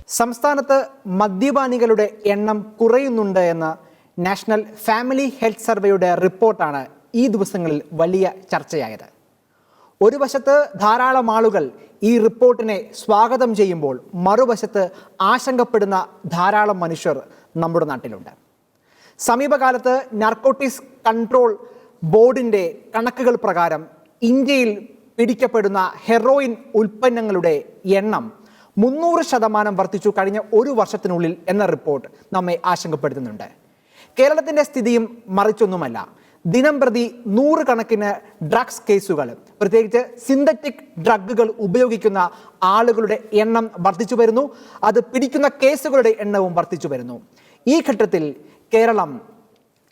സംസ്ഥാനത്ത് മദ്യപാനികളുടെ എണ്ണം കുറയുന്നുണ്ട് എന്ന നാഷണൽ ഫാമിലി ഹെൽത്ത് സർവേയുടെ റിപ്പോർട്ടാണ് ഈ ദിവസങ്ങളിൽ വലിയ ചർച്ചയായത്. ഒരു വശത്ത് ധാരാളം ആളുകൾ ഈ റിപ്പോർട്ടിനെ സ്വാഗതം ചെയ്യുമ്പോൾ മറുവശത്ത് ആശങ്കപ്പെടുന്ന ധാരാളം മനുഷ്യർ നമ്മുടെ നാട്ടിലുണ്ട്. സമീപകാലത്ത് നാർക്കോട്ടിക്സ് കൺട്രോൾ ബോർഡിൻ്റെ കണക്കുകൾ പ്രകാരം ഇന്ത്യയിൽ പിടിക്കപ്പെടുന്ന ഹെറോയിൻ ഉൽപ്പന്നങ്ങളുടെ എണ്ണം 300% വർദ്ധിച്ചു കഴിഞ്ഞ ഒരു വർഷത്തിനുള്ളിൽ എന്ന റിപ്പോർട്ട് നമ്മെ ആശങ്കപ്പെടുത്തുന്നുണ്ട്. കേരളത്തിൻ്റെ സ്ഥിതിയും മറിച്ചൊന്നുമല്ല. ദിനം പ്രതി 100 കണക്കിന് ഡ്രഗ്സ് കേസുകൾ, പ്രത്യേകിച്ച് സിന്തറ്റിക് ഡ്രഗുകൾ ഉപയോഗിക്കുന്ന ആളുകളുടെ എണ്ണം വർദ്ധിച്ചു വരുന്നു. അത് പിടിക്കുന്ന കേസുകളുടെ എണ്ണവും വർദ്ധിച്ചു വരുന്നു. ഈ ഘട്ടത്തിൽ കേരളം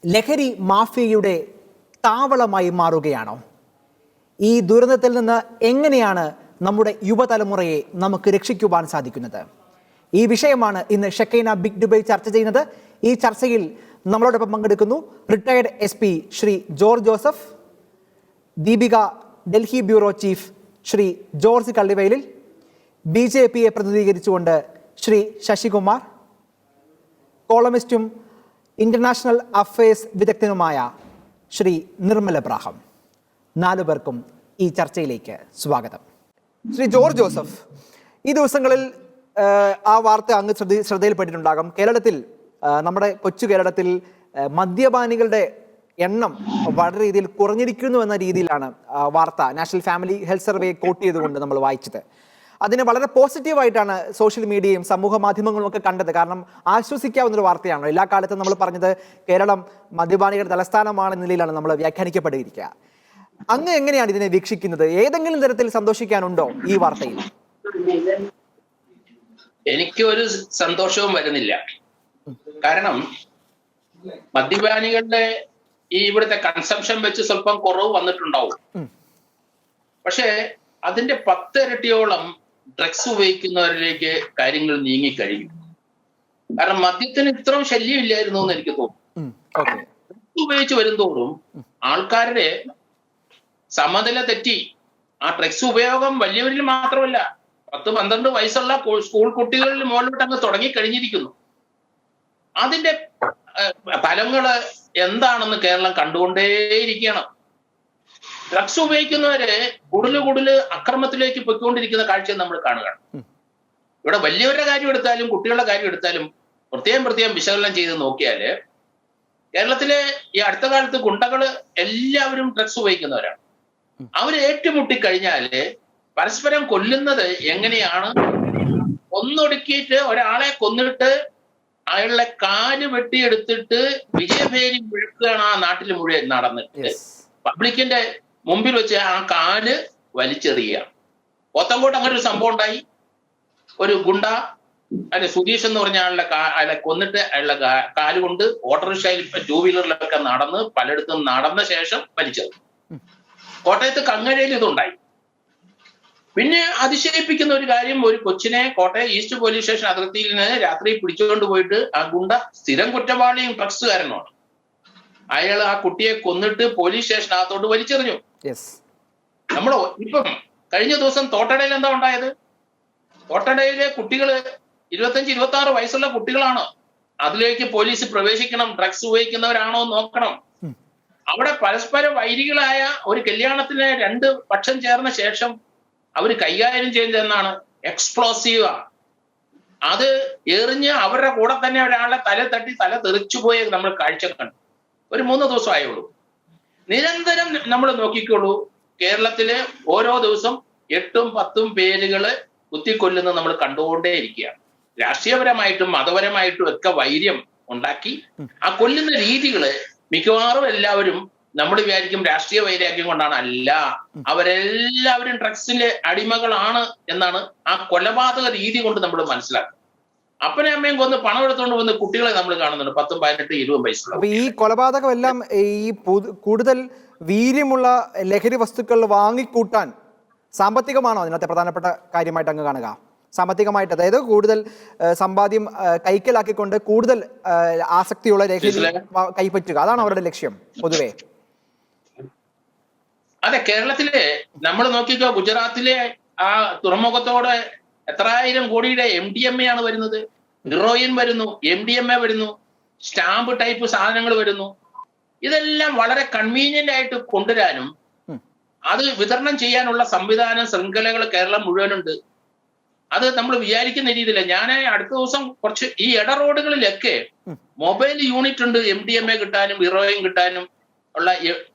ലഹരി മാഫിയയുടെ താവളമായി മാറുകയാണോ? ഈ ദുരന്തത്തിൽ നിന്ന് എങ്ങനെയാണ് നമ്മുടെ യുവതലമുറയെ നമുക്ക് രക്ഷിക്കുവാൻ സാധിക്കുന്നത്? ഈ വിഷയമാണ് ഇന്ന് ഷെക്കൈന ബിഗ് ഡിബേറ്റ് ചർച്ച ചെയ്യുന്നത്. ഈ ചർച്ചയിൽ നമ്മളോടൊപ്പം പങ്കെടുക്കുന്നു retired SP Shri George Joseph, Deepika Delhi bureau chief Shri George Kallivayalil, BJPയെ പ്രതിനിധീകരിച്ചുകൊണ്ട് ശ്രീ ശശികുമാർ, കോളമിസ്റ്റും ഇന്റർനാഷണൽ അഫയേഴ്സ് വിദഗ്ധനുമായ ശ്രീ നിർമ്മൽ എബ്രാഹിം. 4 പേർക്കും ഈ ചർച്ചയിലേക്ക് സ്വാഗതം. ശ്രീ ജോർജ് ജോസഫ്, ഈ ദിവസങ്ങളിൽ ആ വാർത്ത അങ്ങ് ശ്രദ്ധയിൽപ്പെട്ടിട്ടുണ്ടാകും. കേരളത്തിൽ, നമ്മുടെ കൊച്ചു കേരളത്തിൽ മദ്യപാനികളുടെ എണ്ണം വളരെ രീതിയിൽ കുറഞ്ഞിരിക്കുന്നു എന്ന രീതിയിലാണ് വാർത്ത national family health survey quote ചെയ്തുകൊണ്ട് നമ്മൾ വായിച്ചത്. അതിനെ വളരെ പോസിറ്റീവായിട്ടാണ് സോഷ്യൽ മീഡിയയും സമൂഹ മാധ്യമങ്ങളും ഒക്കെ കണ്ടത്. കാരണം ആശ്വസിക്കാവുന്നൊരു വാർത്തയാണ്. എല്ലാ കാലത്തും നമ്മൾ പറഞ്ഞത് കേരളം മദ്യപാനികളുടെ തലസ്ഥാനമാണെന്ന നിലയിലാണ് നമ്മൾ വ്യാഖ്യാനിക്കപ്പെട്ടിരിക്കുക. അങ്ങ് എങ്ങനെയാണ് ഇതിനെ വീക്ഷിക്കുന്നത്? ഏതെങ്കിലും തരത്തിൽ സന്തോഷിക്കാനുണ്ടോ ഈ വാർത്തയിൽ? എനിക്ക് ഒരു സന്തോഷവും വരുന്നില്ല. കാരണം മദ്യപാനികളുടെ ഈ ഇവിടുത്തെ കൺസംഷൻ വെച്ച് സ്വല്പം കുറവ് വന്നിട്ടുണ്ടാവും. പക്ഷെ അതിന്റെ 10 ഇരട്ടിയോളം ഡ്രഗ്സ് ഉപയോഗിക്കുന്നവരിലേക്ക് കാര്യങ്ങൾ നീങ്ങിക്കഴിയും. കാരണം മദ്യത്തിന് ഇത്രയും ശല്യം ഇല്ലായിരുന്നു എന്ന് എനിക്ക് തോന്നുന്നു. ഡ്രഗ്സ് ഉപയോഗിച്ച് വരുന്തോറും ആൾക്കാരുടെ സമനില തെറ്റി. ആ ഡ്രഗ്സ് ഉപയോഗം വലിയവരിൽ മാത്രമല്ല, 10-12 വയസ്സുള്ള സ്കൂൾ കുട്ടികളിൽ മുകളിലോട്ട് അങ്ങ് തുടങ്ങിക്കഴിഞ്ഞിരിക്കുന്നു. അതിന്റെ ഫലങ്ങള് എന്താണെന്ന് കേരളം കണ്ടുകൊണ്ടേയിരിക്കണം. ഡ്രഗ്സ് ഉപയോഗിക്കുന്നവരെ കൂടുതൽ അക്രമത്തിലേക്ക് പൊയ്ക്കൊണ്ടിരിക്കുന്ന കാഴ്ച നമ്മൾ കാണുകയാണ്. ഇവിടെ വലിയവരുടെ കാര്യം എടുത്താലും കുട്ടികളുടെ കാര്യം എടുത്താലും പ്രത്യേകം വിശകലനം ചെയ്ത് നോക്കിയാല് കേരളത്തിലെ ഈ അടുത്ത കാലത്ത് ഗുണ്ടകള് എല്ലാവരും ഡ്രഗ്സ് ഉപയോഗിക്കുന്നവരാണ്. അവര് ഏറ്റുമുട്ടിക്കഴിഞ്ഞാല് പരസ്പരം കൊല്ലുന്നത് എങ്ങനെയാണ്? ഒന്നൊടുക്കിയിട്ട് ഒരാളെ കൊന്നിട്ട് അയാളുടെ കാല് വെട്ടിയെടുത്തിട്ട് വിജയഭേരി മുഴുക്കുകയാണ് ആ നാട്ടിൽ മുഴുവൻ നടന്നിട്ട്. പബ്ലിക്കിന്റെ മുമ്പിൽ വെച്ച് ആ കാല് വലിച്ചെറിയുക. പോത്തങ്കോട്ട് അങ്ങനെ ഒരു സംഭവം ഉണ്ടായി. ഒരു ഗുണ്ട അല്ലെ സുധീഷ് എന്ന് പറഞ്ഞ അയാളെ കൊന്നിട്ട് അയാളുടെ കാലുകൊണ്ട് ഓട്ടോറിക്ഷയിൽ 2 വീലറിലൊക്കെ നടന്ന് പലയിടത്തും നടന്ന ശേഷം വലിച്ചെറിഞ്ഞു. കോട്ടയത്ത് കങ്ങരയിൽ ഇതുണ്ടായി. പിന്നെ അതിശയിപ്പിക്കുന്ന ഒരു കാര്യം, ഒരു കൊച്ചിനെ കോട്ടയം ഈസ്റ്റ് പോലീസ് സ്റ്റേഷൻ അതിർത്തിയിൽ നിന്ന് രാത്രി പിടിച്ചുകൊണ്ട് പോയിട്ട് ആ ഗുണ്ട സ്ഥിരം കുറ്റവാളിയും ഡ്രഗ്സുകാരനുമാണ്. അയാൾ ആ കുട്ടിയെ കൊന്നിട്ട് പോലീസ് സ്റ്റേഷനകത്തോട്ട് വലിച്ചെറിഞ്ഞു. നമ്മൾ ഇപ്പം കഴിഞ്ഞ ദിവസം തോട്ടടയിൽ എന്താ ഉണ്ടായത്? തോട്ടടയിലെ കുട്ടികള് 25-26 വയസ്സുള്ള കുട്ടികളാണ്. അതിലേക്ക് പോലീസ് പ്രവേശിക്കണം, ഡ്രഗ്സ് ഉപയോഗിക്കുന്നവരാണോ നോക്കണം. അവിടെ പരസ്പര വൈരികളായ ഒരു കല്യാണത്തിന് 2 പക്ഷം ചേർന്ന ശേഷം അവര് കൈകാര്യം ചെയ്യുന്നതെന്നാണ് എക്സ്പ്ലോസീവ്. അത് എറിഞ്ഞ് അവരുടെ കൂടെ തന്നെ ഒരാളെ തല തട്ടി തല തെറിച്ചു പോയ നമ്മൾ കാഴ്ച കണ്ടു. ഒരു 3 ദിവസം ആയുള്ളൂ. നിരന്തരം നമ്മൾ നോക്കിക്കോളൂ, കേരളത്തില് ഓരോ ദിവസം 8-10 പേരുകള് കുത്തിക്കൊല്ലുന്നത് നമ്മൾ കണ്ടുകൊണ്ടേ ഇരിക്കുകയാണ്. രാഷ്ട്രീയപരമായിട്ടും മതപരമായിട്ടും ഒക്കെ വൈര്യം ഉണ്ടാക്കി ആ കൊല്ലുന്ന രീതികള് മിക്കവാറും എല്ലാവരും നമ്മൾ വിചാരിക്കും രാഷ്ട്രീയ വൈരാഗ്യം കൊണ്ടാണ്. അല്ല, അവരെല്ലാവരും ഡ്രഗ്സിന്റെ അടിമകളാണ് എന്നാണ് ആ കൊലപാതക രീതി കൊണ്ട് നമ്മൾ മനസ്സിലാക്കുക. അപ്പനെ അമ്മയും കൊന്ന് പണം എടുത്തുകൊണ്ട് വന്ന് കുട്ടികളെ നമ്മൾ കാണുന്നുണ്ട് 10, 18, 20 വയസ്സുള്ള. അപ്പൊ ഈ കൊലപാതകം എല്ലാം ഈ കൂടുതൽ വീര്യമുള്ള ലഹരി വസ്തുക്കൾ വാങ്ങിക്കൂട്ടാൻ സാമ്പത്തികമാണോ അതിനകത്തെ പ്രധാനപ്പെട്ട കാര്യമായിട്ട് അങ്ങ് കാണുക? സാമ്പത്തികമായിട്ട്, അതായത് കൂടുതൽ സമ്പാദ്യം കൈക്കലാക്കിക്കൊണ്ട് കൂടുതൽ ആസക്തിയുള്ള ലഹരി കൈപ്പറ്റുക, അതാണ് അവരുടെ ലക്ഷ്യം പൊതുവെ. അതെ, കേരളത്തിലെ നമ്മൾ നോക്കിക്കോ, ഗുജറാത്തിലെ ആ തുറമുഖത്തോടെ എത്രായിരം കോടിയുടെ MDMA ആണ് വരുന്നത്, ഹീറോയിൻ വരുന്നു, MDMA വരുന്നു, സ്റ്റാമ്പ് ടൈപ്പ് സാധനങ്ങൾ വരുന്നു. ഇതെല്ലാം വളരെ കൺവീനിയന്റ് ആയിട്ട് കൊണ്ടുവരാനും അത് വിതരണം ചെയ്യാനുള്ള സംവിധാനം ശൃംഖലകൾ കേരളം മുഴുവനുണ്ട്. അത് നമ്മൾ വിചാരിക്കുന്ന രീതിയില്ല. ഞാൻ അടുത്ത ദിവസം കുറച്ച് ഈ ഇട റോഡുകളിലൊക്കെ മൊബൈൽ യൂണിറ്റ് ഉണ്ട്, MDMA കിട്ടാനും ഹീറോയിൻ കിട്ടാനും ഉള്ള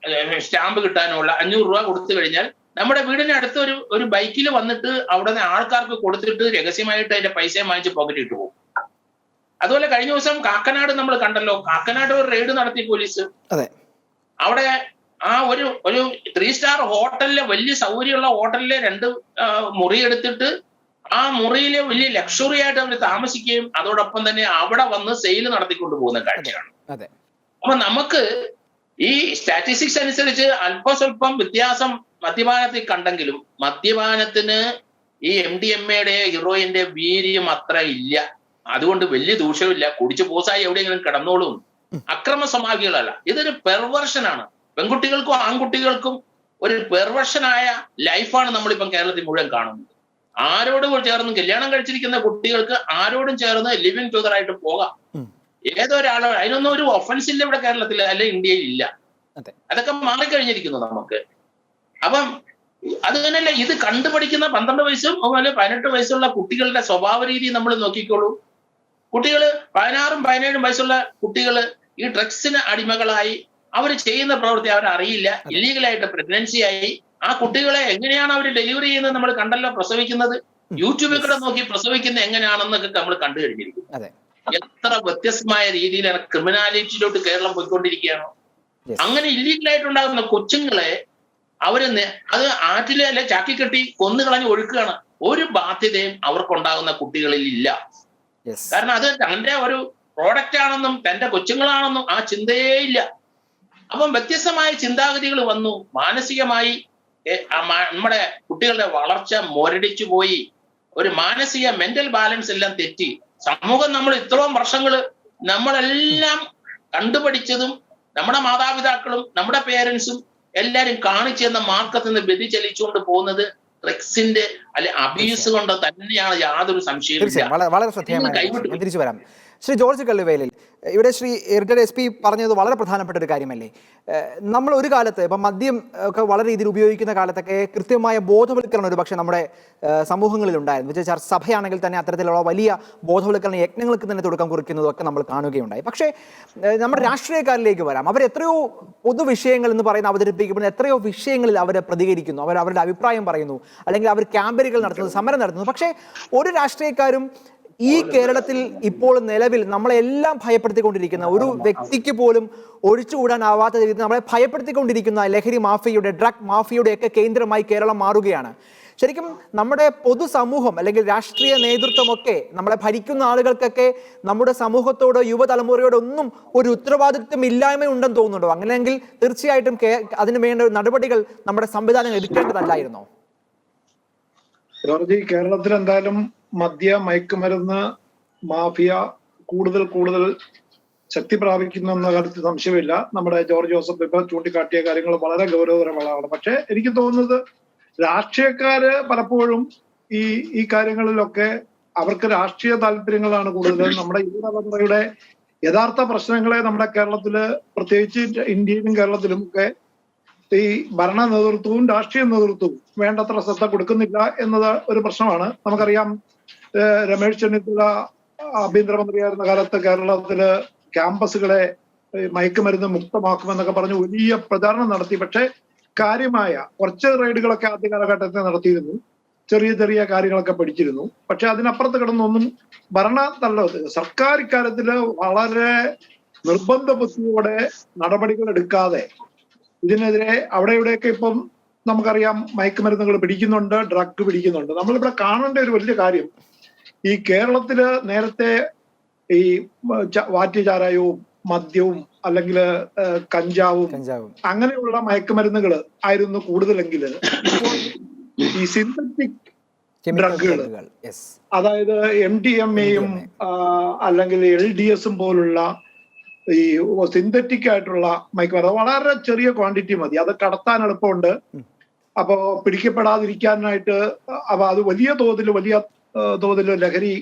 സ്റ്റാമ്പ് കിട്ടാനും ഉള്ള 500 രൂപ കൊടുത്തു കഴിഞ്ഞാൽ നമ്മുടെ വീടിന് അടുത്ത് ഒരു ബൈക്കിൽ വന്നിട്ട് അവിടെ നിന്ന് ആൾക്കാർക്ക് കൊടുത്തിട്ട് രഹസ്യമായിട്ട് അതിന്റെ പൈസയും വാങ്ങിച്ച് പോക്കറ്റ് ഇട്ട് പോകും. അതുപോലെ കഴിഞ്ഞ ദിവസം കാക്കനാട് നമ്മൾ കണ്ടല്ലോ, കാക്കനാട് ഒരു റെയ്ഡ് നടത്തി പോലീസ്. അവിടെ ആ ഒരു 3 സ്റ്റാർ ഹോട്ടലിലെ വലിയ സൗകര്യമുള്ള ഹോട്ടലിലെ 2 മുറി എടുത്തിട്ട് ആ മുറിയിലെ വലിയ ലക്ഷറി ആയിട്ട് അവർ താമസിക്കുകയും അതോടൊപ്പം തന്നെ അവിടെ വന്ന് സെയിൽ നടത്തിക്കൊണ്ട് പോകുന്ന കാഴ്ചയാണ്. അപ്പൊ നമുക്ക് ഈ സ്റ്റാറ്റിസ്റ്റിക്സ് അനുസരിച്ച് അല്പം സ്വല്പം വ്യത്യാസം മദ്യപാനത്തിൽ കണ്ടെങ്കിലും മദ്യപാനത്തിന് ഈ MDMA ഹീറോയിന്റെ വീര്യം അത്ര ഇല്ല. അതുകൊണ്ട് വലിയ ദൂഷ്യമില്ല. കുടിച്ച് പോസായി എവിടെയെങ്കിലും കിടന്നോളും. അക്രമ സമാപികളല്ല, ഇതൊരു പെർവേർഷനാണ്. പെൺകുട്ടികൾക്കും ആൺകുട്ടികൾക്കും ഒരു പെർവേർഷനായ ലൈഫാണ് നമ്മളിപ്പം കേരളത്തിൽ മുഴുവൻ കാണുന്നത്. ആരോടും ചേർന്ന് കല്യാണം കഴിച്ചിരിക്കുന്ന കുട്ടികൾക്ക് ആരോടും ചേർന്ന് ലിവിങ് ടുഗദർ ആയിട്ട് പോകാം. ഏതൊരാളോ അതിനൊന്നും ഒരു ഒഫൻസ് ഇല്ല ഇവിടെ കേരളത്തിൽ അല്ലെ ഇന്ത്യയിൽ ഇല്ല. അതൊക്കെ മാറിക്കഴിഞ്ഞിരിക്കുന്നു നമുക്ക്. അപ്പം അത് തന്നെയല്ല, ഇത് കണ്ടുപഠിക്കുന്ന 12 വയസ്സും അതുപോലെ 18 വയസ്സുള്ള കുട്ടികളുടെ സ്വഭാവ രീതി നമ്മൾ നോക്കിക്കോളൂ. കുട്ടികള് 16ഉം 17ഉം വയസ്സുള്ള കുട്ടികള് ഈ ഡ്രഗ്സിന് അടിമകളായി അവർ ചെയ്യുന്ന പ്രവൃത്തി അവരറിയില്ല. ഇല്ലീഗലായിട്ട് പ്രഗ്നൻസി ആയി. ആ കുട്ടികളെ എങ്ങനെയാണ് അവർ ഡെലിവറി ചെയ്യുന്നത് നമ്മൾ കണ്ടല്ലോ. പ്രസവിക്കുന്നത് യൂട്യൂബിൽ കൂടെ നോക്കി പ്രസവിക്കുന്നത് എങ്ങനെയാണെന്നൊക്കെ നമ്മൾ കണ്ടു കഴിഞ്ഞിരിക്കും. എത്ര വ്യത്യസ്തമായ രീതിയിലാണ് ക്രിമിനാലിറ്റിയിലോട്ട് കേരളം പോയിക്കൊണ്ടിരിക്കുകയാണോ. അങ്ങനെ ഇല്ലീഗലായിട്ടുണ്ടാകുന്ന കൊച്ചുങ്ങളെ അത് ആറ്റിലെ അല്ലെ ചാക്കി കെട്ടി കൊന്നുകളഞ്ഞ് ഒഴുക്കുകയാണ്. ഒരു ബാധ്യതയും അവർക്കുണ്ടാകുന്ന കുട്ടികളിൽ ഇല്ല. കാരണം അത് തന്റെ ഒരു പ്രോഡക്റ്റ് ആണെന്നും തന്റെ കൊച്ചുങ്ങളാണെന്നും ആ ചിന്തയേ ഇല്ല. അപ്പം വ്യത്യസ്തമായ ചിന്താഗതികൾ വന്നു. മാനസികമായി നമ്മുടെ കുട്ടികളുടെ വളർച്ച മുരടിച്ചു പോയി. ഒരു മാനസിക മെന്റൽ ബാലൻസ് എല്ലാം തെറ്റി. സമൂഹം നമ്മൾ ഇത്രയും വർഷങ്ങള് നമ്മളെല്ലാം കണ്ടുപഠിച്ചതും നമ്മുടെ മാതാപിതാക്കളും നമ്മുടെ പേരൻസും എല്ലാരും കാണിച്ചു തന്ന മാർക്കത്തിൽ നിന്ന് വ്യതിചലിച്ചുകൊണ്ട് പോകുന്നത് ഡ്രഗ്സിന്റെ അല്ലെ അബ്യൂസ് കൊണ്ട് തന്നെയാണ്. യാതൊരു സംശയവും. വളരെ ശ്രദ്ധേയമായി തിരിച്ചു വരാം. ശ്രീ ജോർജ് കള്ളിവേലിൽ, ഇവിടെ ശ്രീ റിട്ടയർഡ് SP പറഞ്ഞത് വളരെ പ്രധാനപ്പെട്ട ഒരു കാര്യമല്ലേ. നമ്മൾ ഒരു കാലത്ത് ഇപ്പം മദ്യം ഒക്കെ വളരെ രീതിയിൽ ഉപയോഗിക്കുന്ന കാലത്തൊക്കെ കൃത്യമായ ബോധവൽക്കരണം ഒരു പക്ഷേ നമ്മുടെ സമൂഹങ്ങളിൽ ഉണ്ടായിരുന്നു. വെച്ചാൽ സഭയാണെങ്കിൽ തന്നെ അത്തരത്തിലുള്ള വലിയ ബോധവൽക്കരണ യജ്ഞങ്ങൾക്ക് തന്നെ തുടക്കം കുറിക്കുന്നതും ഒക്കെ നമ്മൾ കാണുകയുണ്ടായി. പക്ഷേ നമ്മുടെ രാഷ്ട്രീയക്കാരിലേക്ക് വരാം. അവർ എത്രയോ പൊതുവിഷയങ്ങൾ എന്ന് പറയുന്ന അവതരിപ്പിക്കുമ്പോൾ എത്രയോ വിഷയങ്ങളിൽ അവർ പ്രതികരിക്കുന്നു, അവരുടെ അഭിപ്രായം പറയുന്നു, അല്ലെങ്കിൽ അവർ ക്യാമ്പയിനുകൾ നടത്തുന്നു, സമരം നടത്തുന്നു. പക്ഷേ ഒരു രാഷ്ട്രീയക്കാരും ഈ കേരളത്തിൽ ഇപ്പോൾ നിലവിൽ നമ്മളെല്ലാം ഭയപ്പെടുത്തിക്കൊണ്ടിരിക്കുന്ന ഒരു വ്യക്തിക്ക് പോലും ഒഴിച്ചുകൂടാനാവാത്ത രീതിയിൽ നമ്മളെ ഭയപ്പെടുത്തിക്കൊണ്ടിരിക്കുന്ന ലഹരി മാഫിയയുടെ, ഡ്രഗ് മാഫിയയുടെ ഒക്കെ കേന്ദ്രമായി കേരളം മാറുകയാണ്. ശരിക്കും നമ്മുടെ പൊതുസമൂഹം അല്ലെങ്കിൽ രാഷ്ട്രീയ നേതൃത്വമൊക്കെ നമ്മളെ ഭരിക്കുന്ന ആളുകൾക്കൊക്കെ നമ്മുടെ സമൂഹത്തോട് യുവതലമുറയോടൊന്നും ഒരു ഉത്തരവാദിത്വം ഇല്ലായ്മ ഉണ്ടെന്ന് തോന്നുന്നുണ്ടോ? അങ്ങനെയെങ്കിൽ തീർച്ചയായിട്ടും അതിന് വേണ്ട നടപടികൾ നമ്മുടെ സംവിധാനം എടുക്കേണ്ടതല്ലായിരുന്നോ? കേരളത്തിൽ എന്തായാലും മദ്യ മയക്കുമരുന്ന് മാഫിയ കൂടുതൽ ശക്തി പ്രാപിക്കുന്നു എന്ന കാര്യത്തിൽ സംശയമില്ല. നമ്മുടെ ജോർജ് ജോസഫ് ഇപ്പോൾ ചൂണ്ടിക്കാട്ടിയ കാര്യങ്ങൾ വളരെ ഗൗരവതരമുള്ളതാണ്. പക്ഷെ എനിക്ക് തോന്നുന്നത് രാഷ്ട്രീയക്കാര് പലപ്പോഴും ഈ കാര്യങ്ങളിലൊക്കെ അവർക്ക് രാഷ്ട്രീയ താല്പര്യങ്ങളാണ് കൂടുതൽ. നമ്മുടെ യുവതലമുറയുടെ യഥാർത്ഥ പ്രശ്നങ്ങളെ നമ്മുടെ കേരളത്തില്, പ്രത്യേകിച്ച് ഇന്ത്യയിലും കേരളത്തിലും ഒക്കെ ഈ ഭരണ നേതൃത്വവും രാഷ്ട്രീയ നേതൃത്വവും വേണ്ടത്ര ശ്രദ്ധ കൊടുക്കുന്നില്ല എന്നത് ഒരു പ്രശ്നമാണ്. നമുക്കറിയാം, രമേശ് ചെന്നിത്തല ആഭ്യന്തരമന്ത്രിയായിരുന്ന കാലത്ത് കേരളത്തില് ക്യാമ്പസുകളെ മയക്കുമരുന്ന് മുക്തമാക്കുമെന്നൊക്കെ പറഞ്ഞ് വലിയ പ്രചാരണം നടത്തി. പക്ഷെ കാര്യമായ കുറച്ച് റെയ്ഡുകളൊക്കെ ആദ്യ കാലഘട്ടത്തിൽ നടത്തിയിരുന്നു, ചെറിയ കാര്യങ്ങളൊക്കെ പഠിച്ചിരുന്നു. പക്ഷെ അതിനപ്പുറത്ത് കിടന്നൊന്നും സർക്കാർ ഇക്കാര്യത്തില് വളരെ നിർബന്ധ ബുദ്ധിയോടെ നടപടികൾ എടുക്കാതെ ഇതിനെതിരെ അവിടെ ഇവിടെയൊക്കെ ഇപ്പം നമുക്കറിയാം മയക്കുമരുന്നുകൾ പിടിക്കുന്നുണ്ട്, ഡ്രഗ് പിടിക്കുന്നുണ്ട്. നമ്മളിവിടെ കാണേണ്ട ഒരു വലിയ കാര്യം, ഈ കേരളത്തില് നേരത്തെ ഈ വാറ്റുചാരായവും മദ്യവും അല്ലെങ്കിൽ കഞ്ചാവും അങ്ങനെയുള്ള മയക്കുമരുന്നുകൾ ആയിരുന്നു കൂടുതലെങ്കിൽ ഇപ്പോൾ ഈ സിന്തറ്റിക് ഡ്രഗുകൾ, അതായത് MDMA-യും അല്ലെങ്കിൽ LDS-ഉം പോലുള്ള ഈ സിന്തറ്റിക് ആയിട്ടുള്ള മയക്കുമരുന്ന് വളരെ ചെറിയ ക്വാണ്ടിറ്റി മതി, അത് കടത്താൻ എളുപ്പമുണ്ട്. അപ്പോ പിടിക്കപ്പെടാതിരിക്കാനായിട്ട് അത് വലിയ തോതിൽ വലിയ തോതിൽ ലഹരി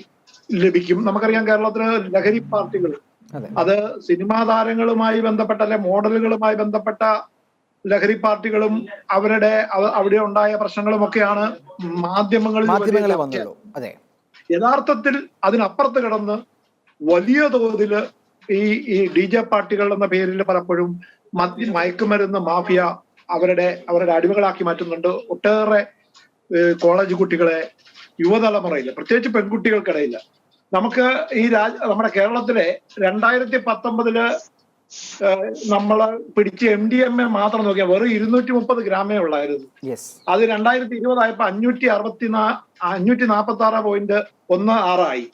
ലഭിക്കും. നമുക്കറിയാം കേരളത്തില് ലഹരി പാർട്ടികൾ, അത് സിനിമാ താരങ്ങളുമായി ബന്ധപ്പെട്ട അല്ലെ മോഡലുകളുമായി ബന്ധപ്പെട്ട ലഹരി പാർട്ടികളും അവിടെ ഉണ്ടായ പ്രശ്നങ്ങളും ഒക്കെയാണ് മാധ്യമങ്ങളിൽ വന്നുള്ളൂ. അതെ, യഥാർത്ഥത്തിൽ അതിനപ്പുറത്ത് കിടന്ന് വലിയ തോതില് ഈ DJ പാർട്ടികൾ എന്ന പേരിൽ പലപ്പോഴും മയക്കുമരുന്ന് മാഫിയ അവരുടെ അടിമകളാക്കി മാറ്റുന്നുണ്ട്. ഒട്ടേറെ കോളേജ് കുട്ടികളെ, യുവതലമുറയില്, പ്രത്യേകിച്ച് പെൺകുട്ടികൾക്കിടയില്. നമുക്ക് നമ്മുടെ കേരളത്തിലെ 2019 നമ്മള് പിടിച്ച് MDMA മാത്രം നോക്കിയാൽ വെറും 230 ഗ്രാമേ ഉള്ളായിരുന്നു. അത് 2020 ആയപ്പോ 546.16 ആയി.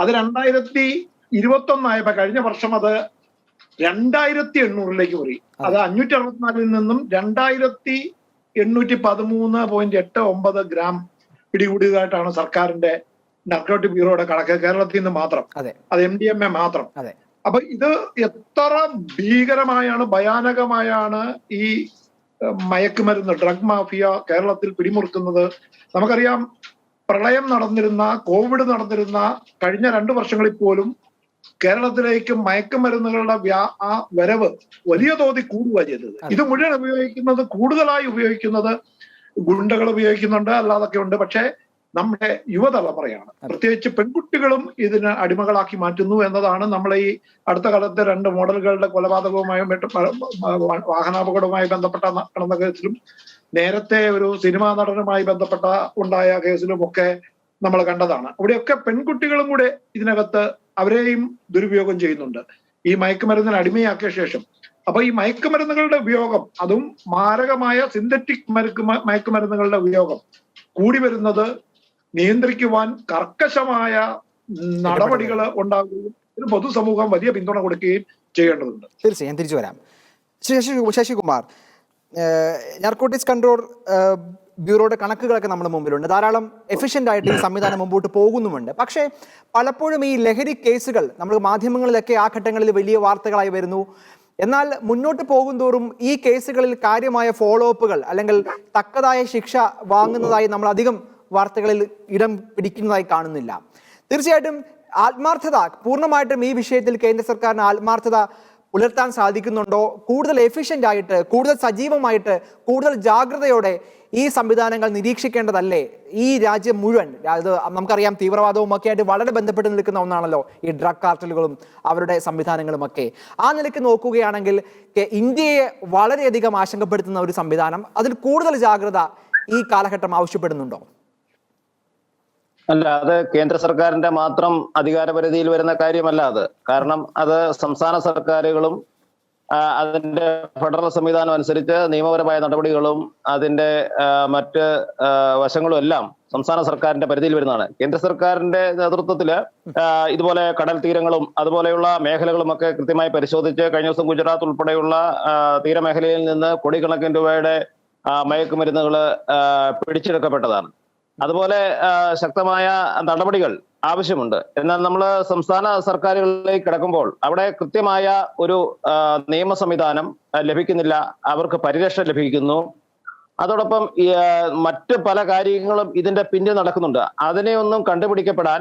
അത് 2021 ആയപ്പോ കഴിഞ്ഞ വർഷം അത് 2800 പോയി. അത് 564 നിന്നും 2813.89 ഗ്രാം പിടികൂടിയതായിട്ടാണ് സർക്കാരിന്റെ നർക്കോട്ടിക് ബ്യൂറോയുടെ കണക്ക്, കേരളത്തിൽ നിന്ന് മാത്രം. അത് MDMA മാത്രം. അപ്പൊ ഇത് എത്ര ഭീകരമായാണ്, ഭയാനകമായാണ് ഈ മയക്കുമരുന്ന് ഡ്രഗ് മാഫിയ കേരളത്തിൽ പിടിമുറുക്കുന്നത്. നമുക്കറിയാം, പ്രളയം നടന്നിരുന്ന, കോവിഡ് നടന്നിരുന്ന കഴിഞ്ഞ 2 വർഷങ്ങളിൽ പോലും കേരളത്തിലേക്ക് മയക്കുമരുന്നുകളുടെ വരവ് വലിയ തോതിൽ കൂടുക ചെയ്തത്. ഇത് മുഴുവൻ കൂടുതലായി ഉപയോഗിക്കുന്നത് ഗുണ്ടകൾ ഉപയോഗിക്കുന്നുണ്ട്, അല്ലാതൊക്കെ ഉണ്ട്. പക്ഷേ നമ്മുടെ യുവതലമുറയാണ്, പ്രത്യേകിച്ച് പെൺകുട്ടികളും ഇതിന് അടിമകളാക്കി മാറ്റുന്നു എന്നതാണ് നമ്മളെ ഈ അടുത്ത കാലത്തെ 2 മോഡലുകളുടെ കൊലപാതകവുമായും വാഹനാപകടവുമായി ബന്ധപ്പെട്ട നടന്ന കേസിലും നേരത്തെ ഒരു സിനിമാ നടനുമായി ബന്ധപ്പെട്ട ഉണ്ടായ കേസിലും ഒക്കെ നമ്മൾ കണ്ടതാണ്. അവിടെയൊക്കെ പെൺകുട്ടികളും കൂടെ ഇതിനകത്ത് അവരെയും ദുരുപയോഗം ചെയ്യുന്നുണ്ട് ഈ മയക്കുമരുന്നിന് അടിമയാക്കിയ ശേഷം. അപ്പൊ ഈ മയക്കുമരുന്നുകളുടെ ഉപയോഗം, അതും മാരകമായ സിന്തറ്റിക് മയക്കുമരുന്നുകളുടെ ഉപയോഗം കൂടി വരുന്നത് നിയന്ത്രിക്കുവാൻ കർക്കശമായ നടപടികൾ ഉണ്ടാകുകയും പൊതുസമൂഹം വലിയ പിന്തുണ കൊടുക്കുകയും ചെയ്യേണ്ടതുണ്ട്. തീർച്ചയായും തിരിച്ചു വരാം. ശശികുമാർ, നാർക്കോട്ടിക്സ് കൺട്രോൾ ബ്യൂറോയുടെ കണക്കുകളൊക്കെ നമ്മുടെ മുമ്പിലുണ്ട്. ധാരാളം എഫിഷ്യൻ്റ് ആയിട്ട് ഈ സംവിധാനം മുമ്പോട്ട് പോകുന്നുമുണ്ട്. പക്ഷേ പലപ്പോഴും ഈ ലഹരി കേസുകൾ നമ്മൾ മാധ്യമങ്ങളിലൊക്കെ ആ ഘട്ടങ്ങളിൽ വലിയ വാർത്തകളായി വരുന്നു. എന്നാൽ മുന്നോട്ട് പോകും തോറും ഈ കേസുകളിൽ കാര്യമായ ഫോളോ അപ്പുകൾ അല്ലെങ്കിൽ തക്കതായ ശിക്ഷ വാങ്ങുന്നതായി നമ്മൾ അധികം വാർത്തകളിൽ ഇടം പിടിക്കുന്നതായി കാണുന്നില്ല. തീർച്ചയായിട്ടും ആത്മാർത്ഥത, പൂർണ്ണമായിട്ടും ഈ വിഷയത്തിൽ കേന്ദ്ര സർക്കാരിന് ആത്മാർത്ഥത പുലർത്താൻ സാധിക്കുന്നുണ്ടോ? കൂടുതൽ എഫിഷ്യൻ്റ് ആയിട്ട്, കൂടുതൽ സജീവമായിട്ട്, കൂടുതൽ ജാഗ്രതയോടെ ഈ സംവിധാനങ്ങൾ നിരീക്ഷിക്കേണ്ടതല്ലേ? ഈ രാജ്യം മുഴുവൻ, അത് നമുക്കറിയാം, തീവ്രവാദവും ഒക്കെ ആയിട്ട് വളരെ ബന്ധപ്പെട്ട് നിൽക്കുന്ന ഒന്നാണല്ലോ ഈ ഡ്രഗ് കാർട്ടലുകളും അവരുടെ സംവിധാനങ്ങളും ഒക്കെ. ആ നിലയ്ക്ക് നോക്കുകയാണെങ്കിൽ ഇന്ത്യയെ വളരെയധികം ആശങ്കപ്പെടുത്തുന്ന ഒരു സംവിധാനം, അതിൽ കൂടുതൽ ജാഗ്രത ഈ കാലഘട്ടം ആവശ്യപ്പെടുന്നുണ്ടോ? അല്ല, അത് കേന്ദ്ര സർക്കാരിന്റെ മാത്രം അധികാരപരിധിയിൽ വരുന്ന കാര്യമല്ല അത്. കാരണം അത് സംസ്ഥാന സർക്കാരുകളും അതിന്റെ ഫെഡറൽ സംവിധാനം അനുസരിച്ച് നിയമപരമായ നടപടികളും അതിന്റെ മറ്റ് വശങ്ങളും എല്ലാം സംസ്ഥാന സർക്കാരിന്റെ പരിധിയിൽ വരുന്നതാണ്. കേന്ദ്ര സർക്കാരിന്റെ നേതൃത്വത്തില് ഇതുപോലെ കടൽ തീരങ്ങളും അതുപോലെയുള്ള മേഖലകളും ഒക്കെ കൃത്യമായി പരിശോധിച്ച് കഴിഞ്ഞ ദിവസം ഗുജറാത്ത് ഉൾപ്പെടെയുള്ള തീരമേഖലയിൽ നിന്ന് കോടിക്കണക്കിന് രൂപയുടെ മയക്കുമരുന്നുകൾ പിടിച്ചെടുക്കപ്പെട്ടതാണ്. അതുപോലെ ശക്തമായ നടപടികൾ ആവശ്യമുണ്ട്. എന്നാൽ നമ്മൾ സംസ്ഥാന സർക്കാരുകളിലേക്ക് കിടക്കുമ്പോൾ അവിടെ കൃത്യമായ ഒരു നിയമ സംവിധാനം ലഭിക്കുന്നില്ല, അവർക്ക് പരിരക്ഷ ലഭിക്കുന്നു. അതോടൊപ്പം മറ്റ് പല കാര്യങ്ങളും ഇതിന്റെ പിന്നിൽ നടക്കുന്നുണ്ട്. അതിനെയൊന്നും കണ്ടുപിടിക്കപ്പെടാൻ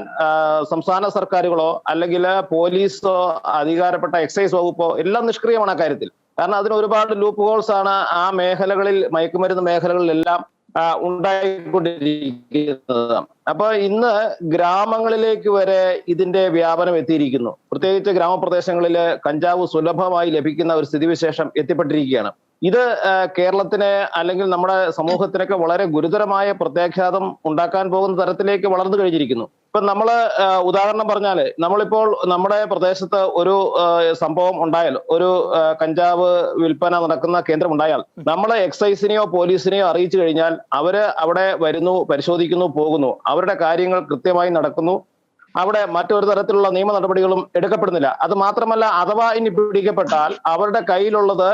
സംസ്ഥാന സർക്കാരുകളോ അല്ലെങ്കിൽ പോലീസോ അധികാരപ്പെട്ട എക്സൈസ് വകുപ്പോ എല്ലാം നിഷ്ക്രിയമാണ് അക്കാര്യത്തിൽ. കാരണം അതിന് ഒരുപാട് ലൂപ്പ് ഹോൾസ് ആണ് ആ മേഖലകളിൽ, മയക്കുമരുന്ന് മേഖലകളിലെല്ലാം ഉണ്ടായിക്കൊണ്ടിരിക്കുന്നത്. അപ്പൊ ഇന്ന് ഗ്രാമങ്ങളിലേക്ക് വരെ ഇതിന്റെ വ്യാപനം എത്തിയിരിക്കുന്നു. പ്രത്യേകിച്ച് ഗ്രാമപ്രദേശങ്ങളിൽ കഞ്ചാവ് സുലഭമായി ലഭിക്കുന്ന ഒരു സ്ഥിതിവിശേഷം എത്തിപ്പെട്ടിരിക്കുകയാണ്. ഇത് കേരളത്തിന് അല്ലെങ്കിൽ നമ്മുടെ സമൂഹത്തിനൊക്കെ വളരെ ഗുരുതരമായ പ്രത്യാഘാതം ഉണ്ടാക്കാൻ പോകുന്ന തരത്തിലേക്ക് വളർന്നു കഴിഞ്ഞിരിക്കുന്നു. ഇപ്പൊ നമ്മള് ഉദാഹരണം പറഞ്ഞാല്, നമ്മളിപ്പോൾ നമ്മുടെ പ്രദേശത്ത് ഒരു സംഭവം ഉണ്ടായാൽ, ഒരു കഞ്ചാവ് വിൽപ്പന നടക്കുന്ന കേന്ദ്രം ഉണ്ടായാൽ, നമ്മള് എക്സൈസിനെയോ പോലീസിനെയോ അറിയിച്ചു കഴിഞ്ഞാൽ അവര് അവിടെ വരുന്നു, പരിശോധിക്കുന്നു, പോകുന്നു. അവരുടെ കാര്യങ്ങൾ കൃത്യമായി നടക്കുന്നു. അവിടെ മറ്റൊരു തരത്തിലുള്ള നിയമ നടപടികളും എടുക്കപ്പെടുന്നില്ല. അത് മാത്രമല്ല, അഥവാ ഇനി പിടിക്കപ്പെട്ടാൽ അവരുടെ കയ്യിലുള്ളത്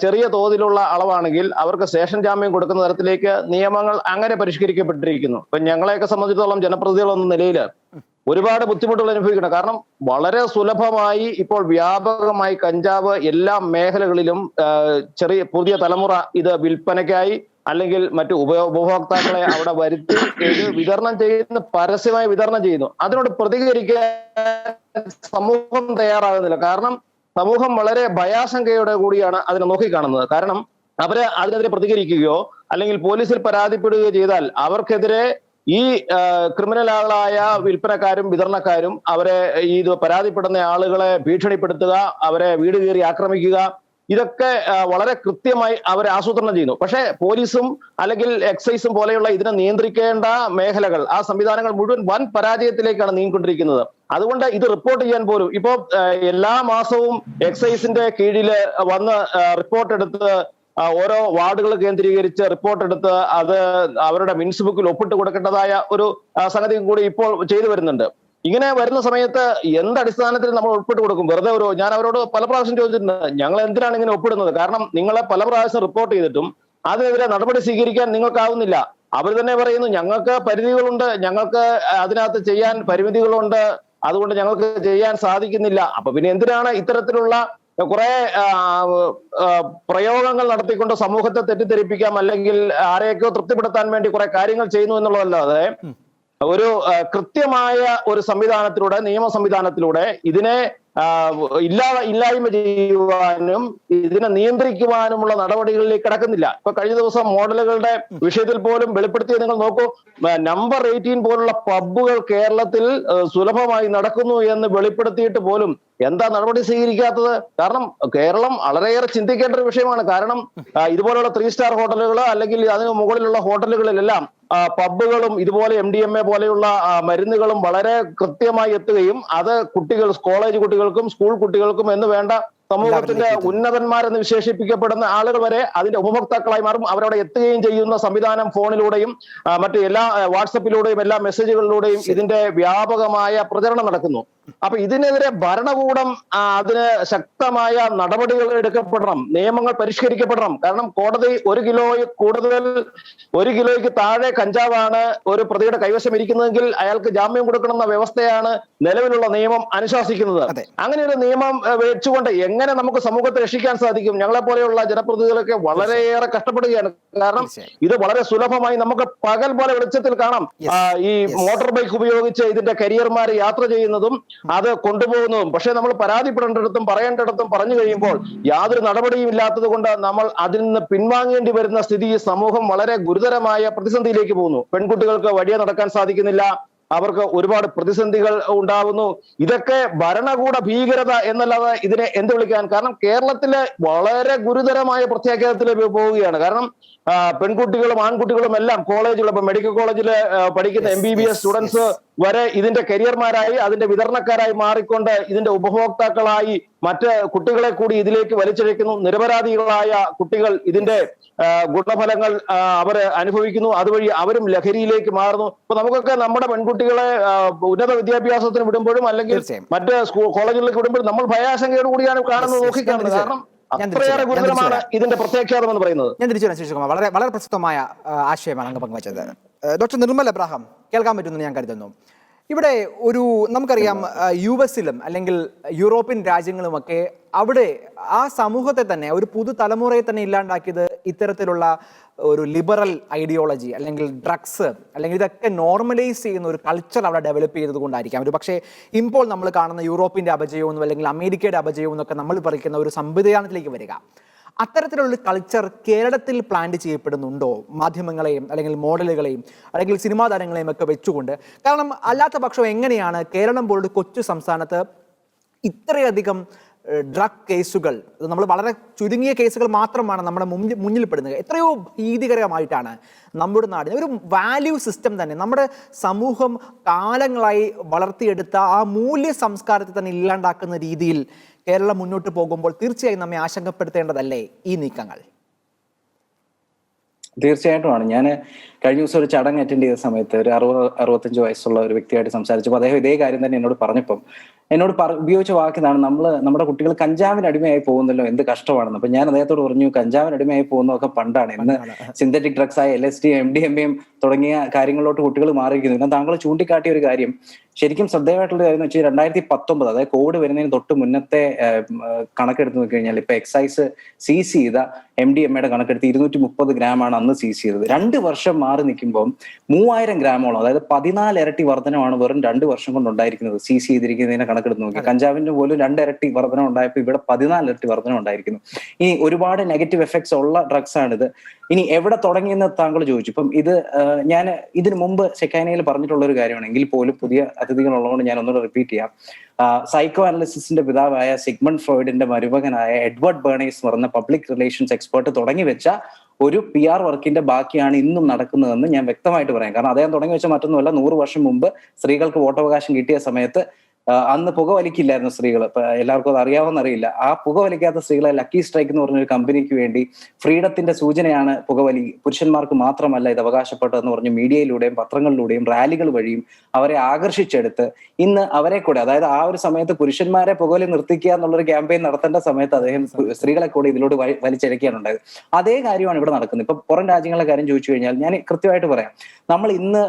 ചെറിയ തോതിലുള്ള അളവാണെങ്കിൽ അവർക്ക് സ്റ്റേഷൻ ജാമ്യം കൊടുക്കുന്ന തരത്തിലേക്ക് നിയമങ്ങൾ അങ്ങനെ പരിഷ്കരിക്കപ്പെട്ടിരിക്കുന്നു. ഇപ്പൊ ഞങ്ങളെയൊക്കെ സംബന്ധിച്ചിടത്തോളം ജനപ്രതിനിധികൾ എന്ന നിലയിൽ ഒരുപാട് ബുദ്ധിമുട്ടുകൾ അനുഭവിക്കണം. കാരണം വളരെ സുലഭമായി ഇപ്പോൾ വ്യാപകമായി കഞ്ചാവ് എല്ലാ മേഖലകളിലും പുതിയ തലമുറ ഇത് വിൽപ്പനയ്ക്കായി അല്ലെങ്കിൽ മറ്റു ഉപഭോക്താക്കളെ അവിടെ വരുത്തി ഇത് വിതരണം ചെയ്യുന്ന പരസ്യമായി വിതരണം ചെയ്യുന്നു. അതിനോട് പ്രതികരിക്കാൻ സമൂഹം തയ്യാറാകുന്നില്ല. കാരണം സമൂഹം വളരെ ഭയാശങ്കയോടെ കൂടിയാണ് അതിനെ നോക്കിക്കാണുന്നത്. കാരണം അവര് അതിനെതിരെ പ്രതികരിക്കുകയോ അല്ലെങ്കിൽ പോലീസിൽ പരാതിപ്പെടുകയോ ചെയ്താൽ അവർക്കെതിരെ ഈ ക്രിമിനലുകളായ വിൽപ്പനക്കാരും വിതരണക്കാരും അവരെ ഈ പരാതിപ്പെടുന്ന ആളുകളെ ഭീഷണിപ്പെടുത്തുക, അവരെ വീട് കയറി ആക്രമിക്കുക, ഇതൊക്കെ വളരെ കൃത്യമായി അവർ ആസൂത്രണം ചെയ്യുന്നു. പക്ഷേ പോലീസും അല്ലെങ്കിൽ എക്സൈസും പോലെയുള്ള ഇതിനെ നിയന്ത്രിക്കേണ്ട മേഖലകൾ, ആ സംവിധാനങ്ങൾ മുഴുവൻ വൻ പരാജയത്തിലേക്കാണ് നീങ്ങിക്കൊണ്ടിരിക്കുന്നത്. അതുകൊണ്ട് ഇത് റിപ്പോർട്ട് ചെയ്യാൻ പോലും ഇപ്പോ എല്ലാ മാസവും എക്സൈസിന്റെ കീഴിൽ വന്ന് റിപ്പോർട്ട് എടുത്ത് ഓരോ വാർഡുകൾ കേന്ദ്രീകരിച്ച് റിപ്പോർട്ട് എടുത്ത് അത് അവരുടെ മിൻസ് ബുക്കിൽ ഒപ്പിട്ട് കൊടുക്കേണ്ടതായ ഒരു സംഗതി കൂടി ഇപ്പോൾ ചെയ്തു വരുന്നുണ്ട്. ഇങ്ങനെ വരുന്ന സമയത്ത് എന്തടിസ്ഥാനത്തിൽ നമ്മൾ ഒപ്പിട്ട് കൊടുക്കും? വെറുതെ ഞാൻ അവരോട് പല പ്രാവശ്യം ചോദിച്ചിട്ടുണ്ട്, ഞങ്ങൾ എന്തിനാണ് ഇങ്ങനെ ഒപ്പിടുന്നത്? കാരണം നിങ്ങളെ പല പ്രാവശ്യം റിപ്പോർട്ട് ചെയ്തിട്ടും അതിനെതിരെ നടപടി സ്വീകരിക്കാൻ നിങ്ങൾക്കാവുന്നില്ല. അവർ തന്നെ പറയുന്നു, ഞങ്ങൾക്ക് പരിധികളുണ്ട്, ഞങ്ങൾക്ക് അതിനകത്ത് ചെയ്യാൻ പരിമിതികളുണ്ട്, അതുകൊണ്ട് ഞങ്ങൾക്ക് ചെയ്യാൻ സാധിക്കുന്നില്ല. അപ്പൊ പിന്നെ എന്തിനാണ് ഇത്തരത്തിലുള്ള കുറെ പ്രയോഗങ്ങൾ നടത്തിക്കൊണ്ട് സമൂഹത്തെ തെറ്റിദ്ധരിപ്പിക്കാം, അല്ലെങ്കിൽ ആരെയൊക്കെയോ തൃപ്തിപ്പെടുത്താൻ വേണ്ടി കുറെ കാര്യങ്ങൾ ചെയ്യുന്നു എന്നുള്ളതല്ലാതെ ഒരു കൃത്യമായ ഒരു സംവിധാനത്തിലൂടെ, നിയമ സംവിധാനത്തിലൂടെ ഇതിനെ ഇല്ലായ്മ ചെയ്യുവാനും ഇതിനെ നിയന്ത്രിക്കുവാനുമുള്ള നടപടികളിലേക്ക് കടക്കുന്നില്ല. ഇപ്പൊ കഴിഞ്ഞ ദിവസം മോഡലുകളുടെ വിഷയത്തിൽ പോലും വെളിപ്പെടുത്തിയത് നിങ്ങൾ നോക്കൂ. നമ്പർ 18 പോലുള്ള പബ്ബുകൾ കേരളത്തിൽ സുലഭമായി നടക്കുന്നു എന്ന് വെളിപ്പെടുത്തിയിട്ട് പോലും എന്താ നടപടി സ്വീകരിക്കാത്തത്? കാരണം കേരളം വളരെയേറെ ചിന്തിക്കേണ്ട ഒരു വിഷയമാണ്. കാരണം ഇതുപോലുള്ള 3 സ്റ്റാർ ഹോട്ടലുകൾ അല്ലെങ്കിൽ അതിന് മുകളിലുള്ള ഹോട്ടലുകളിലെല്ലാം പബ്ബുകളും ഇതുപോലെ MDMA പോലെയുള്ള മരുന്നുകളും വളരെ കൃത്യമായി എത്തുകയും അത് കോളേജ് കുട്ടികൾക്കും സ്കൂൾ കുട്ടികൾക്കും എന്ന് വേണ്ട സമൂഹത്തിന്റെ ഉന്നതന്മാരെന്ന് വിശേഷിപ്പിക്കപ്പെടുന്ന ആളുകൾ വരെ അതിന്റെ ഉപഭോക്താക്കളായി മാറും. അവരവിടെ എത്തുകയും ചെയ്യുന്ന സംവിധാനം ഫോണിലൂടെയും മറ്റു എല്ലാ വാട്സപ്പിലൂടെയും എല്ലാ മെസ്സേജുകളിലൂടെയും ഇതിന്റെ വ്യാപകമായ പ്രചരണം നടക്കുന്നു. അപ്പൊ ഇതിനെതിരെ ഭരണകൂടം അതിന് ശക്തമായ നടപടികൾ എടുക്കപ്പെടണം, നിയമങ്ങൾ പരിഷ്കരിക്കപ്പെടണം. കാരണം കോടതി 1 കിലോയ്ക്ക് താഴെ കഞ്ചാവാണ് ഒരു പ്രതിയുടെ കൈവശം ഇരിക്കുന്നതെങ്കിൽ അയാൾക്ക് ജാമ്യം കൊടുക്കണമെന്ന വ്യവസ്ഥയാണ് നിലവിലുള്ള നിയമം അനുശാസിക്കുന്നത്. അങ്ങനെ ഒരു നിയമം വെച്ചുകൊണ്ട് എങ്ങനെ നമുക്ക് സമൂഹത്തെ രക്ഷിക്കാൻ സാധിക്കും? ഞങ്ങളെ പോലെയുള്ള ജനപ്രതിനിധികളൊക്കെ വളരെയേറെ കഷ്ടപ്പെടുകയാണ്. കാരണം ഇത് വളരെ സുലഭമായി നമുക്ക് പകൽ പോലെ വെളിച്ചത്തിൽ കാണാം. ഈ മോട്ടോർ ബൈക്ക് ഉപയോഗിച്ച് ഇതിന്റെ കരിയർമാർ യാത്ര ചെയ്യുന്നതും അത് കൊണ്ടുപോകുന്നതും. പക്ഷെ നമ്മൾ പരാതിപ്പെടേണ്ടിടത്തും പറയേണ്ടിടത്തും പറഞ്ഞു കഴിയുമ്പോൾ യാതൊരു നടപടിയും ഇല്ലാത്തത് കൊണ്ട് നമ്മൾ അതിൽ നിന്ന് പിൻവാങ്ങേണ്ടി വരുന്ന സ്ഥിതി സമൂഹം വളരെ ഗുരുതരമായ പ്രതിസന്ധിയിലേക്ക് പോകുന്നു. പെൺകുട്ടികൾക്ക് വഴിയെ നടക്കാൻ സാധിക്കുന്നില്ല, അവർക്ക് ഒരുപാട് പ്രതിസന്ധികൾ ഉണ്ടാവുന്നു. ഇതൊക്കെ ഭരണകൂട ഭീകരത എന്നല്ലാതെ ഇതിനെ എന്ത് വിളിക്കാൻ? കാരണം കേരളത്തിലെ വളരെ ഗുരുതരമായ പ്രത്യാഘാതത്തിലേക്ക് പോവുകയാണ്. കാരണം പെൺകുട്ടികളും ആൺകുട്ടികളും എല്ലാം കോളേജുകൾ, ഇപ്പൊ മെഡിക്കൽ കോളേജിൽ പഠിക്കുന്ന MBBS സ്റ്റുഡൻസ് വരെ ഇതിന്റെ കരിയർമാരായി അതിന്റെ വിതരണക്കാരായി മാറിക്കൊണ്ട് ഇതിന്റെ ഉപഭോക്താക്കളായി മറ്റ് കുട്ടികളെ കൂടി ഇതിലേക്ക് വലിച്ചിഴയ്ക്കുന്നു. നിരപരാധികളായ കുട്ടികൾ ഇതിന്റെ ഗുണഫലങ്ങൾ അവർ അനുഭവിക്കുന്നു. അതുവഴി അവരും ലഹരിയിലേക്ക് മാറുന്നു. ഇപ്പൊ നമുക്കൊക്കെ നമ്മുടെ പെൺകുട്ടികളെ ഉന്നത വിദ്യാഭ്യാസത്തിന് വിടുമ്പോഴും അല്ലെങ്കിൽ മറ്റ് കോളേജുകളിലേക്ക് വിടുമ്പോഴും നമ്മൾ ഭയാശങ്കയോട് കൂടിയാണ് നോക്കിക്കാണുന്നത്. കാരണം അത്രയേറെ ഗുരുതരമാണ് ഇതിന്റെ പ്രത്യാഘാതം എന്ന് പറയുന്നത്. ഞാൻ തിരിച്ചു വരാം ശേഷികുമാർ. വളരെ വളരെ പ്രസക്തമായ ആശയമാണ് അങ്ങ് പങ്കുവച്ചത്. ഡോക്ടർ നിർമ്മൽ എബ്രഹാം കേൾക്കാൻ പറ്റുമെന്ന് ഞാൻ കരുതുന്നു. ഇവിടെ നമുക്കറിയാം US-ലും അല്ലെങ്കിൽ യൂറോപ്യൻ രാജ്യങ്ങളുമൊക്കെ അവിടെ ആ സമൂഹത്തെ തന്നെ, ഒരു പുതുതലമുറയെ തന്നെ ഇല്ലാണ്ടാക്കിയത് ഇത്തരത്തിലുള്ള ഒരു ലിബറൽ ഐഡിയോളജി അല്ലെങ്കിൽ ഡ്രഗ്സ് അല്ലെങ്കിൽ ഇതൊക്കെ നോർമലൈസ് ചെയ്യുന്ന ഒരു കൾച്ചർ അവിടെ ഡെവലപ്പ് ചെയ്തത് കൊണ്ടായിരിക്കാം. ഒരു പക്ഷേ ഇപ്പോൾ നമ്മൾ കാണുന്ന യൂറോപ്പിൻ്റെ അപജയവും അല്ലെങ്കിൽ അമേരിക്കയുടെ അപജയവും എന്നൊക്കെ നമ്മൾ പറിക്കുന്ന ഒരു സംവിധാനത്തിലേക്ക് വരിക. അത്തരത്തിലുള്ള കൾച്ചർ കേരളത്തിൽ പ്ലാൻ ചെയ്യപ്പെടുന്നുണ്ടോ? മാധ്യമങ്ങളെയും അല്ലെങ്കിൽ മോഡലുകളെയും അല്ലെങ്കിൽ സിനിമാ താരങ്ങളെയും ഒക്കെ വെച്ചുകൊണ്ട്. കാരണം അല്ലാത്ത പക്ഷം എങ്ങനെയാണ് കേരളം പോലൊരു കൊച്ചു സംസ്ഥാനത്ത് ഇത്രയധികം ഡ്രഗ് കേസുകൾ, നമ്മൾ വളരെ ചുരുങ്ങിയ കേസുകൾ മാത്രമാണ് നമ്മുടെ മുന്നിൽപ്പെടുന്നത്. എത്രയോ ഭീതികരമായിട്ടാണ് നമ്മുടെ നാടിന് ഒരു വാല്യൂ സിസ്റ്റം തന്നെ, നമ്മുടെ സമൂഹം കാലങ്ങളായി വളർത്തിയെടുത്ത ആ മൂല്യ സംസ്കാരത്തെ തന്നെ ഇല്ലാണ്ടാക്കുന്ന രീതിയിൽ കേരളം മുന്നോട്ട് പോകുമ്പോൾ തീർച്ചയായും നമ്മെ ആശങ്കപ്പെടുത്തേണ്ടതല്ലേ ഈ നീക്കങ്ങൾ? തീർച്ചയായിട്ടുമാണ്. ഞാൻ കഴിഞ്ഞ ദിവസം ഒരു ചടങ്ങ് അറ്റൻഡ് ചെയ്ത സമയത്ത് ഒരു 65 വയസ്സുള്ള ഒരു വ്യക്തിയായിട്ട് സംസാരിച്ചപ്പോൾ അദ്ദേഹം ഇതേ കാര്യം തന്നെ എന്നോട് പറഞ്ഞപ്പം എന്നോട് ഉപയോഗിച്ച വാക്കിതാണ്, നമ്മുടെ കുട്ടികൾ കഞ്ചാവിന് അടിമയായി പോകുന്നല്ലോ, എന്ത് കഷ്ടമാണെന്ന്. അപ്പൊ ഞാൻ അദ്ദേഹത്തോട് പറഞ്ഞു, കഞ്ചാവിന് അടിമയായി പോകുന്നതൊക്കെ പണ്ടാണ്. ഇന്ന് സിന്തറ്റിക് ഡ്രഗ്സ് ആയ LSD MDMA തുടങ്ങിയ കാര്യങ്ങളിലോട്ട് കുട്ടികൾ മാറിയിരിക്കുന്നു. പിന്നെ താങ്കൾ ചൂണ്ടിക്കാട്ടിയ ഒരു കാര്യം ശരിക്കും ശ്രദ്ധേയമായിട്ടുള്ള കാര്യം എന്ന് വെച്ചാൽ 2019, അതായത് കോവിഡ് വരുന്നതിന് തൊട്ട് മുന്നത്തെ കണക്കെടുത്ത് നോക്കിക്കഴിഞ്ഞാൽ ഇപ്പൊ എക്സൈസ് സീസ് ചെയ്ത MDMA കണക്കെടുത്ത് 230 ഗ്രാമാണ് അന്ന് സീസ് ചെയ്തത്. 2 വർഷം മാറി നിൽക്കുമ്പോൾ 3000 ഗ്രാമോളം, അതായത് 14 ഇരട്ടി വർധനമാണ് വെറും 2 വർഷം കൊണ്ട് ഉണ്ടായിരിക്കുന്നത്. സീസ് ചെയ്തിരിക്കുന്നതിനെ കണക്കെടുത്ത് നോക്കി കഞ്ചാവിന്റെ പോലും 2 ഇരട്ടി വർധനം ഉണ്ടായപ്പോൾ ഇവിടെ 14 ഇരട്ടി വർധനം ഉണ്ടായിരിക്കുന്നു. ഈ ഒരുപാട് നെഗറ്റീവ് എഫക്ട്സ് ഉള്ള ഡ്രഗ്സ് ആണിത്. ഇനി എവിടെ തുടങ്ങിയെന്ന് താങ്കൾ ചോദിച്ചു. ഇപ്പം ഇത് ഞാൻ ഇതിനു മുമ്പ് ഷെക്കാനയിൽ പറഞ്ഞിട്ടുള്ള ഒരു കാര്യമാണ്, എങ്കിൽ പോലും പുതിയ അതിഥികളുള്ളതുകൊണ്ട് ഞാൻ ഒന്നുകൂടെ റിപ്പീറ്റ് ചെയ്യാം. സൈക്കോ അനാലിസിസിന്റെ പിതാവായ സിഗ്മണ്ട് ഫ്രോയിഡിന്റെ മരുമകനായ എഡ്വേർഡ് ബേണേഴ്സ് പറഞ്ഞ പബ്ലിക് റിലേഷൻസ് എക്സ്പേർട്ട് തുടങ്ങി വെച്ച ഒരു PR വർക്കിന്റെ ബാക്കിയാണ് ഇന്നും നടക്കുന്നതെന്ന് ഞാൻ വ്യക്തമായിട്ട് പറയാം. കാരണം അദ്ദേഹം തുടങ്ങി വെച്ച മറ്റൊന്നുമല്ല, 100 വർഷം മുമ്പ് സ്ത്രീകൾക്ക് വോട്ടവകാശം കിട്ടിയ സമയത്ത് അന്ന് പുകവലിക്കില്ലായിരുന്നു സ്ത്രീകൾ. ഇപ്പൊ എല്ലാവർക്കും അത് അറിയാവുന്നറിയില്ല. ആ പുകവലിക്കാത്ത സ്ത്രീകളെ ലക്കി സ്ട്രൈക്ക് എന്ന് പറഞ്ഞൊരു കമ്പനിക്ക് വേണ്ടി ഫ്രീഡത്തിന്റെ സൂചനയാണ് പുകവലി, പുരുഷന്മാർക്ക് മാത്രമല്ല ഇത് അവകാശപ്പെട്ടതെന്ന് പറഞ്ഞ് മീഡിയയിലൂടെയും പത്രങ്ങളിലൂടെയും റാലികൾ വഴിയും അവരെ ആകർഷിച്ചെടുത്ത് ഇന്ന് അവരെ കൂടെ, അതായത് ആ ഒരു സമയത്ത് പുരുഷന്മാരെ പുകവലി നിർത്തിക്കുക എന്നുള്ളൊരു ക്യാമ്പയിൻ നടത്തേണ്ട സമയത്ത് അദ്ദേഹം സ്ത്രീകളെ കൂടെ ഇതിലൂടെ വലിച്ചിഴക്കുകയാണുണ്ടായത്. അതേ കാര്യമാണ് ഇവിടെ നടക്കുന്നത്. ഇപ്പൊ പുറം രാജ്യങ്ങളെ കാര്യം ചോദിച്ചു കഴിഞ്ഞാൽ ഞാൻ കൃത്യമായിട്ട് പറയാം, നമ്മൾ ഇന്ന്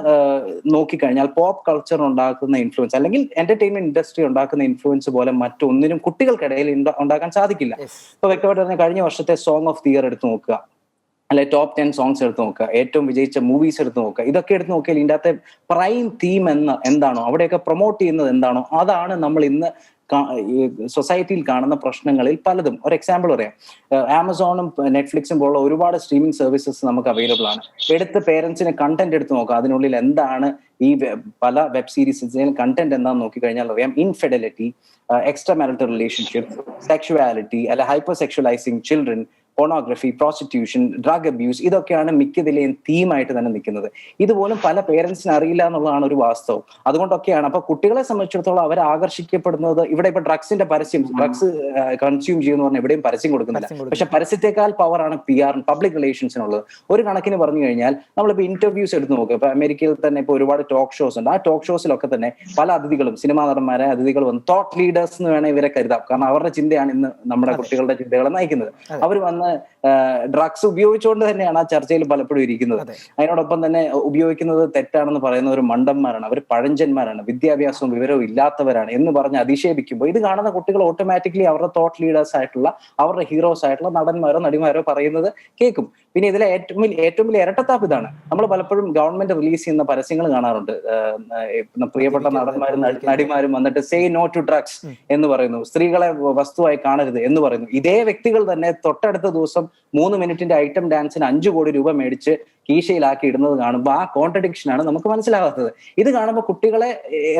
നോക്കിക്കഴിഞ്ഞാൽ പോപ്പ് കൾച്ചർ ഉണ്ടാക്കുന്ന ഇൻഫ്ലുവൻസ് അല്ലെങ്കിൽ എന്റർടൈൻമെന്റ് ഇൻഡസ്ട്രി ഉണ്ടാക്കുന്ന ഇൻഫ്ലുവൻസ് പോലെ മറ്റൊന്നിനും കുട്ടികൾക്കിടയിൽ ഉണ്ടാക്കാൻ സാധിക്കില്ല. ഇപ്പൊ വ്യക്തമായിട്ട് പറഞ്ഞാൽ കഴിഞ്ഞ വർഷത്തെ സോങ് ഓഫ് ദി ഇയർ എടുത്ത് നോക്കുക, അല്ലെ ടോപ്പ് 10 സോങ്സ് എടുത്ത് നോക്കുക, ഏറ്റവും വിജയിച്ച മൂവീസ് എടുത്ത് നോക്കുക, ഇതൊക്കെ എടുത്ത് നോക്കിയാൽ ഇതിൻ്റെ അകത്തെ പ്രൈം തീം എന്താണോ, അവിടെയൊക്കെ പ്രൊമോട്ട് ചെയ്യുന്നത് എന്താണോ, അതാണ് നമ്മൾ ഇന്ന് സൊസൈറ്റിയിൽ കാണുന്ന പ്രശ്നങ്ങളിൽ പലതും. ഒരു എക്സാമ്പിൾ പറയാം, ആമസോണും നെറ്റ്ഫ്ലിക്സും പോലുള്ള ഒരുപാട് സ്ട്രീമിംഗ് സർവീസസ് നമുക്ക് അവൈലബിൾ ആണ്. എടുത്ത് പേരൻസിന് കണ്ടന്റ് എടുത്ത് നോക്കുക, അതിനുള്ളിൽ എന്താണ് ഈ പല വെബ് സീരീസിന് കണ്ടന്റ് എന്താണെന്ന് നോക്കിക്കഴിഞ്ഞാൽ അറിയാം. Infidelity, extra marital relationship, sexuality, അല്ലെ hyper sexualising children, pornography, prostitution, drug abuse, ഇതൊക്കെയാണ് മിക്കതിലെയും തീമായിട്ട് തന്നെ നിൽക്കുന്നത്. ഇതുപോലും പല പേരൻസിന് അറിയില്ല എന്നുള്ളതാണ് ഒരു വാസ്തവം. അതുകൊണ്ടൊക്കെയാണ് അപ്പൊ കുട്ടികളെ സംബന്ധിച്ചിടത്തോളം അവർ ആകർഷിക്കപ്പെടുന്നത്. ഇവിടെ ഇപ്പൊ ഡ്രഗ്സിന്റെ പരസ്യം, ഡ്രഗ്സ് കൺസ്യൂം ചെയ്യുമെന്ന് പറഞ്ഞാൽ എവിടെയും പരസ്യം കൊടുക്കുന്നില്ല. പക്ഷെ പരസ്യത്തെക്കാൾ പവറാണ് PR പബ്ലിക് റിലേഷൻസിനുള്ളത്. ഒരു കണക്കിന് പറഞ്ഞു കഴിഞ്ഞാൽ നമ്മളിപ്പോ ഇന്റർവ്യൂസ് എടുത്ത് നോക്കുക, ഇപ്പൊ അമേരിക്കയിൽ തന്നെ ഇപ്പൊ ഒരുപാട് ടോക്ക് ഷോസ് ഉണ്ട്. ആ ടോക്ക് ഷോസിലൊക്കെ തന്നെ പല അതിഥികളും, സിനിമാ നടന്മാരെ അതിഥികൾ വന്ന് തോട്ട് ലീഡേഴ്സ് എന്ന് വേണേൽ ഇവരെ കരുതാം. കാരണം അവരുടെ ചിന്തയാണ് ഇന്ന് നമ്മുടെ കുട്ടികളുടെ ചിന്തകളെ നയിക്കുന്നത്. അവർ വന്ന് ഡ്രഗ്സ് ഉപയോഗിച്ചുകൊണ്ട് തന്നെയാണ് ആ ചർച്ചയിൽ പലപ്പോഴും ഇരിക്കുന്നത്. അതിനോടൊപ്പം തന്നെ ഉപയോഗിക്കുന്നത് തെറ്റാണെന്ന് പറയുന്നവർ മണ്ടന്മാരാണ്, അവർ പഴഞ്ചന്മാരാണ്, വിദ്യാഭ്യാസവും വിവരവും ഇല്ലാത്തവരാണ് എന്ന് പറഞ്ഞ് അധിക്ഷേപിക്കുമ്പോൾ ഇത് കാണുന്ന കുട്ടികൾ ഓട്ടോമാറ്റിക്കലി അവരുടെ തോട്ട് ലീഡേഴ്സ് ആയിട്ടുള്ള, അവരുടെ ഹീറോസ് ആയിട്ടുള്ള നടന്മാരോ നടിമാരോ പറയുന്നത് കേൾക്കും. പിന്നെ ഇതിലെ ഏറ്റവും വലിയ ഇരട്ടത്താപ്പ് ഇതാണ്, നമ്മൾ പലപ്പോഴും ഗവൺമെന്റ് റിലീസ് ചെയ്യുന്ന പരസ്യങ്ങൾ കാണാറുണ്ട്. പ്രിയപ്പെട്ട നടന്മാരും നടിമാരും വന്നിട്ട് സേ നോ ടു ഡ്രഗ്സ് എന്ന് പറയുന്നു, സ്ത്രീകളെ വസ്തുവായി കാണരുത് എന്ന് പറയുന്നു. ഇതേ വ്യക്തികൾ തന്നെ തൊട്ടടുത്ത ദിവസം 3 മിനിറ്റിന്റെ ഐറ്റം ഡാൻസിന് 5 കോടി രൂപ മേടിച്ച് കീശയിലാക്കി ഇടുന്നത് കാണുമ്പോൾ ആ കോൺട്രഡിക്ഷൻ ആണ് നമുക്ക് മനസ്സിലാകാത്തത്. ഇത് കാണുമ്പോൾ കുട്ടികളെ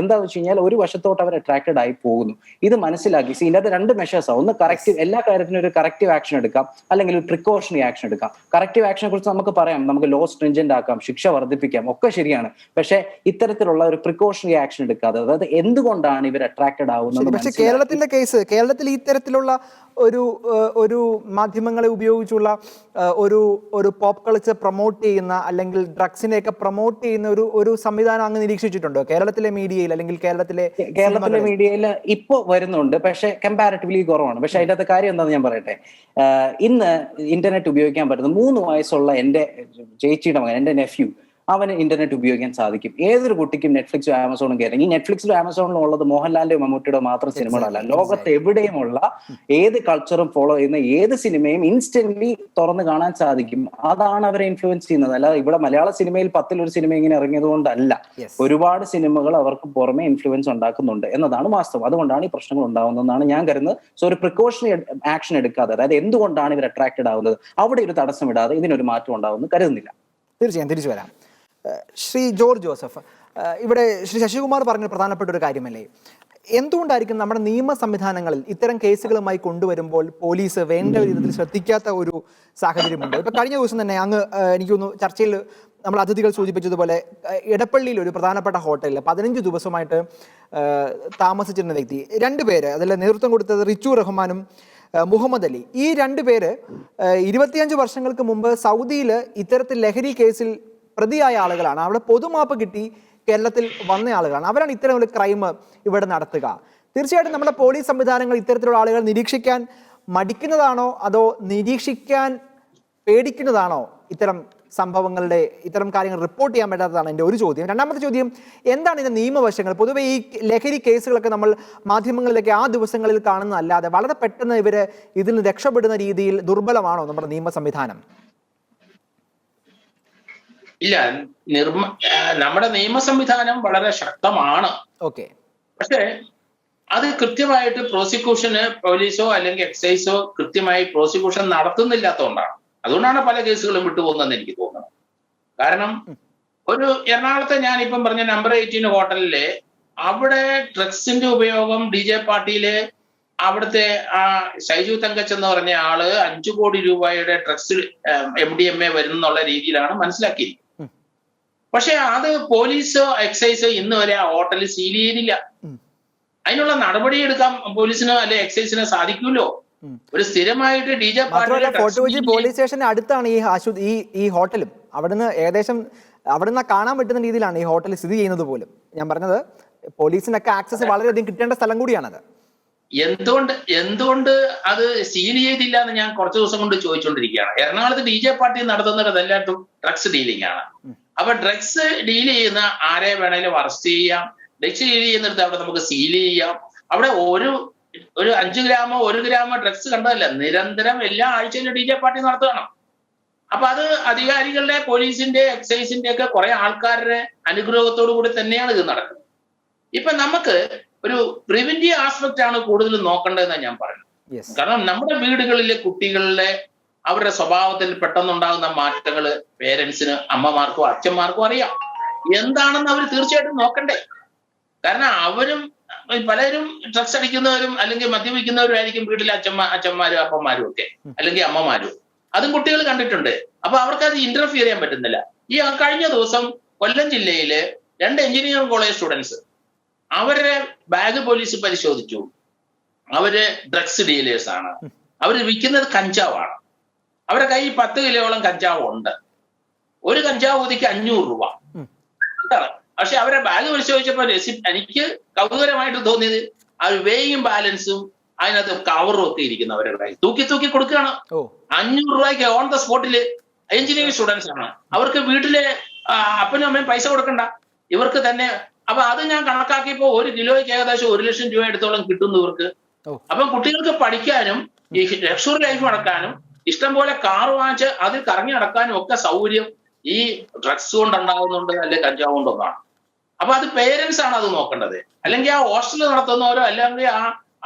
എന്താണെന്ന് വെച്ച് കഴിഞ്ഞാൽ ഒരു വശത്തോട്ട് അവർ അട്രാക്റ്റഡ് ആയി പോകുന്നു. ഇത് മനസ്സിലാക്കി ഇതിന്റെ അത് 2 മെഷേഴ്സാണ്. ഒന്ന് കറക്റ്റീവ്, എല്ലാ കാര്യത്തിനും ഒരു കറക്റ്റീവ് ആക്ഷൻ എടുക്കാം, അല്ലെങ്കിൽ ഒരു പ്രിക്കോഷണറി ആക്ഷൻ എടുക്കാം. കറക്റ്റീവ് ആക്ഷനെ കുറിച്ച് നമുക്ക് പറയാം, നമുക്ക് ലോ സ്ട്രിഞ്ചന്റ് ആക്കാം, ശിക്ഷ വർദ്ധിപ്പിക്കാം, ഒക്കെ ശരിയാണ്. പക്ഷെ ഇത്തരത്തിലുള്ള ഒരു പ്രിക്കോഷണറി ആക്ഷൻ എടുക്കാതെ, അതായത് എന്തുകൊണ്ടാണ് ഇവർ അട്രാക്റ്റഡ് ആവുന്നത്. പക്ഷെ കേരളത്തിന്റെ കേസ്, കേരളത്തിൽ ഇത്തരത്തിലുള്ള ഒരു മാധ്യമങ്ങളെ ഉപയോഗിച്ചുള്ള ഒരു പോപ്പ് കൾച്ചർ പ്രൊമോട്ട് ചെയ്യുന്ന അല്ലെങ്കിൽ ഡ്രഗ്സിനെയൊക്കെ പ്രൊമോട്ട് ചെയ്യുന്ന ഒരു സംവിധാനം അങ്ങ് നിരീക്ഷിച്ചിട്ടുണ്ടോ കേരളത്തിലെ മീഡിയയിൽ? അല്ലെങ്കിൽ കേരളത്തിലെ മീഡിയയിൽ ഇപ്പോ വരുന്നുണ്ട്, പക്ഷെ കമ്പാരിറ്റീവ്ലി കുറവാണ്. പക്ഷെ അതിന്റെ അകത്ത് കാര്യം എന്താണെന്ന് ഞാൻ പറയട്ടെ. ഇന്ന് ഇന്റർനെറ്റ് ഉപയോഗിക്കാൻ പറ്റുന്ന 3 വയസ്സുള്ള എന്റെ ചേച്ചിയുടെ മകൻ, എന്റെ നെഫ്യൂ, അവന് ഇന്റർനെറ്റ് ഉപയോഗിക്കാൻ സാധിക്കും. ഏതൊരു കുട്ടിക്കും നെറ്റ്ഫ്ലിക്സും ആമസോണും കയറി. ഈ നെറ്റ്ഫ്ലിക്സിലും ആമസോണിലും ഉള്ളത് മോഹൻലാലിന്റെയോ മമ്മൂട്ടിയോ മാത്രം സിനിമകളല്ല. ലോകത്ത് എവിടെയുമുള്ള ഏത് കൾച്ചറും ഫോളോ ചെയ്യുന്ന ഏത് സിനിമയും ഇൻസ്റ്റന്റ്ലി തുറന്ന് കാണാൻ സാധിക്കും. അതാണ് അവരെ ഇൻഫ്ലുവൻസ് ചെയ്യുന്നത്. അല്ലാതെ ഇവിടെ മലയാള സിനിമയിൽ 10 സിനിമ ഇങ്ങനെ ഇറങ്ങിയത് കൊണ്ടല്ല. ഒരുപാട് സിനിമകൾ അവർക്ക് പുറമെ ഇൻഫ്ലുവൻസ് ഉണ്ടാക്കുന്നുണ്ട് എന്നതാണ് വാസ്തവം. അതുകൊണ്ടാണ് ഈ പ്രശ്നങ്ങൾ ഉണ്ടാവുന്നതെന്നാണ് ഞാൻ കരുതുന്നത്. സോ ഒരു പ്രിക്കോഷണറി ആക്ഷൻ എടുക്കാതെ, അതായത് എന്തുകൊണ്ടാണ് ഇവർ അട്രാക്റ്റഡ് ആവുന്നത്, അവിടെ ഒരു തടസ്സം ഇടാതെ ഇതിനൊരു മാറ്റം ഉണ്ടാവുമെന്ന് കരുതുന്നില്ല. തീർച്ചയായും തിരിച്ചു വരാം. ശ്രീ ജോർജ് ജോസഫ്, ഇവിടെ ശ്രീ ശശികുമാർ പറഞ്ഞ പ്രധാനപ്പെട്ട ഒരു കാര്യമല്ലേ, എന്തുകൊണ്ടായിരിക്കും നമ്മുടെ നിയമ സംവിധാനങ്ങളിൽ ഇത്തരം കേസുകളുമായി കൊണ്ടുവരുമ്പോൾ പോലീസ് വേണ്ട വിധത്തിൽ ശ്രദ്ധിക്കാത്ത ഒരു സാഹചര്യമുണ്ട്? ഇപ്പൊ കഴിഞ്ഞ ദിവസം തന്നെ അങ്ങ് എനിക്ക് തോന്നുന്നു ചർച്ചയിൽ നമ്മൾ അതിഥികൾ സൂചിപ്പിച്ചതുപോലെ ഇടപ്പള്ളിയിൽ ഒരു പ്രധാനപ്പെട്ട ഹോട്ടലിൽ 15 ദിവസമായിട്ട് താമസിച്ചിരുന്ന വ്യക്തി, 2 പേര്, അതിൽ നേതൃത്വം കൊടുത്തത് റിച്ചു റഹ്മാനും മുഹമ്മദ് അലി. ഈ 2 പേര് 25 വർഷങ്ങൾക്ക് മുമ്പ് സൗദിയിൽ ഇത്തരത്തിൽ ലഹരി കേസിൽ പ്രതിയായ ആളുകളാണ്, അവിടെ പൊതുമാപ്പ് കിട്ടി കേരളത്തിൽ വന്ന ആളുകളാണ്. അവരാണ് ഇത്തരം ഒരു ക്രൈം ഇവിടെ നടത്തുക. തീർച്ചയായിട്ടും നമ്മുടെ പോലീസ് സംവിധാനങ്ങൾ ഇത്തരത്തിലുള്ള ആളുകൾ നിരീക്ഷിക്കാൻ മടിക്കുന്നതാണോ അതോ നിരീക്ഷിക്കാൻ പേടിക്കുന്നതാണോ ഇത്തരം കാര്യങ്ങൾ റിപ്പോർട്ട് ചെയ്യാൻ പറ്റാത്തതാണ് എൻ്റെ ഒരു ചോദ്യം. രണ്ടാമത്തെ ചോദ്യം, എന്താണ് ഇതിന്റെ നിയമവശങ്ങൾ? പൊതുവെ ഈ ലഹരി കേസുകളൊക്കെ നമ്മൾ മാധ്യമങ്ങളിലൊക്കെ ആ ദിവസങ്ങളിൽ കാണുന്നതല്ലാതെ വളരെ പെട്ടെന്ന് ഇവര് ഇതിൽ നിന്ന് രക്ഷപ്പെടുന്ന രീതിയിൽ ദുർബലമാണോ നമ്മുടെ നിയമ സംവിധാനം? ഇല്ല, നമ്മുടെ നിയമ സംവിധാനം വളരെ ശക്തമാണ്. ഓക്കെ. പക്ഷേ അത് കൃത്യമായിട്ട് പ്രോസിക്യൂഷന് പോലീസോ അല്ലെങ്കിൽ എക്സൈസോ കൃത്യമായി പ്രോസിക്യൂഷൻ നടത്തുന്നില്ലാത്തതുകൊണ്ടാണ്. അതുകൊണ്ടാണ് പല കേസുകളും വിട്ടുപോകുന്നതെന്ന് എനിക്ക് തോന്നുന്നത്. കാരണം ഒരു എറണാകുളത്തെ ഞാനിപ്പം പറഞ്ഞ നമ്പർ 18 ഹോട്ടലിലെ അവിടെ ഡ്രഗ്സിന്റെ ഉപയോഗം DJ പാർട്ടിയിലെ അവിടുത്തെ ആ ഷൈജു തങ്കച്ച് എന്ന് പറഞ്ഞ ആള് 5 കോടി രൂപയുടെ ഡ്രഗ്സ് MDMA വരുന്നുള്ള രീതിയിലാണ് മനസ്സിലാക്കിയിരിക്കുന്നത്. പക്ഷെ അത് പോലീസോ എക്സൈസോ ഇന്ന് വരെ ആ ഹോട്ടലിൽ സീൽ ചെയ്തില്ല. അതിനുള്ള നടപടി എടുക്കാൻ പോലീസിനോ അല്ലെ എക്സൈസിനോ സാധിക്കുമല്ലോ. ഒരു സ്ഥിരമായിട്ട് DJ മാത്രമല്ല ഫോർട്ട് കൊച്ചി പോലീസ് സ്റ്റേഷന് അടുത്താണ് ഈ ഹോട്ടലും. അവിടുന്ന് ഏകദേശം അവിടുന്ന് കാണാൻ പറ്റുന്ന രീതിയിലാണ് ഈ ഹോട്ടൽ സ്ഥിതി ചെയ്യുന്നത് പോലും. ഞാൻ പറഞ്ഞത് പോലീസിനൊക്കെ ആക്സസ് വളരെയധികം കിട്ടേണ്ട സ്ഥലം കൂടിയാണത്. എന്തുകൊണ്ട് അത് സീൽ ചെയ്തില്ല എന്ന് ഞാൻ കുറച്ച് ദിവസം കൊണ്ട് ചോദിച്ചുകൊണ്ടിരിക്കുകയാണ്. എറണാകുളത്ത് DJ പാർട്ടി നടത്തുന്നത് എല്ലായിട്ടും ഡ്രഗ്സ് ഡീലിംഗ് ആണ്. അപ്പൊ ഡ്രഗ്സ് ഡീൽ ചെയ്യുന്ന ആരെ വേണേലും അറസ്റ്റ് ചെയ്യാം. ഡ്രഗ്സ് ഡീൽ ചെയ്യുന്നിടത്ത് അവിടെ നമുക്ക് സീൽ ചെയ്യാം. അവിടെ ഒരു 5 ഗ്രാമോ 1 ഗ്രാമോ ഡ്രഗ്സ് കണ്ടതല്ല, നിരന്തരം എല്ലാ ആഴ്ചയിലും DJ പാർട്ടി നടത്തുകയാണ്. അപ്പൊ അത് അധികാരികളുടെ പോലീസിന്റെ എക്സൈസിന്റെ ഒക്കെ കുറെ ആൾക്കാരുടെ അനുഗ്രഹത്തോടു കൂടി തന്നെയാണ് ഇത് നടക്കുന്നത്. ഇപ്പൊ നമുക്ക് ഒരു പ്രിവെന്റീവ് ആസ്പെക്ട് ആണ് കൂടുതൽ നോക്കേണ്ടതെന്നാണ് ഞാൻ പറയുന്നത്. കാരണം നമ്മുടെ വീടുകളിലെ കുട്ടികളിലെ അവരുടെ സ്വഭാവത്തിൽ പെട്ടെന്നുണ്ടാകുന്ന മാറ്റങ്ങൾ പേരൻസിന്, അമ്മമാർക്കോ അച്ഛന്മാർക്കോ അറിയാം. എന്താണെന്ന് അവർ തീർച്ചയായിട്ടും നോക്കണ്ടേ? കാരണം പലരും ഡ്രഗ്സ് അടിക്കുന്നവരും അല്ലെങ്കിൽ മദ്യപിക്കുന്നവരും ആയിരിക്കും വീട്ടിലെ അച്ഛന്മാരും അപ്പന്മാരും ഒക്കെ, അല്ലെങ്കിൽ അമ്മമാരും. അതും കുട്ടികൾ കണ്ടിട്ടുണ്ട്. അപ്പൊ അവർക്ക് അത് ഇന്റർഫിയർ ചെയ്യാൻ പറ്റുന്നില്ല. ഈ കഴിഞ്ഞ ദിവസം കൊല്ലം ജില്ലയിലെ 2 എഞ്ചിനീയറിംഗ് കോളേജ് സ്റ്റുഡൻസ് അവരുടെ ബാഗ് പോലീസ് പരിശോധിച്ചു. അവര് ഡ്രഗ്സ് ഡീലേഴ്സ് ആണ്. അവർ വിൽക്കുന്നത് കഞ്ചാവാണ്. അവരുടെ കയ്യിൽ 10 കിലോയോളം കഞ്ചാവ് ഉണ്ട്. ഒരു കഞ്ചാവ് പൊതിക്ക് 500 രൂപ. പക്ഷെ അവരുടെ ബാഗ് പരിശോധിച്ചപ്പോൾ എനിക്ക് കൗതുകരമായിട്ട് തോന്നിയത് ആ വേയും ബാലൻസും അതിനകത്ത് കവറും ഒക്കെ ഇരിക്കുന്നവരുടെ തൂക്കി കൊടുക്കുകയാണ്. 500 രൂപയ്ക്ക് ഓൺ ദ സ്പോട്ടില്. എഞ്ചിനീയറിംഗ് സ്റ്റുഡൻസ് ആണ്. അവർക്ക് വീട്ടിലെ അപ്പനും അമ്മയും പൈസ കൊടുക്കണ്ട, ഇവർക്ക് തന്നെ. അപ്പൊ അത് ഞാൻ കണക്കാക്കിയപ്പോ 1 കിലോയ്ക്ക് ഏകദേശം 1 ലക്ഷം രൂപ എടുത്തോളം കിട്ടുന്നു ഇവർക്ക്. അപ്പം കുട്ടികൾക്ക് പഠിക്കാനും ഈ ലക്ഷറി ലൈഫ് നടക്കാനും ഇഷ്ടംപോലെ കാർ വാങ്ങിച്ച് അതിൽ കറങ്ങി നടക്കാനും ഒക്കെ സൗകര്യം ഈ ഡ്രഗ്സ് കൊണ്ടുണ്ടാകുന്നുണ്ട്, അല്ലെങ്കിൽ കഞ്ചാവ് കൊണ്ടൊന്നാണ്. അപ്പൊ അത് പേരൻസ് ആണ് അത് നോക്കേണ്ടത്, അല്ലെങ്കിൽ ആ ഹോസ്റ്റൽ നടത്തുന്നവരോ അല്ലെങ്കിൽ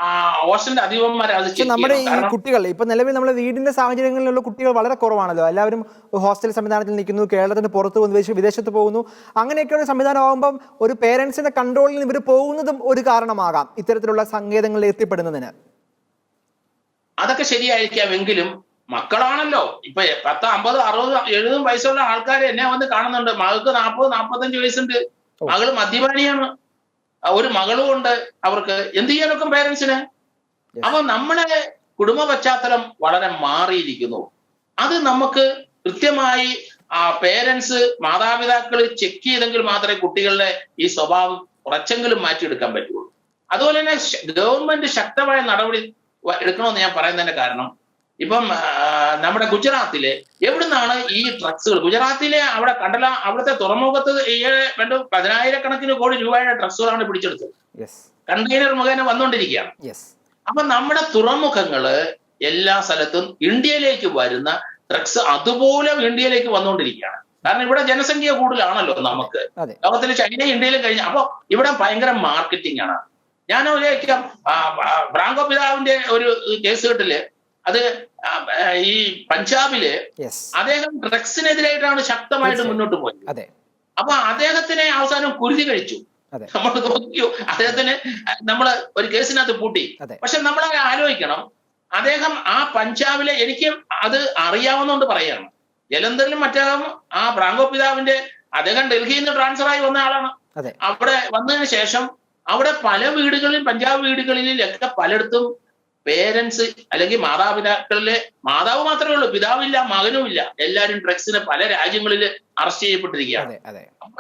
ആ ഹോസ്റ്റലിന്റെ അധിപന്മാരെ അത്. നമ്മുടെ ഈ കുട്ടികൾ ഇപ്പൊ നിലവിൽ നമ്മുടെ വീടിന്റെ സാഹചര്യങ്ങളിലുള്ള കുട്ടികൾ വളരെ കുറവാണല്ലോ. എല്ലാവരും ഹോസ്റ്റൽ സംവിധാനത്തിൽ നിൽക്കുന്നു, കേരളത്തിന് പുറത്ത് പോകുന്നു, വിദേശത്ത് പോകുന്നു. അങ്ങനെയൊക്കെയുള്ള സംവിധാനം ആകുമ്പം ഒരു പേരൻസിന്റെ കൺട്രോളിൽ നിന്ന് ഇവർ പോകുന്നതും ഒരു കാരണമാകാം ഇത്തരത്തിലുള്ള സങ്കേതങ്ങളിൽ എത്തിപ്പെടുന്നതിന്. അതൊക്കെ ശരിയായിരിക്കാമെങ്കിലും മക്കളാണല്ലോ. ഇപ്പൊ 10, 50, 60, 70 വയസ്സുള്ള ആൾക്കാർ എന്നെ വന്ന് കാണുന്നുണ്ട്. മകൾക്ക് 40, 45 വയസ്സുണ്ട്. മകള് മദ്യപാനിയാണ്. ഒരു മകളും ഉണ്ട്. അവർക്ക് എന്ത് ചെയ്യാനൊക്കെ പേരൻസിന്. അപ്പൊ നമ്മുടെ കുടുംബ പശ്ചാത്തലം വളരെ മാറിയിരിക്കുന്നു. അത് നമുക്ക് കൃത്യമായി പേരൻസ്, മാതാപിതാക്കൾ ചെക്ക് ചെയ്തെങ്കിൽ മാത്രമേ കുട്ടികളുടെ ഈ സ്വഭാവം കുറച്ചെങ്കിലും മാറ്റിയെടുക്കാൻ പറ്റുള്ളൂ. അതുപോലെ തന്നെ ഗവൺമെന്റ് ശക്തമായ നടപടി എടുക്കണമെന്ന് ഞാൻ പറയുന്നതിന്റെ കാരണം, ഇപ്പം നമ്മുടെ ഗുജറാത്തിലെ എവിടുന്നാണ് ഈ ഡ്രഗ്സുകൾ? ഗുജറാത്തിലെ അവിടുത്തെ തുറമുഖത്ത് 10,000 കോടി രൂപയുടെ ഡ്രഗ്സുകളാണ് പിടിച്ചെടുത്തത്. കണ്ടെയ്നർ മുഖേന വന്നുകൊണ്ടിരിക്കുകയാണ്. അപ്പൊ നമ്മുടെ തുറമുഖങ്ങള് എല്ലാ സ്ഥലത്തും ഇന്ത്യയിലേക്ക് വരുന്ന ഡ്രഗ്സ് അതുപോലെ ഇന്ത്യയിലേക്ക് വന്നുകൊണ്ടിരിക്കുകയാണ്. കാരണം ഇവിടെ ജനസംഖ്യ കൂടുതലാണല്ലോ നമുക്ക്. ലോകത്തിൽ ചൈന ഇന്ത്യയിലും കഴിഞ്ഞ. അപ്പൊ ഇവിടെ ഭയങ്കര മാർക്കറ്റിംഗ് ആണ്. ഞാൻ ഫ്രാങ്കോ പിതാവിന്റെ ഒരു കേസ് കെട്ടില് അത് ഈ പഞ്ചാബില് അദ്ദേഹം ഡ്രഗ്സിനെതിരായിട്ടാണ് ശക്തമായിട്ട് മുന്നോട്ട് പോയത്. അപ്പൊ അദ്ദേഹത്തിനെ അവസാനം കുരുതി കഴിച്ചു. നമ്മൾ നോക്കിയോ, അദ്ദേഹത്തിന് നമ്മള് ഒരു കേസിനകത്ത് പൂട്ടി. പക്ഷെ നമ്മൾ ആലോചിക്കണം, അദ്ദേഹം ആ പഞ്ചാബിലെ, എനിക്ക് അത് അറിയാവുന്നതുകൊണ്ട് പറയാണ്, ജലന്ധറിലും മറ്റും ആ ഫ്രാങ്കോ പിതാവിന്റെ അദ്ദേഹം ഡൽഹിയിൽ നിന്ന് ട്രാൻസ്ഫർ ആയി വന്ന ആളാണ്. അവിടെ വന്നതിന് ശേഷം അവിടെ പല വീടുകളിലും, പഞ്ചാബ് വീടുകളിലൊക്കെ പലയിടത്തും പേരൻസ് അല്ലെങ്കിൽ മാതാപിതാക്കളിലെ മാതാവ് മാത്രമേ ഉള്ളൂ, പിതാവില്ല, മകനുമില്ല, എല്ലാവരും ഡ്രഗ്സിന് പല രാജ്യങ്ങളിൽ അറസ്റ്റ് ചെയ്യപ്പെട്ടിരിക്കുകയാണ്.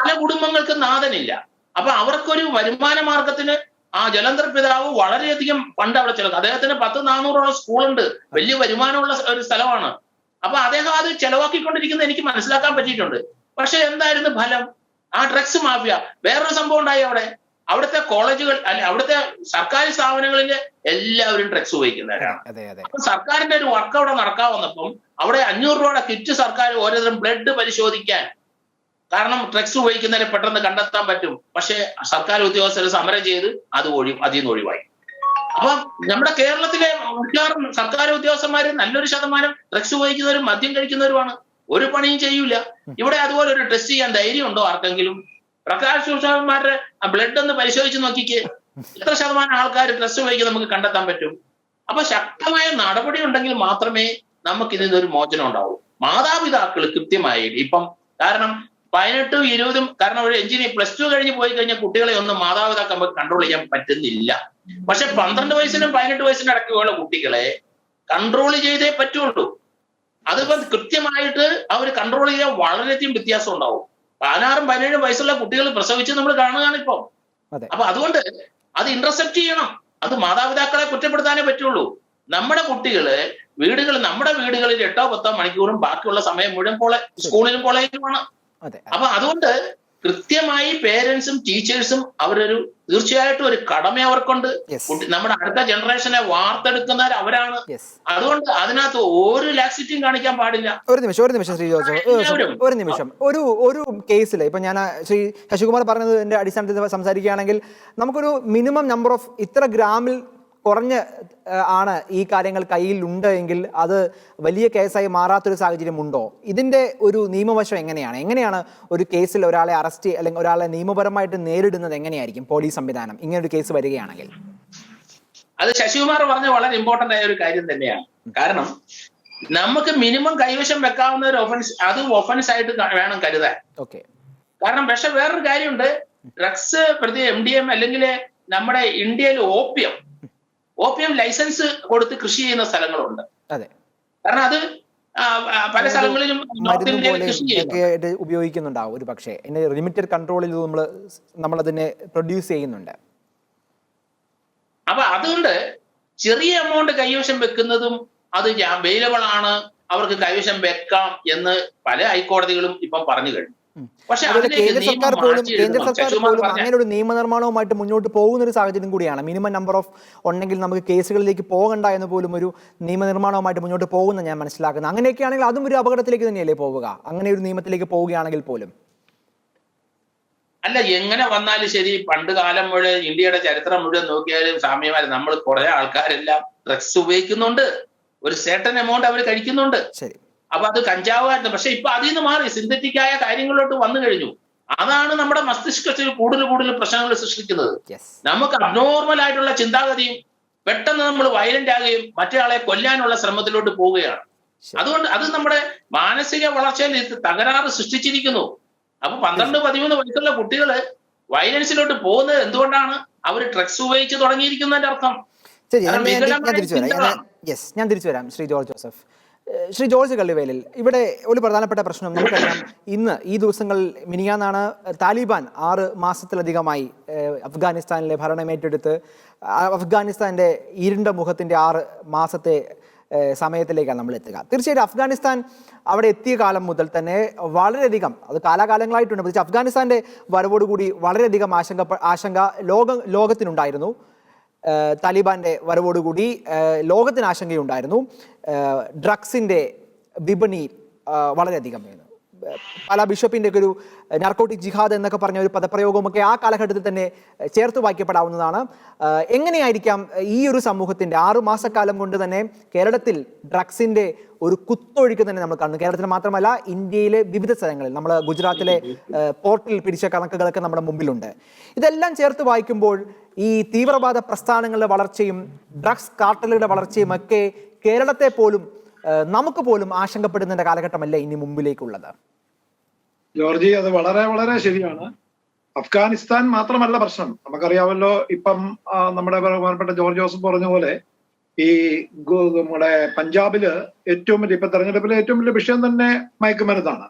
പല കുടുംബങ്ങൾക്കും നാഥനില്ല. അപ്പൊ അവർക്കൊരു വരുമാന മാർഗത്തിന് ആ ജലന്ധർ പിതാവ് വളരെയധികം ഫണ്ട് അവിടെ ചെലവ്. അദ്ദേഹത്തിന് 100-400 സ്കൂളുണ്ട്, വലിയ വരുമാനമുള്ള ഒരു സ്ഥലമാണ്. അപ്പൊ അദ്ദേഹം അത് ചെലവാക്കിക്കൊണ്ടിരിക്കുന്നത് എനിക്ക് മനസ്സിലാക്കാൻ പറ്റിയിട്ടുണ്ട്. പക്ഷെ എന്തായിരുന്നു ഫലം? ആ ഡ്രഗ്സ് മാഫിയ. വേറൊരു സംഭവം ഉണ്ടായി അവിടുത്തെ കോളേജുകൾ അല്ലെ അവിടുത്തെ സർക്കാർ സ്ഥാപനങ്ങളിൽ എല്ലാവരും ഡ്രഗ്സ് ഉപയോഗിക്കുന്നവരാണ്. അപ്പൊ സർക്കാരിന്റെ ഒരു വർക്ക് അവിടെ നടക്കാൻ വന്നപ്പം അവിടെ 500 രൂപയുടെ കിറ്റ് സർക്കാർ ഓരോരുത്തരും ബ്ലഡ് പരിശോധിക്കാൻ, കാരണം ഡ്രഗ്സ് ഉപയോഗിക്കുന്നവരെ പെട്ടെന്ന് കണ്ടെത്താൻ പറ്റും. പക്ഷെ സർക്കാർ ഉദ്യോഗസ്ഥർ സമരം ചെയ്ത് അതിൽ നിന്ന് ഒഴിവായി. അപ്പൊ നമ്മുടെ കേരളത്തിലെ മിക്കവാറും സർക്കാർ ഉദ്യോഗസ്ഥന്മാര് നല്ലൊരു ശതമാനം ഡ്രഗ്സ് ഉപയോഗിക്കുന്നവരും മദ്യം കഴിക്കുന്നവരുമാണ്. ഒരു പണിയും ചെയ്യൂല. ഇവിടെ അതുപോലെ ഒരു ടെസ്റ്റ് ചെയ്യാൻ ധൈര്യം ഉണ്ടോ ആർക്കെങ്കിലും? പ്രകാശ് ശുശ്രൂഷകന്മാരുടെ ബ്ലഡ് ഒന്ന് പരിശോധിച്ച് നോക്കിക്ക്, എത്ര ശതമാനം ആൾക്കാർ ഡ്രഗ്സ് ഉപയോഗിക്കുന്നത് നമുക്ക് കണ്ടെത്താൻ പറ്റും. അപ്പൊ ശക്തമായ നടപടി ഉണ്ടെങ്കിൽ മാത്രമേ നമുക്ക് ഇതിൽ നിന്നൊരു മോചനം ഉണ്ടാവൂ. മാതാപിതാക്കൾ കൃത്യമായി ഇപ്പം, കാരണം 18-20, കാരണം ഒരു +2 കഴിഞ്ഞ് പോയി കഴിഞ്ഞാൽ കുട്ടികളെ ഒന്നും മാതാപിതാക്കൾ നമുക്ക് കൺട്രോൾ ചെയ്യാൻ പറ്റുന്നില്ല. പക്ഷെ 12 വയസ്സിനും 18 വയസ്സിനും ഇടയ്ക്കുള്ള കുട്ടികളെ കൺട്രോൾ ചെയ്തേ പറ്റുള്ളൂ. അതിപ്പോ കൃത്യമായിട്ട് അവർ കൺട്രോൾ ചെയ്യാൻ വളരെയധികം വ്യത്യാസം ഉണ്ടാവും. 16-17 വയസ്സുള്ള കുട്ടികൾ പ്രസവിച്ച് നമ്മൾ കാണുകയാണ് ഇപ്പൊ. അപ്പൊ അതുകൊണ്ട് അത് ഇന്റർസെപ്റ്റ് ചെയ്യണം. അത് മാതാപിതാക്കളെ കുറ്റപ്പെടുത്താനേ പറ്റുള്ളൂ. നമ്മുടെ കുട്ടികള് നമ്മുടെ വീടുകളിൽ 8-10 മണിക്കൂറും ബാക്കിയുള്ള സമയം മുഴുവൻ സ്കൂളിലും കോളേജിലുമാണ്. അപ്പൊ അതുകൊണ്ട് കൃത്യമായി പേരൻസും ടീച്ചേഴ്സും തീർച്ചയായിട്ടും ഒരു കടമ അവർക്കുണ്ട്. നമ്മുടെ അടുത്ത ജനറേഷനെ വാർത്തെടുക്കുന്നവർ അവരാണ്. അതുകൊണ്ട് അതിനകത്ത് ഒരു ലാക്സിറ്റിയും കാണിക്കാൻ പാടില്ല. ഒരു നിമിഷം ശ്രീ ജോസഫ്, ഒരു നിമിഷം. ഒരു കേസിൽ ഇപ്പൊ ഞാൻ ശ്രീ ശശികുമാർ പറഞ്ഞതിന്റെ അടിസ്ഥാനത്തിൽ സംസാരിക്കുകയാണെങ്കിൽ നമുക്കൊരു മിനിമം നമ്പർ ഓഫ് ഇത്ര ഗ്രാമിൽ കുറഞ്ഞ ആണ് ഈ കാര്യങ്ങൾ കയ്യിലുണ്ട് എങ്കിൽ അത് വലിയ കേസായി മാറാത്തൊരു സാഹചര്യം ഉണ്ടോ? ഇതിന്റെ ഒരു നിയമവശം എങ്ങനെയാണ് ഒരു കേസിൽ ഒരാളെ അറസ്റ്റ് അല്ലെങ്കിൽ ഒരാളെ നിയമപരമായിട്ട് നേരിടുന്നത് എങ്ങനെയായിരിക്കും പോലീസ് സംവിധാനം ഇങ്ങനെ ഒരു കേസ് വരികയാണെങ്കിൽ? അത് ശശികുമാർ പറഞ്ഞ വളരെ ഇമ്പോർട്ടന്റ് ആയ ഒരു കാര്യം തന്നെയാണ്. കാരണം നമുക്ക് മിനിമം കൈവശം വെക്കാവുന്ന ഒരു ഒഫൻസ് ആയിട്ട് വേണം കരുതാൻ. കാരണം പക്ഷെ വേറൊരു കാര്യമുണ്ട്, ഡ്രഗ്സ് പ്രതി MDM അല്ലെങ്കിൽ നമ്മുടെ ഇന്ത്യയിൽ ഓപ്പിയം ലൈസൻസ് കൊടുത്ത് കൃഷി ചെയ്യുന്ന സ്ഥലങ്ങളുണ്ട്. കാരണം അത് പല സ്ഥലങ്ങളിലും ഉപയോഗിക്കുന്നുണ്ടാവും. ഒരു പക്ഷേ ലിമിറ്റഡ് കൺട്രോളിൽ നമ്മൾ അതിനെ പ്രൊഡ്യൂസ് ചെയ്യുന്നുണ്ട്. അപ്പൊ അതുകൊണ്ട് ചെറിയ എമൗണ്ട് കൈവശം വെക്കുന്നതും അത് അവൈലബിൾ ആണ്, അവർക്ക് കൈവശം വെക്കാം എന്ന് പല ഹൈക്കോടതികളും ഇപ്പം പറഞ്ഞു കഴിഞ്ഞു. കേന്ദ്ര സർക്കാർ പോലും അങ്ങനെ ഒരു നിയമനിർമ്മാണവുമായിട്ട് മുന്നോട്ട് പോകുന്ന ഒരു സാഹചര്യം കൂടിയാണ്. മിനിമം നമ്പർ ഓഫ് ഉണ്ടെങ്കിൽ നമുക്ക് കേസുകളിലേക്ക് പോകണ്ട എന്ന് പോലും ഒരു നിയമനിർമ്മാണവുമായിട്ട് മുന്നോട്ട് പോകുന്ന ഞാൻ മനസ്സിലാക്കുന്നത്. അങ്ങനെയൊക്കെയാണെങ്കിൽ അതും ഒരു അപകടത്തിലേക്ക് തന്നെയല്ലേ പോവുക, അങ്ങനെ ഒരു നിയമത്തിലേക്ക് പോവുകയാണെങ്കിൽ പോലും? അല്ല, എങ്ങനെ വന്നാലും ശരി, പണ്ട് കാലം മുഴുവൻ ഇന്ത്യയുടെ ചരിത്രം മുഴുവൻ നോക്കിയാലും സാമ്യമാര് നമ്മൾ കുറെ ആൾക്കാരെല്ലാം ഡ്രഗ്സ് ഉപയോഗിക്കുന്നുണ്ട്, ഒരു സർട്ടൻ എമൗണ്ട് അവർ കഴിക്കുന്നുണ്ട്. അപ്പൊ അത് കഞ്ചാവായിരുന്നു. പക്ഷെ ഇപ്പൊ അതിൽ നിന്ന് മാറി സിന്തറ്റിക് ആയ കാര്യങ്ങളിലോട്ട് വന്നു കഴിഞ്ഞു. അതാണ് നമ്മുടെ മസ്തിഷ്കത്തിൽ കൂടുതൽ പ്രശ്നങ്ങൾ സൃഷ്ടിക്കുന്നത്. നമുക്ക് അബ്നോർമൽ ആയിട്ടുള്ള ചിന്താഗതിയും പെട്ടെന്ന് നമ്മൾ വയലന്റ് ആകുകയും മറ്റേ കൊല്ലാനുള്ള ശ്രമത്തിലോട്ട് പോവുകയാണ്. അതുകൊണ്ട് അത് നമ്മുടെ മാനസിക വളർച്ചയിൽ തകരാറ് സൃഷ്ടിച്ചിരിക്കുന്നു. അപ്പൊ 12-13 വയസ്സുള്ള കുട്ടികള് വയലൻസിലോട്ട് പോകുന്നത് എന്തുകൊണ്ടാണ്? അവർ ഡ്രഗ്സ് ഉപയോഗിച്ച് തുടങ്ങിയിരിക്കുന്നതിന്റെ അർത്ഥം. ഞാൻ തിരിച്ചു വരാം Shri George Joseph. Shri George Kallivayalil, ഇവിടെ ഒരു പ്രധാനപ്പെട്ട പ്രശ്നം നമുക്കറിയാം. ഈ ദിവസങ്ങളിൽ മിനിയാന്നാണ് താലിബാൻ 6 മാസത്തിലധികമായി അഫ്ഗാനിസ്ഥാനിലെ ഭരണമേറ്റെടുത്ത് അഫ്ഗാനിസ്ഥാന്റെ ഇരുണ്ട മുഖത്തിന്റെ 6 മാസത്തെ സമയത്തിലേക്കാണ് നമ്മൾ എത്തുക. തീർച്ചയായിട്ടും അഫ്ഗാനിസ്ഥാൻ അവിടെ എത്തിയ കാലം മുതൽ തന്നെ വളരെയധികം, അത് കാലാകാലങ്ങളായിട്ടുണ്ട്, പ്രത്യേകിച്ച് അഫ്ഗാനിസ്ഥാന്റെ വരവോടുകൂടി വളരെയധികം ആശങ്ക ലോകത്തിനുണ്ടായിരുന്നു. താലിബാന്റെ വരവോടുകൂടി ലോകത്തിന് ആശങ്കയുണ്ടായിരുന്നു. ഡ്രഗ്സിന്റെ വിപണി വളരെയധികം, പല ബിഷപ്പിന്റെ ഒക്കെ ഒരു നാർക്കോട്ടിക് ജിഹാദ് എന്നൊക്കെ പറഞ്ഞ ഒരു പദപ്രയോഗമൊക്കെ ആ കാലഘട്ടത്തിൽ തന്നെ ചേർത്ത് വായിക്കപ്പെടാവുന്നതാണ്. എങ്ങനെയായിരിക്കാം ഈ ഒരു സമൂഹത്തിന്റെ 6 മാസക്കാലം കൊണ്ട് തന്നെ കേരളത്തിൽ ഡ്രഗ്സിന്റെ ഒരു കുത്തൊഴുക്ക് തന്നെ നമ്മൾ കാണുന്നു? കേരളത്തിൽ മാത്രമല്ല, ഇന്ത്യയിലെ വിവിധ സ്ഥലങ്ങളിൽ, നമ്മൾ ഗുജറാത്തിലെ പോർട്ടിൽ പിടിച്ച കണക്കുകളൊക്കെ നമ്മുടെ മുമ്പിലുണ്ട്. ഇതെല്ലാം ചേർത്ത് വായിക്കുമ്പോൾ ഈ തീവ്രവാദ പ്രസ്ഥാനങ്ങളുടെ വളർച്ചയും ഡ്രഗ്സ് കാർട്ടലുകളുടെ വളർച്ചയും ഒക്കെ കേരളത്തെ പോലും നമുക്ക് പോലും ആശങ്കപ്പെടുന്നതിന്റെ കാലഘട്ടമല്ലേ ഇനി മുമ്പിലേക്കുള്ളത്? ജോർജി, അത് വളരെ ശരിയാണ്. അഫ്ഗാനിസ്ഥാൻ മാത്രമല്ല പ്രശ്നം. നമുക്കറിയാമല്ലോ, ഇപ്പം നമ്മുടെ ബഹുമാനപ്പെട്ട ജോർജ് ജോസഫ് പറഞ്ഞ പോലെ ഈ നമ്മുടെ പഞ്ചാബില് ഏറ്റവും വലിയ ഇപ്പൊ തെരഞ്ഞെടുപ്പിലെ ഏറ്റവും വലിയ വിഷയം തന്നെ മയക്കുമരുന്നാണ്.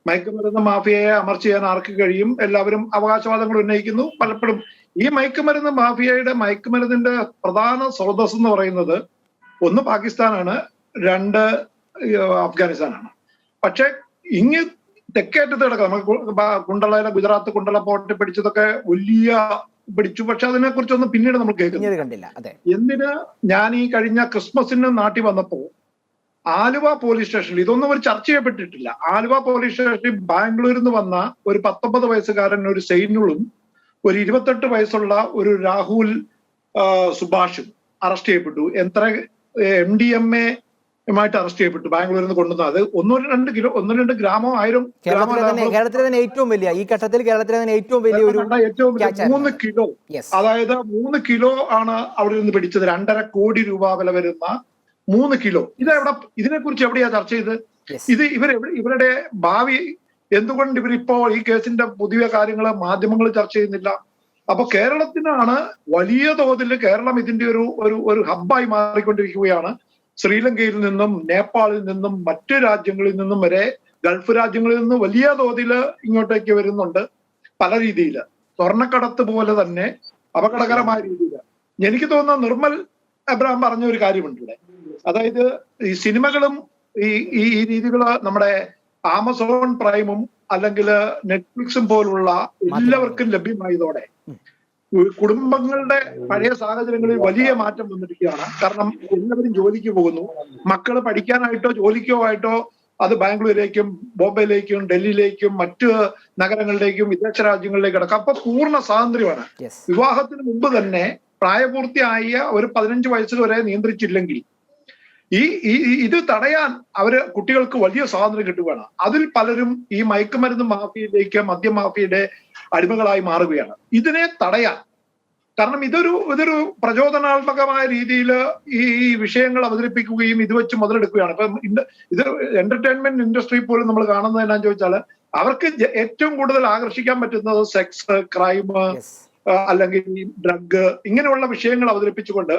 മയക്കുമരുന്ന് മാഫിയയെ അമർച്ച ചെയ്യാൻ ആർക്ക് കഴിയും? എല്ലാവരും അവകാശവാദങ്ങൾ ഉന്നയിക്കുന്നു. പലപ്പോഴും ഈ മയക്കുമരുന്നിന്റെ പ്രധാന സ്രോതസ് എന്ന് പറയുന്നത് ഒന്ന് പാകിസ്ഥാനാണ്, രണ്ട് അഫ്ഗാനിസ്ഥാനാണ്. പക്ഷെ ഇങ്ങ് തെക്കേറ്റത്ത് കിടക്കാം. നമുക്ക് കുണ്ടളയിലെ ഗുജറാത്ത് കുണ്ടള പോർട്ട് പിടിച്ചതൊക്കെ വലിയ പിടിച്ചു. പക്ഷെ അതിനെ കുറിച്ചൊന്നും പിന്നീട് നമ്മൾ കേൾക്കുന്നില്ല. എന്തിന് ഞാൻ ഈ കഴിഞ്ഞ ക്രിസ്മസിന് നാട്ടിൽ വന്നപ്പോ ആലുവ പോലീസ് സ്റ്റേഷനിൽ ഇതൊന്നും ഒരു ചർച്ച ചെയ്യപ്പെട്ടിട്ടില്ല. ആലുവ പോലീസ് സ്റ്റേഷനിൽ ബാംഗ്ലൂരിൽ നിന്ന് വന്ന ഒരു 19 വയസ്സുകാരൻ ഒരു സൈനുളും ഒരു 28 വയസ്സുള്ള ഒരു രാഹുൽ സുഭാഷും അറസ്റ്റ് ചെയ്യപ്പെട്ടു. എത്ര MDMA അറസ്റ്റ് ചെയ്യപ്പെട്ടു ബാംഗ്ലൂരിൽ നിന്ന് കൊണ്ടുവന്നത്. അത് 1-2 ഗ്രാമോ 1000 കേരളത്തിലെ തന്നെ ഏറ്റവും വലിയ ഈ ഘട്ടത്തിൽ കേരളത്തിലെ തന്നെ ഏറ്റവും വലിയ 3 കിലോ, അതായത് 3 കിലോ ആണ് അവിടെ നിന്ന് പിടിച്ചത്. 2.5 കോടി രൂപ വില വരുന്ന 3 കിലോ. ഇതിനെക്കുറിച്ച് എവിടെയാ ചർച്ച ചെയ്ത്? ഇവരുടെ ഭാവി എന്തുകൊണ്ട് ഇവരിപ്പോ ഈ കേസിന്റെ പുതിയ കാര്യങ്ങൾ മാധ്യമങ്ങൾ ചർച്ച ചെയ്യുന്നില്ല? അപ്പൊ കേരളത്തിനാണ് വലിയ തോതിൽ കേരളം ഇതിന്റെ ഒരു ഹബ്ബായി മാറിക്കൊണ്ടിരിക്കുകയാണ്. ശ്രീലങ്കയിൽ നിന്നും നേപ്പാളിൽ നിന്നും മറ്റു രാജ്യങ്ങളിൽ നിന്നും വരെ ഗൾഫ് രാജ്യങ്ങളിൽ നിന്ന് വലിയ തോതിൽ ഇങ്ങോട്ടേക്ക് വരുന്നുണ്ട്. പല രീതിയിൽ സ്വർണ്ണക്കടത്ത് പോലെ തന്നെ അപകടകരമായ രീതിയിൽ. എനിക്ക് തോന്നുന്ന നിർമ്മൽ എബ്രഹാം പറഞ്ഞ ഒരു കാര്യമുണ്ട് ഇവിടെ. അതായത് ഈ സിനിമകളും ഈ രീതികൾ നമ്മുടെ ആമസോൺ പ്രൈമും അല്ലെങ്കിൽ നെറ്റ്ഫ്ലിക്സും പോലുള്ള എല്ലാവർക്കും ലഭ്യമായതോടെ കുടുംബങ്ങളുടെ പഴയ സാഹചര്യങ്ങളിൽ വലിയ മാറ്റം വന്നിരിക്കുകയാണ്. കാരണം എല്ലാവരും ജോലിക്ക് പോകുന്നു. മക്കള് പഠിക്കാനായിട്ടോ ജോലിക്കോ ആയിട്ടോ അത് ബാംഗ്ലൂരിലേക്കും ബോംബെയിലേക്കും ഡൽഹിയിലേക്കും മറ്റ് നഗരങ്ങളിലേക്കും വിദേശ രാജ്യങ്ങളിലേക്ക് അടക്കം. അപ്പൊ പൂർണ്ണ സ്വാതന്ത്ര്യമാണ്. വിവാഹത്തിന് മുമ്പ് തന്നെ പ്രായപൂർത്തിയായ ഒരു 15 വയസ്സ് വരെ നിയന്ത്രിച്ചില്ലെങ്കിൽ ഇത് തടയാൻ കുട്ടികൾക്ക് വലിയ സ്വാതന്ത്ര്യം കിട്ടുകയാണ്. അതിൽ പലരും ഈ മയക്കുമരുന്ന് മാഫിയയിലേക്ക് മദ്യമാഫിയയുടെ അടിമകളായി മാറുകയാണ്. ഇതിനെ തടയാൻ, കാരണം ഇതൊരു പ്രചോദനാത്മകമായ രീതിയിൽ ഈ വിഷയങ്ങൾ അവതരിപ്പിക്കുകയും ഇത് വെച്ച് മുതലെടുക്കുകയാണ്. ഇപ്പൊ ഇത് എന്റർടൈൻമെന്റ് ഇൻഡസ്ട്രി പോലും നമ്മൾ കാണുന്നത് എന്നാന്ന് ചോദിച്ചാൽ അവർക്ക് ഏറ്റവും കൂടുതൽ ആകർഷിക്കാൻ പറ്റുന്നത് സെക്സ്, ക്രൈം അല്ലെങ്കിൽ ഡ്രഗ് ഇങ്ങനെയുള്ള വിഷയങ്ങൾ അവതരിപ്പിച്ചുകൊണ്ട്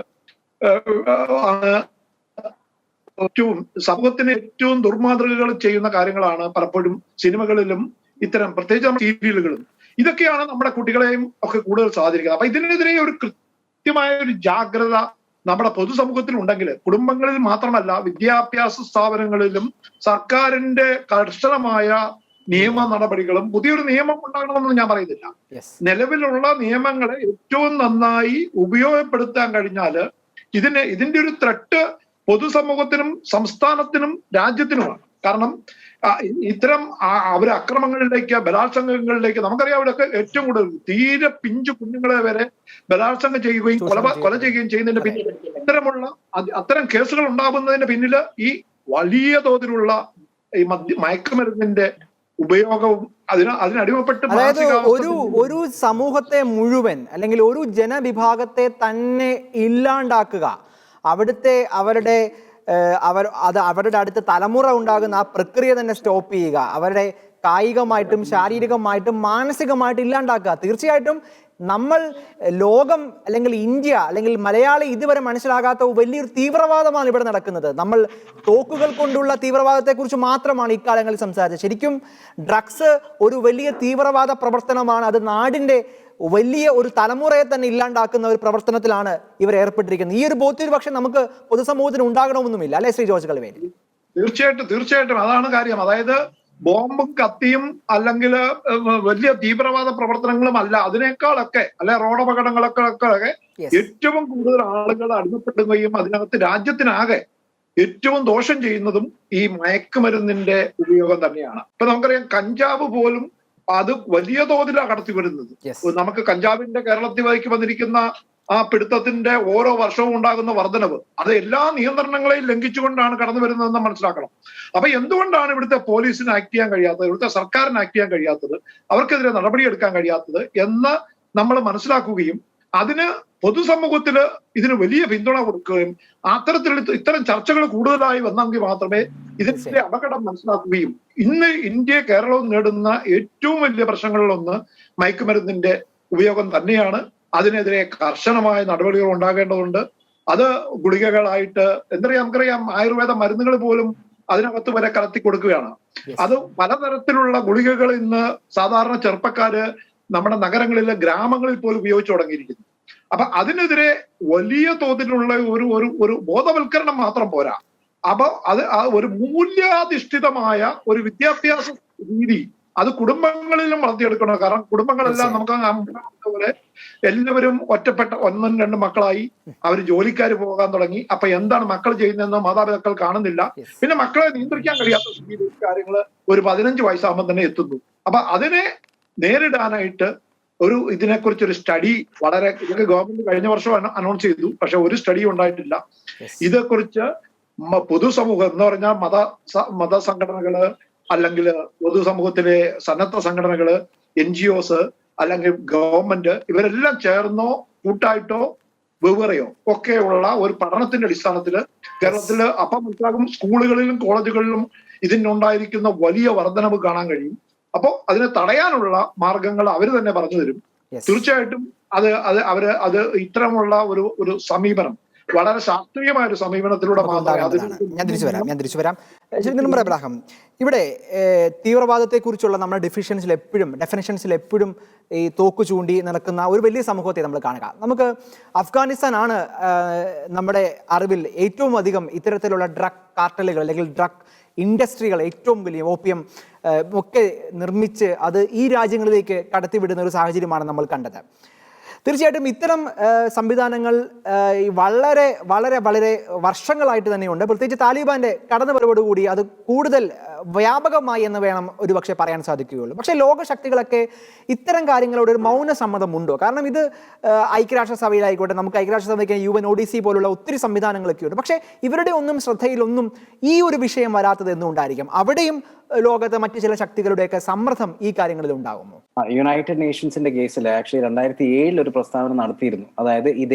ഏറ്റവും സമൂഹത്തിന് ഏറ്റവും ദുർമാതൃകകൾ ചെയ്യുന്ന കാര്യങ്ങളാണ് പലപ്പോഴും സിനിമകളിലും ഇത്തരം പ്രത്യേകിച്ച് നമ്മുടെ സീരിയലുകളും. ഇതൊക്കെയാണ് നമ്മുടെ കുട്ടികളെയും ഒക്കെ കൂടുതൽ സ്വാധീനിക്കുന്നത്. അപ്പൊ ഇതിനെതിരെ ഒരു കൃത്യമായ ഒരു ജാഗ്രത നമ്മുടെ പൊതുസമൂഹത്തിൽ ഉണ്ടെങ്കിൽ കുടുംബങ്ങളിൽ മാത്രമല്ല വിദ്യാഭ്യാസ സ്ഥാപനങ്ങളിലും സർക്കാരിന്റെ കർശനമായ നിയമ നടപടികളും പുതിയൊരു നിയമം ഉണ്ടാകണമെന്ന് ഞാൻ പറയുന്നില്ല. നിലവിലുള്ള നിയമങ്ങളെ ഏറ്റവും നന്നായി ഉപയോഗപ്പെടുത്താൻ കഴിഞ്ഞാല് ഇതിന്റെ ഒരു ത്രെട്ട് പൊതുസമൂഹത്തിനും സംസ്ഥാനത്തിനും രാജ്യത്തിനുമാണ്. കാരണം ഇത്തരം അക്രമങ്ങളിലേക്ക് ബലാത്സംഗങ്ങളിലേക്ക് നമുക്കറിയാം അവിടെയൊക്കെ ഏറ്റവും കൂടുതൽ തീരെ പിഞ്ചു കുഞ്ഞുങ്ങളെ വരെ ബലാത്സംഗം ചെയ്യുകയും കൊല ചെയ്യുകയും ചെയ്യുന്നതിന്റെ പിന്നിൽ അത്തരം കേസുകൾ ഉണ്ടാകുന്നതിന്റെ പിന്നിൽ ഈ വലിയ തോതിലുള്ള ഈ മയക്കുമരുന്നിന്റെ ഉപയോഗവും അതിനടിമപ്പെട്ട് ഒരു സമൂഹത്തെ മുഴുവൻ അല്ലെങ്കിൽ ഒരു ജനവിഭാഗത്തെ തന്നെ ഇല്ലാണ്ടാക്കുക, അവരുടെ അടുത്ത തലമുറ ഉണ്ടാകുന്ന ആ പ്രക്രിയ തന്നെ സ്റ്റോപ്പ് ചെയ്യുക, അവരുടെ കായികമായിട്ടും ശാരീരികമായിട്ടും മാനസികമായിട്ടും ഇല്ലാണ്ടാക്കുക. തീർച്ചയായിട്ടും നമ്മൾ ലോകം അല്ലെങ്കിൽ ഇന്ത്യ അല്ലെങ്കിൽ മലയാളി ഇതുവരെ മനസ്സിലാകാത്ത വലിയൊരു തീവ്രവാദമാണ് ഇവിടെ നടക്കുന്നത്. നമ്മൾ തോക്കുകൾ കൊണ്ടുള്ള തീവ്രവാദത്തെക്കുറിച്ച് മാത്രമാണ് ഇക്കാലങ്ങളിൽ സംസാരിച്ചത്. ശരിക്കും ഡ്രഗ്സ് ഒരു വലിയ തീവ്രവാദ പ്രവർത്തനമാണ്. അത് നാടിൻ്റെ വലിയ ഒരു തലമുറയെ തന്നെ ഇല്ലാണ്ടാക്കുന്ന ഒരു പ്രവർത്തനത്തിലാണ് ഇവർ ഏർപ്പെട്ടിരിക്കുന്നത്. ഈ ഒരു ബോധ്യം പക്ഷെ നമുക്ക് പൊതുസമൂഹത്തിന് ഉണ്ടാകണമെന്നുമില്ല, അല്ലെ ശ്രീ ജോർജ് കളുവേലി? തീർച്ചയായിട്ടും അതാണ് കാര്യം. അതായത് ബോംബും കത്തിയും അല്ലെങ്കിൽ വലിയ തീവ്രവാദ പ്രവർത്തനങ്ങളും അല്ല, അതിനേക്കാളൊക്കെ അല്ലെ റോഡപകടങ്ങളൊക്കെ ഏറ്റവും കൂടുതൽ ആളുകൾ അടിമപ്പെടുകയും അതിനകത്ത് രാജ്യത്തിനാകെ ഏറ്റവും ദോഷം ചെയ്യുന്നതും ഈ മയക്കുമരുന്നിന്റെ ഉപയോഗം തന്നെയാണ്. ഇപ്പൊ നമുക്കറിയാം കഞ്ചാവ് പോലും അത് വലിയ തോതിലാണ് കടത്തി വരുന്നത്. നമുക്ക് കഞ്ചാവിന്റെ കേരളത്തിലേക്ക് വന്നിരിക്കുന്ന ആ പിടുത്തത്തിന്റെ ഓരോ വർഷവും ഉണ്ടാകുന്ന വർധനവ് അത് എല്ലാ നിയന്ത്രണങ്ങളെയും ലംഘിച്ചുകൊണ്ടാണ് കടന്നു വരുന്നതെന്ന് മനസ്സിലാക്കണം. അപ്പൊ എന്തുകൊണ്ടാണ് ഇവിടുത്തെ പോലീസിന് ആക്ട് ചെയ്യാൻ കഴിയാത്തത്, ഇവിടുത്തെ സർക്കാരിന് ആക്ട് ചെയ്യാൻ കഴിയാത്തത്, അവർക്കെതിരെ നടപടിയെടുക്കാൻ കഴിയാത്തത് എന്ന് നമ്മൾ മനസ്സിലാക്കുകയും അതിന് പൊതുസമൂഹത്തില് ഇതിന് വലിയ പിന്തുണ കൊടുക്കുകയും ഇത്തരം ചർച്ചകൾ കൂടുതലായി വന്നെങ്കിൽ മാത്രമേ ഇതിന്റെ അപകടം മനസ്സിലാക്കുകയും ഇന്ന് ഇന്ത്യ കേരളവും നേടുന്ന ഏറ്റവും വലിയ പ്രശ്നങ്ങളിലൊന്ന് മയക്കുമരുന്നിന്റെ ഉപയോഗം തന്നെയാണ്. അതിനെതിരെ കർശനമായ നടപടികൾ ഉണ്ടാകേണ്ടതുണ്ട്. അത് ഗുളികകളായിട്ട് എന്തറിയാം, നമുക്കറിയാം ആയുർവേദ മരുന്നുകൾ പോലും അതിനകത്ത് വരെ കലർത്തി കൊടുക്കുകയാണ്. അത് പലതരത്തിലുള്ള ഗുളികകൾ ഇന്ന് സാധാരണ ചെറുപ്പക്കാര് നമ്മുടെ നഗരങ്ങളിലെ ഗ്രാമങ്ങളിൽ പോലും ഉപയോഗിച്ചു തുടങ്ങിയിരിക്കുന്നു. അപ്പൊ അതിനെതിരെ വലിയ തോതിലുള്ള ഒരു ബോധവൽക്കരണം മാത്രം പോരാ. അപ്പൊ അത് ഒരു മൂല്യാധിഷ്ഠിതമായ ഒരു വിദ്യാഭ്യാസ രീതി അത് കുടുംബങ്ങളിലും വളർത്തിയെടുക്കണം. കാരണം കുടുംബങ്ങളെല്ലാം നമുക്ക് പോലെ എല്ലാവരും ഒറ്റപ്പെട്ട 1-2 മക്കളായി അവർ ജോലിക്കാർ പോകാൻ തുടങ്ങി. അപ്പൊ എന്താണ് മക്കൾ ചെയ്യുന്നതെന്ന് മാതാപിതാക്കൾ കാണുന്നില്ല. പിന്നെ മക്കളെ നിയന്ത്രിക്കാൻ കഴിയാത്ത സ്ഥിതിയിൽ കാര്യങ്ങൾ ഒരു 15 വയസ്സാകുമ്പോൾ തന്നെ എത്തുന്നു. അപ്പൊ അതിനെ നേരിടാനായിട്ട് ഇതിനെക്കുറിച്ചൊരു സ്റ്റഡി ഇതൊക്കെ ഗവൺമെന്റ് കഴിഞ്ഞ വർഷം അനൗൺസ് ചെയ്തു, പക്ഷെ ഒരു സ്റ്റഡി ഉണ്ടായിട്ടില്ല. ഇതേക്കുറിച്ച് പൊതുസമൂഹം എന്ന് പറഞ്ഞാൽ മതസംഘടനകള്, അല്ലെങ്കിൽ പൊതുസമൂഹത്തിലെ സന്നദ്ധ സംഘടനകള്, NGOs, അല്ലെങ്കിൽ ഗവൺമെന്റ്, ഇവരെല്ലാം ചേർന്നോ കൂട്ടായിട്ടോ വെവ്വേറെയോ ഒക്കെയുള്ള ഒരു പഠനത്തിന്റെ അടിസ്ഥാനത്തിൽ കേരളത്തിൽ അപ്പം മനസ്സിലാകും സ്കൂളുകളിലും കോളേജുകളിലും ഇതിനുണ്ടായിരിക്കുന്ന വലിയ വർധനവ് കാണാൻ കഴിയും. അപ്പോൾ അതിനെ തടയാനുള്ള മാർഗങ്ങൾ അവർ തന്നെ പറഞ്ഞു തരും. തീർച്ചയായിട്ടും അത് ഇത്തരമുള്ള ഒരു സമീപനം വളരെ ശാസ്ത്രീയമായ ഒരു സമീപനത്തിലൂടെ ഞാൻ തിരിച്ചു വരാം. എബ്രഹാം, ഇവിടെ തീവ്രവാദത്തെക്കുറിച്ചുള്ള നമ്മുടെ ഡെഫിനിഷൻസിൽ എപ്പോഴും ഈ തോക്ക് ചൂണ്ടി നടക്കുന്ന ഒരു വലിയ സമൂഹത്തെ നമ്മൾ കാണുക. നമുക്ക് അഫ്ഗാനിസ്ഥാനാണ് നമ്മുടെ അറിവിൽ ഏറ്റവും അധികം ഇത്തരത്തിലുള്ള ഡ്രഗ് കാർട്ടലുകൾ അല്ലെങ്കിൽ ഡ്രഗ് ഇൻഡസ്ട്രികൾ ഏറ്റവും വലിയ ഓപ്പിയം ഒക്കെ നിർമ്മിച്ച് അത് ഈ രാജ്യങ്ങളിലേക്ക് കടത്തിവിടുന്ന ഒരു സാഹചര്യമാണ് നമ്മൾ കണ്ടത്. തീർച്ചയായിട്ടും ഇത്തരം സംവിധാനങ്ങൾ വളരെ വളരെ വളരെ വർഷങ്ങളായിട്ട് തന്നെയുണ്ട്. പ്രത്യേകിച്ച് താലിബാന്റെ കടന്നുവരവോടുകൂടി അത് കൂടുതൽ വ്യാപകമായി എന്ന് വേണം ഒരുപക്ഷെ പറയാൻ സാധിക്കുകയുള്ളൂ. പക്ഷേ ലോകശക്തികളൊക്കെ ഇത്തരം കാര്യങ്ങളോട് ഒരു മൗന സമ്മതമുണ്ടോ? കാരണം ഇത് ഐക്യരാഷ്ട്രസഭയിലായിക്കോട്ടെ, നമുക്ക് ഐക്യരാഷ്ട്രസഭയ്ക്ക് UNODC പോലുള്ള ഒത്തിരി സംവിധാനങ്ങളൊക്കെ ഉണ്ട്. പക്ഷേ ഇവരുടെ ശ്രദ്ധയിലൊന്നും ഈ ഒരു വിഷയം വരാത്തത് എന്നുണ്ടായിരിക്കും. അവിടെയും ലോകത്തെ മറ്റു ചില ശക്തികളുടെയൊക്കെ സമ്മർദ്ദം ഈ കാര്യങ്ങളിൽ ഉണ്ടാകുമോ? യുണൈറ്റഡ് നേഷൻസിന്റെ കേസിൽ ആക്ച്വലി 2007 ഒരു പ്രസ്താവന നടത്തിയിരുന്നു. അതായത്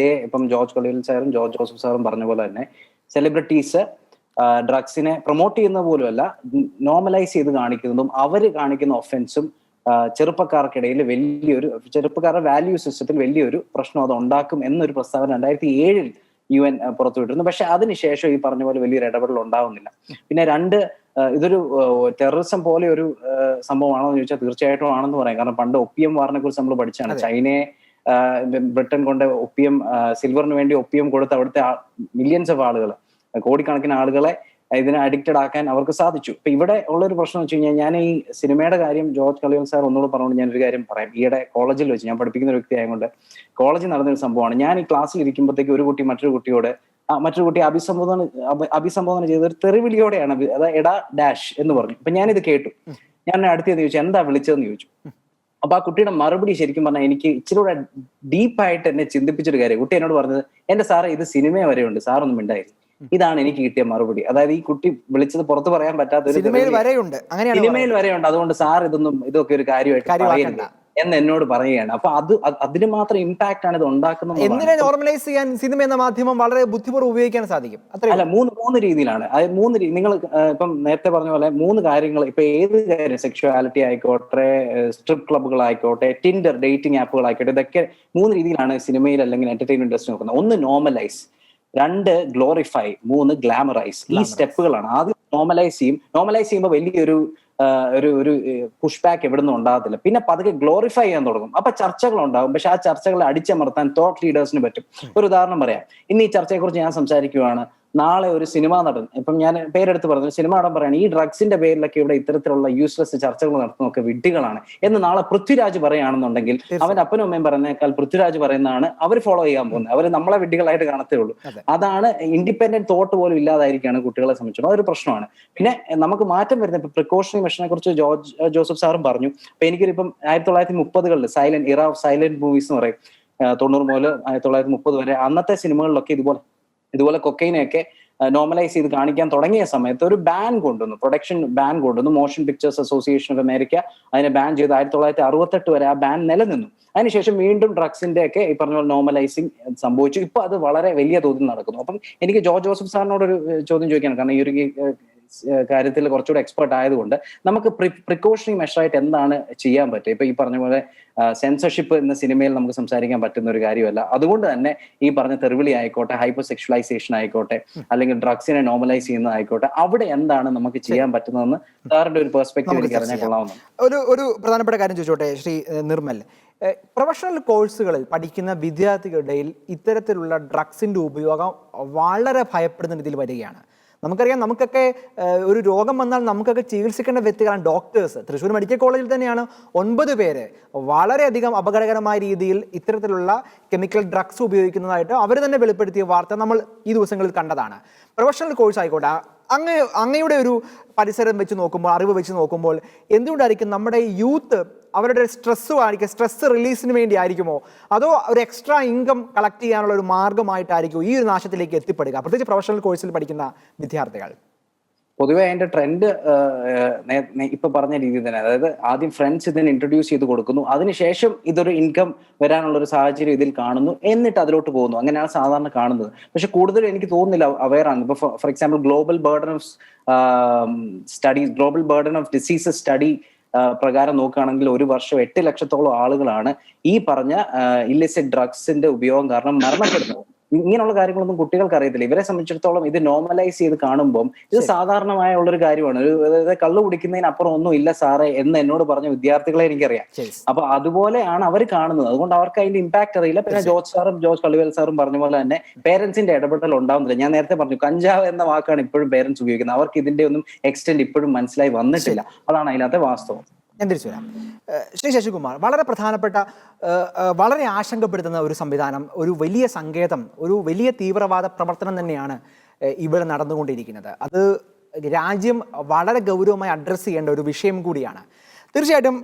ഇപ്പം ജോർജ് കൊളിയൽ സാറും ജോർജ് ജോസഫ് സാറും പറഞ്ഞ പോലെ തന്നെ സെലിബ്രിറ്റീസ് ഡ്രഗ്സിനെ പ്രൊമോട്ട് ചെയ്യുന്ന പോലുമല്ല, നോർമലൈസ് ചെയ്ത് കാണിക്കുന്നതും അവർ കാണിക്കുന്ന ഒഫൻസും ചെറുപ്പക്കാർക്കിടയിൽ ചെറുപ്പക്കാരുടെ വാല്യൂ സിസ്റ്റത്തിൽ വലിയൊരു പ്രശ്നം അത് ഉണ്ടാക്കും എന്നൊരു പ്രസ്താവന 2007 UN പുറത്തുവിട്ടിരുന്നു. പക്ഷെ അതിനുശേഷം ഈ പറഞ്ഞ പോലെ വലിയൊരു ഇടപെടൽ ഉണ്ടാവുന്നില്ല. പിന്നെ ഇതൊരു ടെററിസം പോലെ ഒരു സംഭവമാണോ എന്ന് ചോദിച്ചാൽ തീർച്ചയായിട്ടും ആണെന്ന് പറയാം. കാരണം പണ്ട് ഒപ്പിയം വാറിനെ കുറിച്ച് നമ്മൾ പഠിച്ചാണ്. ചൈനയെ ബ്രിട്ടൻ കൊണ്ട് ഒപ്പിയം, സിൽവറിന് വേണ്ടി ഒപ്പിയം കൊടുത്ത് അവിടുത്തെ മില്യൺസ് ഓഫ് ആളുകൾ, കോടിക്കണക്കിന് ആളുകളെ ഇതിനെ അഡിക്റ്റഡ് ആക്കാൻ അവർക്ക് സാധിച്ചു. ഇപ്പൊ ഇവിടെ ഉള്ളൊരു പ്രശ്നം വെച്ച് കഴിഞ്ഞാൽ, ഞാൻ ഈ സിനിമയുടെ കാര്യം ജോർജ് കൊളിയൽ സാർ ഒന്നുകൂടെ പറഞ്ഞുകൊണ്ട് ഞാനൊരു കാര്യം പറയാം. ഈയിടെ കോളേജിൽ വെച്ച്, ഞാൻ പഠിപ്പിക്കുന്ന ഒരു വ്യക്തി ആയതുകൊണ്ട് കോളേജിൽ നടന്നൊരു സംഭവമാണ്. ഞാൻ ഈ ക്ലാസ്സിൽ ഇരിക്കുമ്പോഴത്തേക്ക് ഒരു കുട്ടി മറ്റൊരു കുട്ടി അഭിസംബോധന ചെയ്ത ഒരു തെറിവിളിയോടെയാണ്, അതായത് എടാ ഡാഷ് എന്ന് പറഞ്ഞു. അപ്പൊ ഞാനിത് കേട്ടു. ഞാൻ അടുത്തത് ചോദിച്ചു, എന്താ വിളിച്ചതെന്ന് ചോദിച്ചു. അപ്പൊ ആ കുട്ടിയുടെ മറുപടി ശരിക്കും പറഞ്ഞാൽ എനിക്ക് ഇച്ചിരി കൂടെ ഡീപ്പായിട്ട് എന്നെ ചിന്തിപ്പിച്ചൊരു കാര്യം. കുട്ടി എന്നോട് പറഞ്ഞത്, എന്റെ സാറേ ഇത് സിനിമ വരെയുണ്ട്, സാറൊന്നും ഉണ്ടായിരുന്നു. ഇതാണ് എനിക്ക് കിട്ടിയ മറുപടി. അതായത് ഈ കുട്ടി വിളിച്ചത് പുറത്ത് പറയാൻ പറ്റാത്ത സിനിമയിൽ വരെയുണ്ട്, അതുകൊണ്ട് സാർ ഇതൊക്കെ ഒരു കാര്യമായിട്ട് പറയണ്ട എന്ന് എന്നോട് പറയുകയാണ്. അപ്പൊ അതിന് മാത്രം ഇമ്പാക്ട് ആണ് ഇത് ഉണ്ടാക്കുന്നത്. എന്തിനെ നോർമലൈസ് ചെയ്യാൻ സിനിമ എന്ന മാധ്യമം വളരെ ബുദ്ധിപൂർവ്വം ഉപയോഗിക്കാൻ സാധിക്കും. അല്ല, മൂന്ന് രീതിയിലാണ്. അതായത് നിങ്ങൾ ഇപ്പം നേരത്തെ പറഞ്ഞ പോലെ 3 കാര്യങ്ങൾ. ഇപ്പൊ ഏത് കാര്യം, സെക്ഷുവാലിറ്റി ആയിക്കോട്ടെ, സ്ട്രിപ്പ് ക്ലബ്ബുകൾ ആയിക്കോട്ടെ, ടിൻഡർ ഡേറ്റിംഗ് ആപ്പുകൾ ആയിക്കോട്ടെ, ഇതൊക്കെ 3 രീതിയിലാണ് സിനിമയിൽ അല്ലെങ്കിൽ എന്റർടൈൻമെന്റ് ഇൻഡസ്ട്രി നോക്കുന്നത്. 1 നോർമലൈസ്, 2 ഗ്ലോറിഫൈ, 3 ഗ്ലാമറൈസ്. ഈ സ്റ്റെപ്പുകളാണ്. ആദ്യം നോർമലൈസ് ചെയ്യുമ്പോൾ വലിയൊരു ഒരു പുഷ് ബാക്ക് എവിടെ നിന്നും ഉണ്ടാകത്തില്ല. പിന്നെ പതുക്കെ ഗ്ലോറിഫൈ ചെയ്യാൻ തുടങ്ങും. അപ്പൊ ചർച്ചകൾ ഉണ്ടാകും. പക്ഷെ ആ ചർച്ചകളെ അടിച്ചമർത്താൻ തോട്ട് ലീഡേഴ്സിന് പറ്റും. ഒരു ഉദാഹരണം പറയാം. ഇന്ന് ഈ ചർച്ചയെക്കുറിച്ച് ഞാൻ സംസാരിക്കുകയാണ്. നാളെ ഒരു സിനിമാ നടൻ, ഇപ്പം ഞാൻ പേരെടുത്ത് പറഞ്ഞു, സിനിമാ നടൻ പറയാണ്, ഈ ഡ്രഗ്സിന്റെ പേരിലൊക്കെ ഇവിടെ ഇത്തരത്തിലുള്ള യൂസ്ലെസ് ചർച്ചകൾ നടത്തുന്നതൊക്കെ വിഡ്ഢികളാണ് എന്ന് നാളെ പൃഥ്വിരാജ് പറയുകയാണെന്നുണ്ടെങ്കിൽ അവൻ അപ്പനും അമ്മയും പറയുന്നേക്കാൾ പൃഥ്വിരാജ് പറയുന്നതാണ് അവർ ഫോളോ ചെയ്യാൻ പോകുന്നത്. അവർ നമ്മളെ വിഡ്ഢികളായിട്ട് കാണത്തേ ഉള്ളൂ. അതാണ് ഇൻഡിപെൻഡന്റ് തോട്ട് പോലും ഇല്ലാതായിരിക്കുകയാണ് കുട്ടികളെ സംബന്ധിച്ചിടത്തോളം. അതൊരു പ്രശ്നമാണ്. പിന്നെ നമുക്ക് മാറ്റം വരുന്നത്, ഇപ്പൊ പ്രിക്കോഷണറി മെഷറിനെ കുറിച്ച് ജോർജ് ജോസഫ് സാറും പറഞ്ഞു. അപ്പൊ എനിക്കൊരിപ്പം 1930-കളിൽ silent era of silent movies എന്ന് പറയും, 90 മുതൽ 1930 വരെ, അന്നത്തെ സിനിമകളിലൊക്കെ ഇതുപോലെ കൊക്കൈനെയൊക്കെ നോർമലൈസ് ചെയ്ത് കാണിക്കാൻ തുടങ്ങിയ സമയത്ത് ഒരു ബാൻ കൊണ്ടുവന്നു, പ്രൊഡക്ഷൻ ബാൻ കൊണ്ടുവന്നു. Motion pictures association of America അതിനെ ബാൻ ചെയ്ത് 1968 വരെ ആ ബാൻ നിലനിന്നു. അതിനുശേഷം വീണ്ടും ഡ്രഗ്സിന്റെ ഒക്കെ ഈ പറഞ്ഞ പോലെ നോർമലൈസിങ് സംഭവിച്ചു. ഇപ്പൊ അത് വളരെ വലിയ തോതിൽ നടക്കുന്നു. അപ്പം എനിക്ക് ജോർജ് ജോസഫ് സാറിനോടൊരു ചോദ്യം ചോദിക്കാനാണ്. കാരണം കാര്യത്തിൽ കുറച്ചുകൂടെ എക്സ്പെർട്ട് ആയതുകൊണ്ട് നമുക്ക് പ്രിക്കോഷണറി മെഷറായിട്ട് എന്താണ് ചെയ്യാൻ പറ്റുക? ഇപ്പൊ ഈ പറഞ്ഞ പോലെ സെൻസർഷിപ്പ് എന്ന സിനിമയിൽ നമുക്ക് സംസാരിക്കാൻ പറ്റുന്ന ഒരു കാര്യമല്ല. അതുകൊണ്ട് തന്നെ ഈ പറഞ്ഞ തെറിവിളി ആയിക്കോട്ടെ, ഹൈപ്പർ സെക്ഷുവലൈസേഷൻ ആയിക്കോട്ടെ, അല്ലെങ്കിൽ ഡ്രഗ്സിനെ നോർമലൈസ് ചെയ്യുന്നതായിക്കോട്ടെ, അവിടെ എന്താണ് നമുക്ക് ചെയ്യാൻ പറ്റുന്നതെന്ന് സാറിന്റെ ഒരു പെർസ്പെക്റ്റീവ് എനിക്ക് അറിഞ്ഞാൽ കൊള്ളാവുന്നു. ഒരു പ്രധാനപ്പെട്ട കാര്യം ചോദിച്ചോട്ടെ ശ്രീ നിർമ്മൽ. പ്രൊഫഷണൽ കോഴ്സുകളിൽ പഠിക്കുന്ന വിദ്യാർത്ഥികളുടെ ഇത്തരത്തിലുള്ള ഡ്രഗ്സിന്റെ ഉപയോഗം വളരെ ഭയപ്പെടുന്ന രീതിയിൽ വരികയാണ്. നമുക്കറിയാം, നമുക്കൊക്കെ ഒരു രോഗം വന്നാൽ നമുക്കൊക്കെ ചികിത്സിക്കേണ്ട വ്യക്തികളാണ് ഡോക്ടേഴ്സ്. തൃശ്ശൂർ മെഡിക്കൽ കോളേജിൽ തന്നെയാണ് 9 പേര് വളരെയധികം അപകടകരമായ രീതിയിൽ ഇത്തരത്തിലുള്ള കെമിക്കൽ ഡ്രഗ്സ് ഉപയോഗിക്കുന്നതായിട്ട് അവർ തന്നെ വെളിപ്പെടുത്തിയ വാർത്ത നമ്മൾ ഈ ദിവസങ്ങളിൽ കണ്ടതാണ്. പ്രൊഫഷണൽ കോഴ്സ് ആയിക്കോട്ടെ, അങ്ങയുടെ ഒരു പരിസരം വെച്ച് നോക്കുമ്പോൾ, അറിവ് വെച്ച് നോക്കുമ്പോൾ, എന്തുകൊണ്ടായിരിക്കും നമ്മുടെ യൂത്ത് അവരുടെ സ്ട്രെസ് റിലീസിന് വേണ്ടി ആയിരിക്കുമോ, അതോ ഒരു എക്സ്ട്രാ ഇൻകം കളക്ട് ചെയ്യാനുള്ള ഒരു മാർഗമായിട്ടായിരിക്കും ഈ ഒരു നാശത്തിലേക്ക് എത്തിപ്പെടുക, പ്രത്യേകിച്ച് പ്രൊഫഷണൽ കോഴ്സിൽ പഠിക്കുന്ന വിദ്യാർത്ഥികൾ? പൊതുവെ അതിന്റെ ട്രെൻഡ് ഇപ്പൊ പറഞ്ഞ രീതിയിൽ തന്നെ, അതായത് ആദ്യം ഫ്രണ്ട്സ് ഇതിനെ ഇൻട്രൊഡ്യൂസ് ചെയ്ത് കൊടുക്കുന്നു, അതിനുശേഷം ഇതൊരു ഇൻകം വരാനുള്ള ഒരു സാഹചര്യം ഇതിൽ കാണുന്നു, എന്നിട്ട് അതിലോട്ട് പോകുന്നു. അങ്ങനെയാണ് സാധാരണ കാണുന്നത്. പക്ഷെ കൂടുതൽ എനിക്ക് തോന്നുന്നില്ല അവെയർ ആണ്. ഇപ്പൊ for example global burden of diseases study പ്രകാരം നോക്കുകയാണെങ്കിൽ ഒരു വർഷം 8 ലക്ഷത്തോളം ആളുകളാണ് ഈ പറഞ്ഞ ഇല്ലിസിറ്റ് ഡ്രഗ്സിന്റെ ഉപയോഗം കാരണം മരണപ്പെടുന്നത്. ഇങ്ങനെയുള്ള കാര്യങ്ങളൊന്നും കുട്ടികൾക്ക് അറിയത്തില്ല. ഇവരെ സംബന്ധിച്ചിടത്തോളം ഇത് നോർമലൈസ് ചെയ്ത് കാണുമ്പോൾ ഇത് സാധാരണമായ ഉള്ളൊരു കാര്യമാണ്. അതായത് കള്ളു കുടിക്കുന്നതിനപ്പുറം ഒന്നും ഇല്ല സാറേ എന്ന് എന്നോട് പറഞ്ഞ വിദ്യാർത്ഥികളെ എനിക്കറിയാം. അപ്പൊ അതുപോലെയാണ് അവർ കാണുന്നത്. അതുകൊണ്ട് അവർക്ക് അതിന്റെ ഇമ്പാക്ട് അറിയില്ല. പിന്നെ ജോർജ് കളിവേൽ സാറും പറഞ്ഞ പോലെ തന്നെ പേരൻസിന്റെ ഇടപെടൽ ഉണ്ടാവുന്നില്ല. ഞാൻ നേരത്തെ പറഞ്ഞു, കഞ്ചാവ് എന്ന വാക്കാണ് ഇപ്പോഴും പേരൻസ് ഉപയോഗിക്കുന്നത്. അവർക്ക് ഇതിന്റെ ഒന്നും എക്സ്റ്റെന്റ് ഇപ്പോഴും മനസ്സിലായി വന്നിട്ടില്ല. അതാണ് അതിനകത്തെ വാസ്തവം. ഞാൻ തിരിച്ചു വരാം. ശ്രീ ശശികുമാർ, വളരെ പ്രധാനപ്പെട്ട, വളരെ ആശങ്കപ്പെടുത്തുന്ന ഒരു സംവിധാനം, ഒരു വലിയ സങ്കേതം, ഒരു വലിയ തീവ്രവാദ പ്രവർത്തനം തന്നെയാണ് ഇവിടെ നടന്നുകൊണ്ടിരിക്കുന്നത്. അത് രാജ്യം വളരെ ഗൗരവമായി അഡ്രസ്സ് ചെയ്യേണ്ട ഒരു വിഷയം കൂടിയാണ്. തീർച്ചയായിട്ടും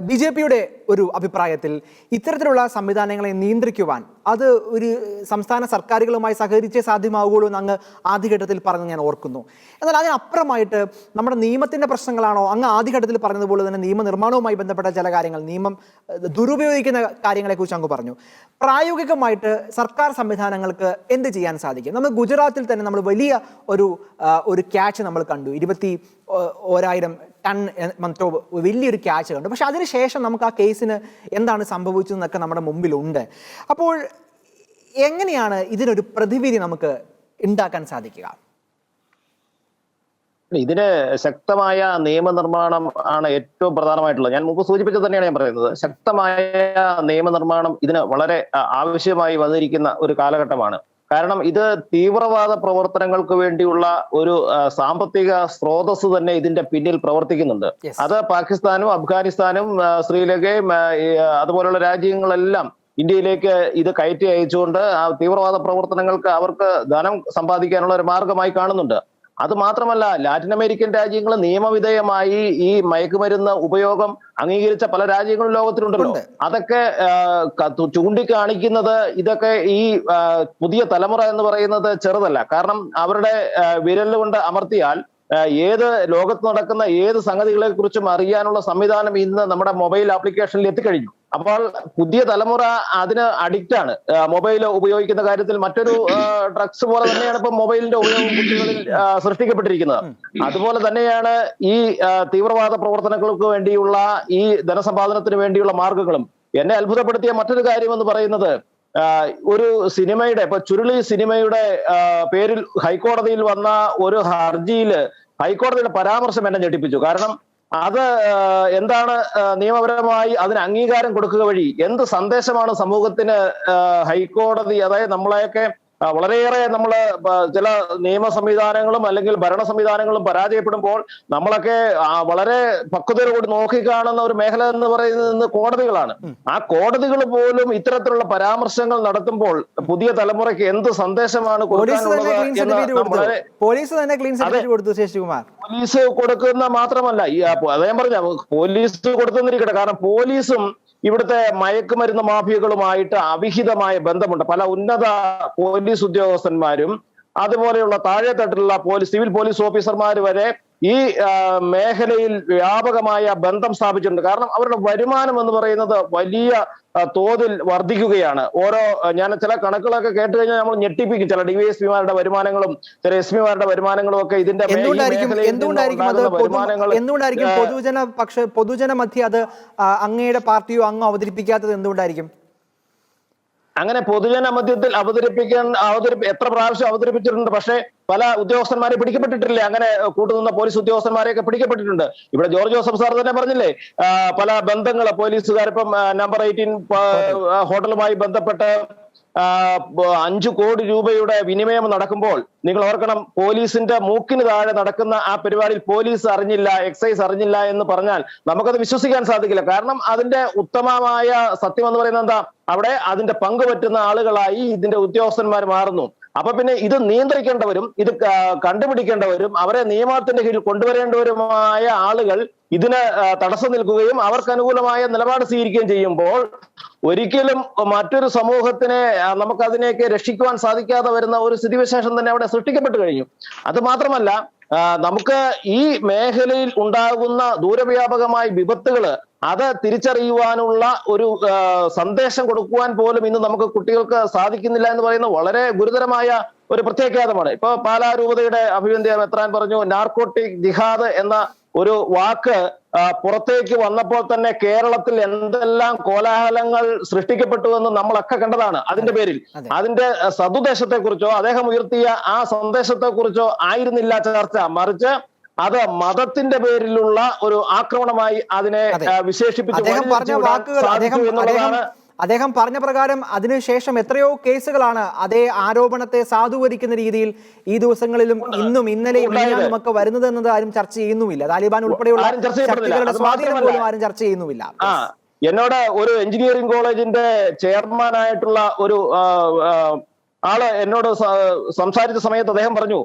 BJPയുടെ ഒരു അഭിപ്രായത്തിൽ ഇത്തരത്തിലുള്ള സംവിധാനങ്ങളെ നിയന്ത്രിക്കുവാൻ അത് ഒരു സംസ്ഥാന സർക്കാരുകളുമായി സഹകരിച്ചേ സാധ്യമാവുകയുള്ളൂ എന്ന് അങ്ങ് ആദ്യഘട്ടത്തിൽ പറഞ്ഞ് ഞാൻ ഓർക്കുന്നു. എന്നാൽ അതിനപ്പുറമായിട്ട് നമ്മുടെ നിയമത്തിൻ്റെ പ്രശ്നങ്ങളാണോ, അങ്ങ് ആദ്യഘട്ടത്തിൽ പറഞ്ഞതുപോലെ തന്നെ നിയമനിർമ്മാണവുമായി ബന്ധപ്പെട്ട ചില കാര്യങ്ങൾ, നിയമം ദുരുപയോഗിക്കുന്ന കാര്യങ്ങളെക്കുറിച്ച് അങ്ങ് പറഞ്ഞു. പ്രായോഗികമായിട്ട് സർക്കാർ സംവിധാനങ്ങൾക്ക് എന്ത് ചെയ്യാൻ സാധിക്കും? നമ്മൾ ഗുജറാത്തിൽ തന്നെ നമ്മൾ വലിയ ഒരു ക്യാച്ച് നമ്മൾ കണ്ടു. 21,000 ടൺ മറ്റോ വലിയൊരു ക്യാച്ച് കണ്ടു. പക്ഷെ അതിനുശേഷം നമുക്ക് ആ കേസിന് എന്താണ് സംഭവിച്ചതെന്നൊക്കെ നമ്മുടെ മുമ്പിലുണ്ട്. അപ്പോൾ എങ്ങനെയാണ് ഇതിനൊരു പ്രതിവിധി നമുക്ക് ഉണ്ടാക്കാൻ സാധിക്കുക? ഇതിന് ശക്തമായ നിയമനിർമ്മാണം ആണ് ഏറ്റവും പ്രധാനമായിട്ടുള്ളത്. ഞാൻ മുമ്പ് സൂചിപ്പിച്ചത് തന്നെയാണ് ഞാൻ പറയുന്നത്. ശക്തമായ നിയമനിർമ്മാണം ഇതിന് വളരെ ആവശ്യമായി വന്നിരിക്കുന്ന ഒരു കാലഘട്ടമാണ്. കാരണം ഇത് തീവ്രവാദ പ്രവർത്തനങ്ങൾക്ക് വേണ്ടിയുള്ള ഒരു സാമ്പത്തിക സ്രോതസ് തന്നെ ഇതിന്റെ പിന്നിൽ പ്രവർത്തിക്കുന്നുണ്ട്. അത് പാകിസ്ഥാനും അഫ്ഗാനിസ്ഥാനും ശ്രീലങ്കയും അതുപോലുള്ള രാജ്യങ്ങളെല്ലാം ഇന്ത്യയിലേക്ക് ഇത് കയറ്റി അയച്ചുകൊണ്ട് ആ തീവ്രവാദ പ്രവർത്തനങ്ങൾക്ക് അവർക്ക് ധനം സമ്പാദിക്കാനുള്ള ഒരു മാർഗമായി കാണുന്നുണ്ട്. അത് മാത്രമല്ല, ലാറ്റിൻ അമേരിക്കൻ രാജ്യങ്ങൾ നിയമവിധേയമായി ഈ മയക്കുമരുന്ന് ഉപയോഗം അംഗീകരിച്ച പല രാജ്യങ്ങളും ലോകത്തിലുണ്ടല്ലോ. അതൊക്കെ ചൂണ്ടിക്കാണിക്കുന്നത് ഇതൊക്കെ ഈ പുതിയ തലമുറ എന്ന് പറയുന്നത് ചെറുതല്ല. കാരണം അവരുടെ വിരൽ കൊണ്ട് അമർത്തിയാൽ ഏത് ലോകത്ത് നടക്കുന്ന ഏത് സംഗതികളെ കുറിച്ചും അറിയാനുള്ള സംവിധാനം ഇന്ന് നമ്മുടെ മൊബൈൽ ആപ്ലിക്കേഷനിൽ എത്തിക്കഴിഞ്ഞു. അപ്പോൾ പുതിയ തലമുറ അതിന് അഡിക്റ്റ് ആണ്. മൊബൈൽ ഉപയോഗിക്കുന്ന കാര്യത്തിൽ മറ്റൊരു ഡ്രഗ്സ് പോലെ തന്നെയാണ് ഇപ്പൊ മൊബൈലിന്റെ ഉപയോഗം കുട്ടികളിൽ സൃഷ്ടിക്കപ്പെട്ടിരിക്കുന്നത്. അതുപോലെ തന്നെയാണ് ഈ തീവ്രവാദ പ്രവർത്തനങ്ങൾക്ക് വേണ്ടിയുള്ള ഈ ധനസമ്പാദനത്തിന് വേണ്ടിയുള്ള മാർഗങ്ങളും. എന്നെ അത്ഭുതപ്പെടുത്തിയ മറ്റൊരു കാര്യം എന്ന് പറയുന്നത്, ഒരു സിനിമയുടെ, ഇപ്പൊ ചുരുളി സിനിമയുടെ പേരിൽ ഹൈക്കോടതിയിൽ വന്ന ഒരു ഹർജിയിൽ ഹൈക്കോടതിയുടെ പരാമർശം എന്നെ ഞെട്ടിപ്പിച്ചു. കാരണം അത് എന്താണ് നിയമപരമായി അതിന് അംഗീകാരം കൊടുക്കുക വഴി എന്ത് സന്ദേശമാണ് സമൂഹത്തിന് ഹൈക്കോടതി, അതായത് നമ്മളെയൊക്കെ വളരെയേറെ നമ്മൾ ചില നിയമ സംവിധാനങ്ങളും അല്ലെങ്കിൽ ഭരണ സംവിധാനങ്ങളും പരാജയപ്പെടുമ്പോൾ നമ്മളൊക്കെ വളരെ പക്വതയോട് നോക്കിക്കാണുന്ന ഒരു മേഖല എന്ന് പറയുന്നത് കോടതികളാണ്. ആ കോടതികൾ പോലും ഇത്തരത്തിലുള്ള പരാമർശങ്ങൾ നടത്തുമ്പോൾ പുതിയ തലമുറയ്ക്ക് എന്ത് സന്ദേശമാണ് കൊടുക്കാനുള്ളത് എന്ന് പോലീസ് കൊടുക്കുന്ന മാത്രമല്ല, അദ്ദേഹം പറഞ്ഞ പോലീസ് കൊടുത്തുന്നിരിക്കട്ടെ. കാരണം പോലീസും ഇവിടുത്തെ മയക്കുമരുന്ന് മാഫിയകളുമായിട്ട് അവിഹിതമായ ബന്ധമുണ്ട്. പല ഉന്നത പോലീസ് ഉദ്യോഗസ്ഥന്മാരും അതുപോലെയുള്ള താഴെത്തട്ടിലുള്ള സിവിൽ പോലീസ് ഓഫീസർമാർ വരെ ഈ മേഖലയിൽ വ്യാപകമായ ബന്ധം സ്ഥാപിച്ചിട്ടുണ്ട്. കാരണം അവരുടെ വരുമാനം എന്ന് പറയുന്നത് വലിയ തോതിൽ വർദ്ധിക്കുകയാണ്. ഞാൻ ചില കണക്കുകളൊക്കെ കേട്ട് കഴിഞ്ഞാൽ നമ്മൾ ഞെട്ടിപ്പിക്കും. ചില ഡിവൈഎസ്പിമാരുടെ വരുമാനങ്ങളും ചില എസ്പിമാരുടെ വരുമാനങ്ങളും ഒക്കെ ഇതിന്റെ പൊതുജന മധ്യ അത് അങ്ങയുടെ പാർട്ടിയോ അങ്ങ് അവതരിപ്പിക്കാത്തത് എന്തുകൊണ്ടായിരിക്കും? അങ്ങനെ പൊതുജന മധ്യത്തിൽ എത്ര പ്രാവശ്യം അവതരിപ്പിച്ചിട്ടുണ്ട്. പക്ഷേ പല ഉദ്യോഗസ്ഥന്മാരെ പിടിക്കപ്പെട്ടിട്ടില്ല. അങ്ങനെ കൂട്ടുനിന്ന പോലീസ് ഉദ്യോഗസ്ഥന്മാരെയൊക്കെ പിടിക്കപ്പെട്ടിട്ടുണ്ട്. ഇവിടെ ജോർജ് ജോസഫ് സാർ തന്നെ പറഞ്ഞില്ലേ, പല ബന്ധങ്ങൾ പോലീസുകാരിപ്പം നമ്പർ 18 ഹോട്ടലുമായി ബന്ധപ്പെട്ട് 5 കോടി രൂപയുടെ വിനിമയം നടക്കുമ്പോൾ നിങ്ങൾ ഓർക്കണം, പോലീസിന്റെ മൂക്കിന് താഴെ നടക്കുന്ന ആ പരിപാടിയിൽ പോലീസ് അറിഞ്ഞില്ല, എക്സൈസ് അറിഞ്ഞില്ല എന്ന് പറഞ്ഞാൽ നമുക്കത് വിശ്വസിക്കാൻ സാധിക്കില്ല. കാരണം അതിന്റെ ഉത്തമമായ സത്യം എന്ന് പറയുന്നത് എന്താ, അവിടെ അതിന്റെ പങ്ക് പറ്റുന്ന ആളുകളായി ഇതിന്റെ ഉദ്യോഗസ്ഥന്മാർ മാറുന്നു. അപ്പൊ പിന്നെ ഇത് നിയന്ത്രിക്കേണ്ടവരും ഇത് കണ്ടുപിടിക്കേണ്ടവരും അവരെ നിയമത്തിന്റെ കീഴിൽ കൊണ്ടുവരേണ്ടവരുമായ ആളുകൾ ഇതിന് തടസ്സം നിൽക്കുകയും അവർക്ക് അനുകൂലമായ നിലപാട് സ്വീകരിക്കുകയും ചെയ്യുമ്പോൾ ഒരിക്കലും മറ്റൊരു സമൂഹത്തിനെ നമുക്കതിനെയൊക്കെ രക്ഷിക്കുവാൻ സാധിക്കാതെ വരുന്ന ഒരു സ്ഥിതിവിശേഷം തന്നെ അവിടെ സൃഷ്ടിക്കപ്പെട്ടു കഴിഞ്ഞു. അത് മാത്രമല്ല, നമുക്ക് ഈ മേഖലയിൽ ഉണ്ടാകുന്ന ദൂരവ്യാപകമായ വിപത്തുകൾ അത് തിരിച്ചറിയുവാനുള്ള ഒരു സന്ദേശം കൊടുക്കുവാൻ പോലും ഇന്ന് നമുക്ക് കുട്ടികൾക്ക് സാധിക്കുന്നില്ല എന്ന് പറയുന്ന വളരെ ഗുരുതരമായ ഒരു പ്രത്യാഘാതമാണ്. ഇപ്പൊ പാലാ രൂപതയുടെ അഭിവന്ദ്യ മെത്രാൻ പറഞ്ഞു, നാർക്കോട്ടിക് ജിഹാദ് എന്ന ഒരു വാക്ക് പുറത്തേക്ക് വന്നപ്പോൾ തന്നെ കേരളത്തിൽ എന്തെല്ലാം കോലാഹലങ്ങൾ സൃഷ്ടിക്കപ്പെട്ടു എന്ന് നമ്മളൊക്കെ കണ്ടതാണ്. അതിന്റെ പേരിൽ അതിന്റെ സതുദ്ദേശത്തെ കുറിച്ചോ അദ്ദേഹം ഉയർത്തിയ ആ സന്ദേശത്തെ കുറിച്ചോ ആയിരുന്നില്ല ചർച്ച, മറിച്ച് അത് മതത്തിന്റെ പേരിലുള്ള ഒരു ആക്രമണമായി അതിനെ വിശേഷിപ്പിച്ചു. അദ്ദേഹം പറഞ്ഞ പ്രകാരം അതിനുശേഷം എത്രയോ കേസുകളാണ് അതേ ആരോപണത്തെ സാധൂകരിക്കുന്ന രീതിയിൽ ഈ ദിവസങ്ങളിലും ഇന്നും ഇന്നലെയും ഒക്കെ വരുന്നത് എന്നത് ആരും ചർച്ച ചെയ്യുന്നുമില്ല. താലിബാൻ ഉൾപ്പെടെയുള്ള ശക്തികളുടെ സ്വാധീനം പോലും ആരും ചർച്ച ചെയ്യുന്നുമില്ല. എന്നോട് ഒരു എഞ്ചിനീയറിംഗ് കോളേജിന്റെ ചെയർമാനായിട്ടുള്ള ഒരു ആള് എന്നോട് സംസാരിച്ച സമയത്ത് അദ്ദേഹം പറഞ്ഞു,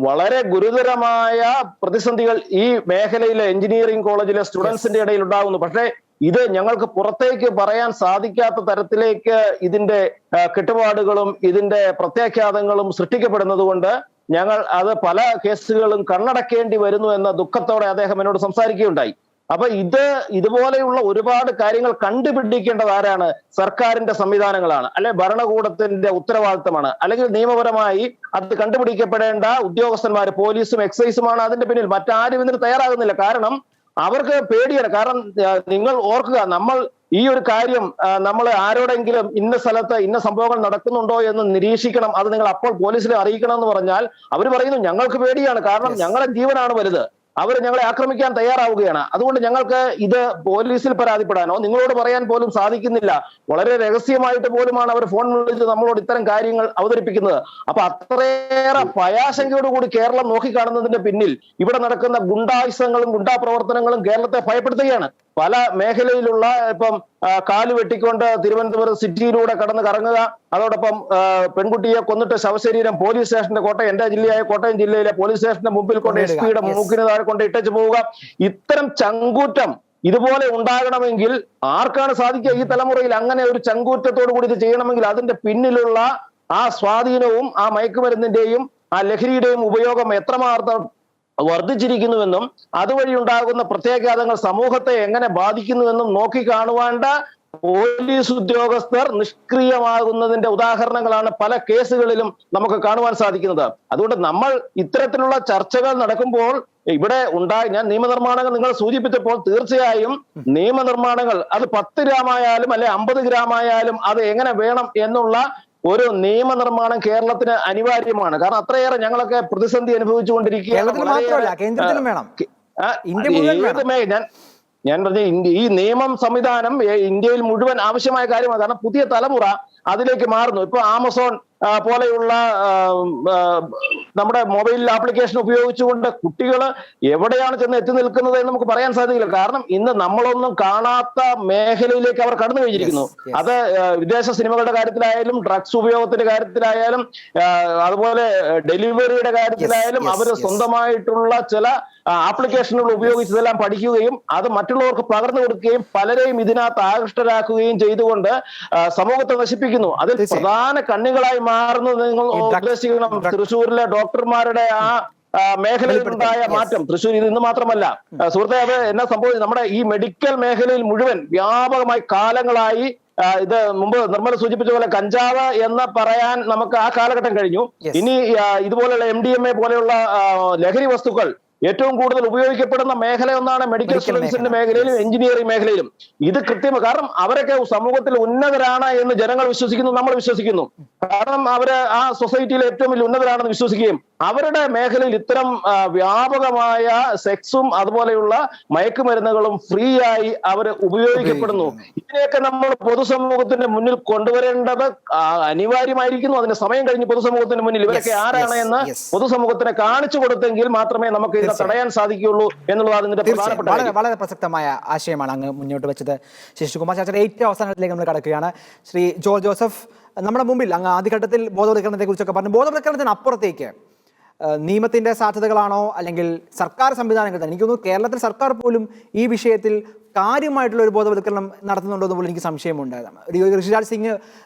വളരെ ഗുരുതരമായ പ്രതിസന്ധികൾ ഈ മേഖലയിലെ എഞ്ചിനീയറിംഗ് കോളേജിലെ സ്റ്റുഡൻസിന്റെ ഇടയിൽ ഉണ്ടാകുന്നു. പക്ഷേ ഇത് ഞങ്ങൾക്ക് പുറത്തേക്ക് പറയാൻ സാധിക്കാത്ത തരത്തിലേക്ക് ഇതിന്റെ കെട്ടുപാടുകളും ഇതിന്റെ പ്രത്യാഘാതങ്ങളും സൃഷ്ടിക്കപ്പെടുന്നത് കൊണ്ട് ഞങ്ങൾ അത് പല കേസുകളും കണ്ണടക്കേണ്ടി വരുന്നു എന്ന ദുഃഖത്തോടെ അദ്ദേഹം എന്നോട് സംസാരിക്കുകയുണ്ടായി. അപ്പൊ ഇതുപോലെയുള്ള ഒരുപാട് കാര്യങ്ങൾ കണ്ടുപിടിക്കേണ്ടത് ആരാണ്? സർക്കാരിന്റെ സംവിധാനങ്ങളാണ്, അല്ലെ ഭരണകൂടത്തിന്റെ ഉത്തരവാദിത്തമാണ്, അല്ലെങ്കിൽ നിയമപരമായി അത് കണ്ടുപിടിക്കപ്പെടേണ്ട ഉദ്യോഗസ്ഥന്മാര് പോലീസും എക്സൈസുമാണ് അതിന്റെ പിന്നിൽ. മറ്റാരും ഇതിന് തയ്യാറാകുന്നില്ല. കാരണം അവർക്ക് പേടിയാണ്. കാരണം നിങ്ങൾ ഓർക്കുക, നമ്മൾ ഈ ഒരു കാര്യം നമ്മൾ ആരോടെങ്കിലും ഇന്ന സ്ഥലത്ത് ഇന്ന സംഭവങ്ങൾ നടക്കുന്നുണ്ടോ എന്ന് നിരീക്ഷിക്കണം, അത് നിങ്ങൾ അപ്പോൾ പോലീസിനെ അറിയിക്കണം എന്ന് പറഞ്ഞാൽ അവർ പറയുന്നു ഞങ്ങൾക്ക് പേടിയാണ്, കാരണം ഞങ്ങളുടെ ജീവനാണ് വലുത്, അവർ ഞങ്ങളെ ആക്രമിക്കാൻ തയ്യാറാവുകയാണ്, അതുകൊണ്ട് ഞങ്ങൾക്ക് ഇത് പോലീസിൽ പരാതിപ്പെടാനോ നിങ്ങളോട് പറയാൻ പോലും സാധിക്കുന്നില്ല. വളരെ രഹസ്യമായിട്ട് പോലുമാണ് അവർ ഫോൺ വിളിച്ച് നമ്മളോട് ഇത്തരം കാര്യങ്ങൾ അവതരിപ്പിക്കുന്നത്. അപ്പൊ അത്രയേറെ ഭയാശങ്കയോടുകൂടി കേരളം നോക്കിക്കാണുന്നതിന്റെ പിന്നിൽ ഇവിടെ നടക്കുന്ന ഗുണ്ടായുസങ്ങളും ഗുണ്ടാ പ്രവർത്തനങ്ങളും കേരളത്തെ ഭയപ്പെടുത്തുകയാണ്. പല മേഖലയിലുള്ള ഇപ്പം കാല് വെട്ടിക്കൊണ്ട് തിരുവനന്തപുരം സിറ്റിയിലൂടെ കടന്ന് കറങ്ങുക, അതോടൊപ്പം പെൺകുട്ടിയെ കൊന്നിട്ട് ശവശരീരം പോലീസ് സ്റ്റേഷന്റെ എന്റെ ജില്ലയായ കോട്ടയം ജില്ലയിലെ പോലീസ് സ്റ്റേഷന്റെ മുമ്പിൽ കൊണ്ട് SP-യുടെ മൂക്കിന് താഴെ കൊണ്ട് ഇട്ടേച്ച് പോവുക. ഇത്തരം ചങ്കൂറ്റം ഇതുപോലെ ഉണ്ടാകണമെങ്കിൽ ആർക്കാണ് സാധിക്കുക? ഈ തലമുറയിൽ അങ്ങനെ ഒരു ചങ്കൂറ്റത്തോടു കൂടി ഇത് ചെയ്യണമെങ്കിൽ അതിന്റെ പിന്നിലുള്ള ആ സ്വാധീനവും ആ മയക്കുമരുന്നിന്റെയും ആ ലഹരിയുടെയും ഉപയോഗം എത്രമാത്രം വർദ്ധിച്ചിരിക്കുന്നുവെന്നും അതുവഴി ഉണ്ടാകുന്ന പ്രത്യാഘാതങ്ങൾ സമൂഹത്തെ എങ്ങനെ ബാധിക്കുന്നുവെന്നും നോക്കിക്കാണുവാണ്ട പോലീസ് ഉദ്യോഗസ്ഥർ നിഷ്ക്രിയമാകുന്നതിന്റെ ഉദാഹരണങ്ങളാണ് പല കേസുകളിലും നമുക്ക് കാണുവാൻ സാധിക്കുന്നത്. അതുകൊണ്ട് നമ്മൾ ഇത്തരത്തിലുള്ള ചർച്ചകൾ നടക്കുമ്പോൾ ഇവിടെ ഞാൻ നിയമനിർമ്മാണങ്ങൾ നിങ്ങൾ സൂചിപ്പിച്ചപ്പോൾ തീർച്ചയായും നിയമനിർമ്മാണങ്ങൾ അത് 10 ഗ്രാമായാലും അല്ലെ 50 ഗ്രാമായാലും അത് എങ്ങനെ വേണം എന്നുള്ള ഒരു നിയമനിർമ്മാണം കേരളത്തിന് അനിവാര്യമാണ്. കാരണം അത്രയേറെ ഞങ്ങളൊക്കെ പ്രതിസന്ധി അനുഭവിച്ചുകൊണ്ടിരിക്കുകയാണ്. ഞാൻ പറഞ്ഞ ഈ നിയമം സംവിധാനം ഇന്ത്യയിൽ മുഴുവൻ ആവശ്യമായ കാര്യമാണ്. കാരണം പുതിയ തലമുറ അതിലേക്ക് മാറുന്നു. ഇപ്പൊ ആമസോൺ പോലെയുള്ള നമ്മുടെ മൊബൈൽ ആപ്ലിക്കേഷൻ ഉപയോഗിച്ചുകൊണ്ട് കുട്ടികൾ എവിടെയാണ് ചെന്ന് എത്തി നിൽക്കുന്നത് എന്ന് നമുക്ക് പറയാൻ സാധിക്കില്ല. കാരണം ഇന്ന് നമ്മളൊന്നും കാണാത്ത മേഖലയിലേക്ക് അവർ കടന്നു കഴിഞ്ഞിരിക്കുന്നു. അത് വിദേശ സിനിമകളുടെ കാര്യത്തിലായാലും ഡ്രഗ്സ് ഉപയോഗത്തിന്റെ കാര്യത്തിലായാലും അതുപോലെ ഡെലിവറിയുടെ കാര്യത്തിലായാലും അവർ സ്വന്തമായിട്ടുള്ള ചില ആപ്ലിക്കേഷനുകൾ ഉപയോഗിച്ചതെല്ലാം പഠിക്കുകയും അത് മറ്റുള്ളവർക്ക് പകർന്നു കൊടുക്കുകയും പലരെയും ഇതിനകത്ത് ആകൃഷ്ടരാക്കുകയും ചെയ്തുകൊണ്ട് സമൂഹത്തെ നശിപ്പിക്കുന്നു. അതിൽ പ്രധാന കണ്ണികളായി മാറുന്നത് നിങ്ങൾ ഉദ്ദേശിക്കണം. തൃശ്ശൂരിലെ ഡോക്ടർമാരുടെ ആ മേഖലയിൽ ഉണ്ടായ മാറ്റം തൃശ്ശൂർ ഇത് ഇന്ന് മാത്രമല്ല സുഹൃത്തെ, അത് എന്നാ സംഭവിച്ചു, നമ്മുടെ ഈ മെഡിക്കൽ മേഖലയിൽ മുഴുവൻ വ്യാപകമായി കാലങ്ങളായി ഇത് മുമ്പ് നിർമ്മല സൂചിപ്പിച്ച പോലെ കഞ്ചാവ് എന്ന് പറയാൻ നമുക്ക് ആ കാലഘട്ടം കഴിഞ്ഞു. ഇനി ഇതുപോലെയുള്ള MDMA പോലെയുള്ള ലഹരി വസ്തുക്കൾ ഏറ്റവും കൂടുതൽ ഉപയോഗിക്കപ്പെടുന്ന മേഖല ഒന്നാണ് മെഡിക്കൽ സ്റ്റുഡൻസിന്റെ മേഖലയിലും എഞ്ചിനീയറിംഗ് മേഖലയിലും. ഇത് കൃത്യമായി, കാരണം അവരൊക്കെ സമൂഹത്തിൽ ഉന്നതരാണ് എന്ന് ജനങ്ങൾ വിശ്വസിക്കുന്നു, നമ്മൾ വിശ്വസിക്കുന്നു. കാരണം അവര് ആ സൊസൈറ്റിയിൽ ഏറ്റവും വലിയ ഉന്നതരാണെന്ന് വിശ്വസിക്കുകയും അവരുടെ മേഖലയിൽ ഇത്തരം വ്യാപകമായ സെക്സും അതുപോലെയുള്ള മയക്കുമരുന്നുകളും ഫ്രീ ആയി അവർ ഉപയോഗിക്കപ്പെടുന്നു. ഇതിനെയൊക്കെ നമ്മൾ പൊതുസമൂഹത്തിന്റെ മുന്നിൽ കൊണ്ടുവരേണ്ടത് അനിവാര്യമായിരിക്കുന്നു. അതിന് സമയം കഴിഞ്ഞ് പൊതുസമൂഹത്തിന്റെ മുന്നിൽ ഇവരൊക്കെ ആരാണ് എന്ന് പൊതുസമൂഹത്തിനെ കാണിച്ചു കൊടുത്തെങ്കിൽ മാത്രമേ നമുക്ക് ഇതിനെ തടയാൻ സാധിക്കുകയുള്ളൂ എന്നുള്ളതാണ് ഇതിന്റെ പ്രധാനപ്പെട്ട വളരെ പ്രസക്തമായ ആശയമാണ് അങ്ങ് മുന്നോട്ട് വെച്ചത്. ശശികുമാർ ചാച്ചയുടെ ഏറ്റവും അവസാനത്തിലേക്ക് നമ്മൾ കടക്കുകയാണ്. ശ്രീ ജോർജ് ജോസഫ്, നമ്മുടെ മുമ്പിൽ അങ്ങ് ആദ്യഘട്ടത്തിൽ ബോധവൽക്കരണത്തെ കുറിച്ചൊക്കെ പറഞ്ഞു. ബോധവൽക്കരണത്തിന് അപ്പുറത്തേക്ക് നിയമത്തിന്റെ സാധ്യതകളാണോ അല്ലെങ്കിൽ സർക്കാർ സംവിധാനങ്ങൾ തന്നെ, എനിക്ക് തോന്നുന്നു കേരളത്തിൽ സർക്കാർ പോലും ഈ വിഷയത്തിൽ കാര്യമായിട്ടുള്ള ഒരു ബോധവൽക്കരണം നടത്തുന്നുണ്ടോ എന്ന് പോലും എനിക്ക് സംശയമുണ്ട്. ഋഷിരാജ് സിംഗ്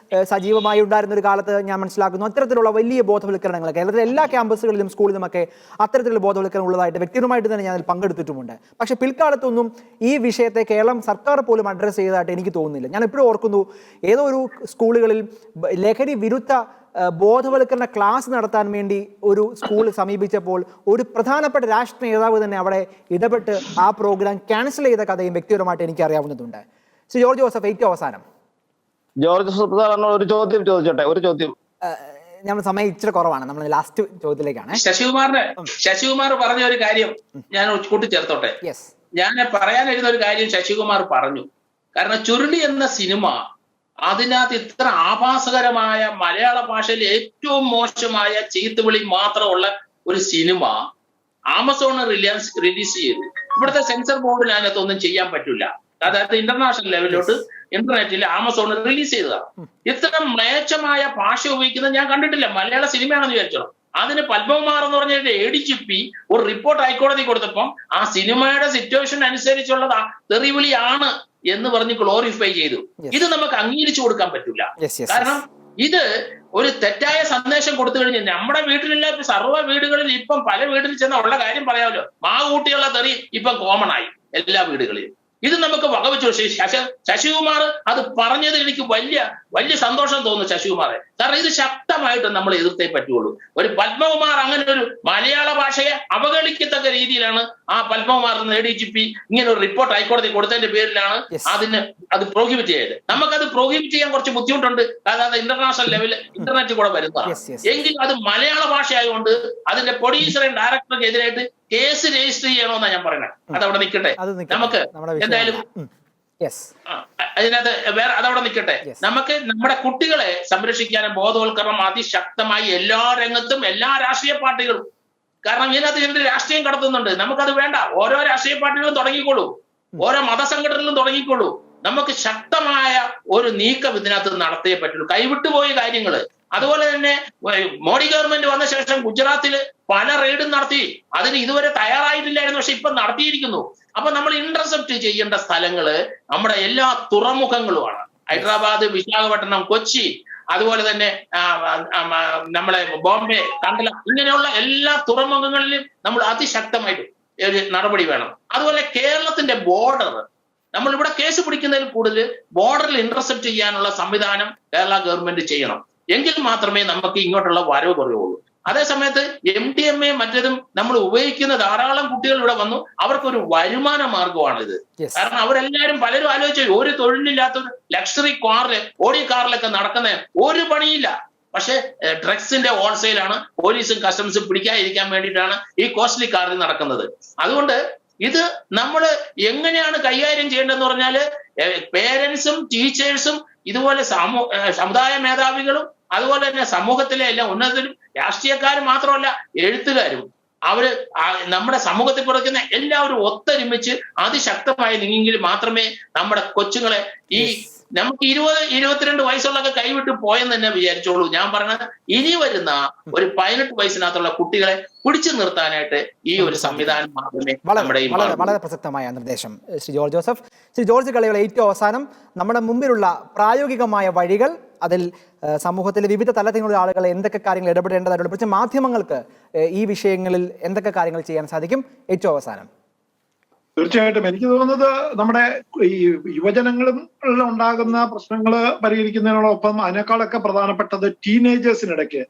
സജീവമായി ഉണ്ടായിരുന്ന ഒരു കാലത്ത് ഞാൻ മനസ്സിലാക്കുന്നു അത്തരത്തിലുള്ള വലിയ ബോധവൽക്കരണങ്ങൾ കേരളത്തിലെ എല്ലാ ക്യാമ്പസുകളിലും സ്കൂളിലുമൊക്കെ അത്തരത്തിലുള്ള ബോധവൽക്കരണം ഉള്ളതായിട്ട് വ്യക്തിപരമായിട്ട് തന്നെ ഞാൻ അതിൽ പങ്കെടുത്തിട്ടുമുണ്ട്. പക്ഷേ പിൽക്കാലത്തൊന്നും ഈ വിഷയത്തെ കേരളം സർക്കാർ പോലും അഡ്രസ്സ് ചെയ്തതായിട്ട് എനിക്ക് തോന്നുന്നില്ല. ഞാൻ എപ്പോഴും ഓർക്കുന്നു, ഏതോ ഒരു സ്കൂളുകളിൽ ലഹരി വിരുദ്ധ ബോധവൽക്കരണ ക്ലാസ് നടത്താൻ വേണ്ടി ഒരു സ്കൂൾ സമീപിച്ചപ്പോൾ ഒരു പ്രധാനപ്പെട്ട രാഷ്ട്രീയ നേതാവ് തന്നെ അവിടെ ഇടപെട്ട് ആ പ്രോഗ്രാം ക്യാൻസൽ ചെയ്ത കഥയും വ്യക്തിപരമായിട്ട് എനിക്ക് അറിയാവുന്നതുണ്ട്. ശ്രീ ജോർജ് ജോസഫ്, ഏറ്റവും അവസാനം ജോർജ് ജോസഫ് ഒരു ചോദ്യം ചോദിച്ചോട്ടെ. ഒരു ചോദ്യം, നമ്മൾ സമയം ഇച്ചിരി കുറവാണ്, നമ്മൾ ലാസ്റ്റ് ചോദ്യത്തിലേക്കാണ്. ശശികുമാർ പറഞ്ഞ ഒരു കാര്യം ഞാൻ കൂട്ടിച്ചേർത്തോട്ടെ. ഞാൻ പറയാനിരുന്ന ഒരു കാര്യം ശശികുമാർ പറഞ്ഞു. കാരണം ചുരുളി എന്ന സിനിമ, അതിനകത്ത് ഇത്ര ആഭാസകരമായ മലയാള ഭാഷയിൽ ഏറ്റവും മോശമായ ചീത്തുവിളി മാത്രമുള്ള ഒരു സിനിമ ആമസോൺ റിലീസ് ചെയ്ത് ഇവിടുത്തെ സെൻസർ ബോർഡിൽ അതിനകത്തൊന്നും ചെയ്യാൻ പറ്റില്ല. അതായത് ഇന്റർനാഷണൽ ലെവലിലോട്ട് ഇന്റർനെറ്റിൽ ആമസോൺ റിലീസ് ചെയ്തതാണ്. ഇത്ര മ്ലേച്ഛമായ ഭാഷ ഉപയോഗിക്കുന്നത് ഞാൻ കണ്ടിട്ടില്ല. മലയാള സിനിമയാണെന്ന് വിചാരിച്ചോളാം. അതിന് പത്മകുമാർ എന്ന് പറഞ്ഞ ADGP ഒരു റിപ്പോർട്ട് ഹൈക്കോടതി കൊടുത്തപ്പം ആ സിനിമയുടെ സിറ്റുവേഷൻ അനുസരിച്ചുള്ളത് തെറിവിളിയാണ് എന്ന് പറഞ്ഞ് ഗ്ലോറിഫൈ ചെയ്തു. ഇത് നമുക്ക് അംഗീകരിച്ചു കൊടുക്കാൻ പറ്റില്ല. കാരണം ഇത് ഒരു തെറ്റായ സന്ദേശം കൊടുത്തു കഴിഞ്ഞാൽ നമ്മുടെ വീട്ടിലുള്ള സർവ്വ വീടുകളിൽ ഇപ്പം പല വീട്ടിൽ ചെന്ന ഉള്ള കാര്യം പറയാമല്ലോ, മാവ് കൂട്ടിയുള്ള തെറി ഇപ്പം കോമൺ ആയി എല്ലാ വീടുകളിലും. ഇത് നമുക്ക് വകവെച്ചു. ശശികുമാർ അത് പറഞ്ഞത് എനിക്ക് വലിയ സന്തോഷം തോന്നുന്നു ശശികുമാറെ. കാരണം ഇത് ശക്തമായിട്ട് നമ്മൾ എതിർത്തേ പറ്റുള്ളൂ. ഒരു പത്മകുമാർ അങ്ങനെ ഒരു മലയാള ഭാഷയെ അവഗണിക്കത്തക്ക രീതിയിലാണ് ആ പത്മകുമാർ ADGP ഇങ്ങനെ ഒരു റിപ്പോർട്ട് ഹൈക്കോടതി കൊടുത്തതിന്റെ പേരിലാണ് അത് പ്രോഹിബിറ്റ് ചെയ്തത്. നമുക്കത് പ്രോഹിബിറ്റ് ചെയ്യാൻ കുറച്ച് ബുദ്ധിമുട്ടുണ്ട്. കാരണം അത് ഇന്റർനാഷണൽ ലെവലിൽ ഇന്റർനെറ്റ് കൂടെ വരുന്നതാണ്. എങ്കിലും അത് മലയാള ഭാഷയായതുകൊണ്ട് അതിന്റെ പ്രൊഡ്യൂസറേയും ഡയറക്ടർക്കെതിരായിട്ട് കേസ് രജിസ്റ്റർ ചെയ്യണമെന്നാണ് ഞാൻ പറയുന്നത്. അതവിടെ നിൽക്കട്ടെ. നമുക്ക് എന്തായാലും അതിനകത്ത് വേറെ അതവിടെ നിൽക്കട്ടെ. നമുക്ക് നമ്മുടെ കുട്ടികളെ സംരക്ഷിക്കാനും ബോധവൽക്കരണം അതിശക്തമായി എല്ലാ രംഗത്തും എല്ലാ രാഷ്ട്രീയ പാർട്ടികളും, കാരണം ഇതിനകത്ത് രാഷ്ട്രീയം കടത്തുന്നുണ്ട്. നമുക്കത് വേണ്ട. ഓരോ രാഷ്ട്രീയ പാർട്ടികളും തുടങ്ങിക്കോളൂ, ഓരോ മതസംഘടനകളും തുടങ്ങിക്കോളൂ. നമുക്ക് ശക്തമായ ഒരു നീക്കം ഇതിനകത്ത് നടത്തിയേ പറ്റുള്ളൂ. കൈവിട്ടുപോയ കാര്യങ്ങള്. അതുപോലെ തന്നെ മോഡി ഗവൺമെന്റ് വന്ന ശേഷം ഗുജറാത്തില് പല റെയ്ഡും നടത്തി. അതിന് ഇതുവരെ തയ്യാറായിട്ടില്ലായിരുന്നു, പക്ഷെ ഇപ്പൊ നടത്തിയിരിക്കുന്നു. അപ്പൊ നമ്മൾ ഇന്റർസെപ്റ്റ് ചെയ്യേണ്ട സ്ഥലങ്ങള് നമ്മുടെ എല്ലാ തുറമുഖങ്ങളുമാണ്. ഹൈദരാബാദ്, വിശാഖപട്ടണം, കൊച്ചി, അതുപോലെ തന്നെ നമ്മളെ ബോംബെ, കണ്ടല, ഇങ്ങനെയുള്ള എല്ലാ തുറമുഖങ്ങളിലും നമ്മൾ അതിശക്തമായിട്ട് ഒരു നടപടി വേണം. അതുപോലെ കേരളത്തിന്റെ ബോർഡർ, നമ്മളിവിടെ കേസ് പിടിക്കുന്നതിൽ കൂടുതൽ ബോർഡറിൽ ഇന്റർസെപ്റ്റ് ചെയ്യാനുള്ള സംവിധാനം കേരള ഗവൺമെന്റ് ചെയ്യണം. എങ്കിൽ മാത്രമേ നമുക്ക് ഇങ്ങോട്ടുള്ള വരവ് കുറയുള്ളൂ. അതേസമയത്ത് MDMA മറ്റതും നമ്മൾ ഉപയോഗിക്കുന്ന ധാരാളം കുട്ടികൾ ഇവിടെ വന്നു. അവർക്കൊരു വരുമാന മാർഗമാണിത്. കാരണം അവരെല്ലാവരും പലരും ആലോചിച്ചു, ഒരു തൊഴിലില്ലാത്തൊരു ലക്ഷറി കാറില് ഓടി കാറിലൊക്കെ നടക്കുന്ന ഒരു പണിയില്ല. പക്ഷെ ഡ്രഗ്സിന്റെ ഹോൾസെയിലാണ്. പോലീസും കസ്റ്റംസും പിടിക്കാതിരിക്കാൻ വേണ്ടിയിട്ടാണ് ഈ കോസ്റ്റ്ലി കാറിൽ നടക്കുന്നത്. അതുകൊണ്ട് ഇത് നമ്മൾ എങ്ങനെയാണ് കൈകാര്യം ചെയ്യേണ്ടതെന്ന് പറഞ്ഞാല് പേരൻസും ടീച്ചേഴ്സും ഇതുപോലെ സമുദായ മേധാവികളും അതുപോലെ തന്നെ സമൂഹത്തിലെ എല്ലാം ഉന്നതരും രാഷ്ട്രീയക്കാരും മാത്രമല്ല എഴുത്തുകാരും അവര് നമ്മുടെ സമൂഹത്തിൽ കൊടുക്കുന്ന എല്ലാവരും ഒത്തൊരുമിച്ച് അതിശക്തമായി നീങ്ങെങ്കിൽ മാത്രമേ നമ്മുടെ കൊച്ചുങ്ങളെ ഈ നമുക്ക് 20-22 വയസ്സുള്ളൊക്കെ കൈവിട്ട് പോയെന്ന് തന്നെ വിചാരിച്ചോളൂ. ഞാൻ പറഞ്ഞത് ഇനി വരുന്ന ഒരു 18 വയസ്സിനകത്തുള്ള കുട്ടികളെ പിടിച്ചു നിർത്താനായിട്ട് ഈ ഒരു സംവിധാനം മാത്രമേ നമ്മുടെ വളരെ പ്രസക്തമായ നിർദ്ദേശം Shri George Joseph. Shri George കളികൾ, ഏറ്റവും അവസാനം നമ്മുടെ മുമ്പിലുള്ള പ്രായോഗികമായ വഴികൾ, അതിൽ സമൂഹത്തിലെ വിവിധ തലത്തിലുള്ള ആളുകൾ എന്തൊക്കെ കാര്യങ്ങൾ ഇടപെടേണ്ടതായിട്ടുള്ള, പ്രത്യേകിച്ച് മാധ്യമങ്ങൾക്ക് ഈ വിഷയങ്ങളിൽ എന്തൊക്കെ കാര്യങ്ങൾ ചെയ്യാൻ സാധിക്കും? ഏറ്റവും അവസാനം. തീർച്ചയായിട്ടും എനിക്ക് തോന്നുന്നത് നമ്മുടെ ഈ യുവജനങ്ങളും ഉണ്ടാകുന്ന പ്രശ്നങ്ങൾ പരിഹരിക്കുന്നതിനോടൊപ്പം അതിനേക്കാളൊക്കെ പ്രധാനപ്പെട്ടത് ടീനേജേഴ്സിനിടയ്ക്ക്,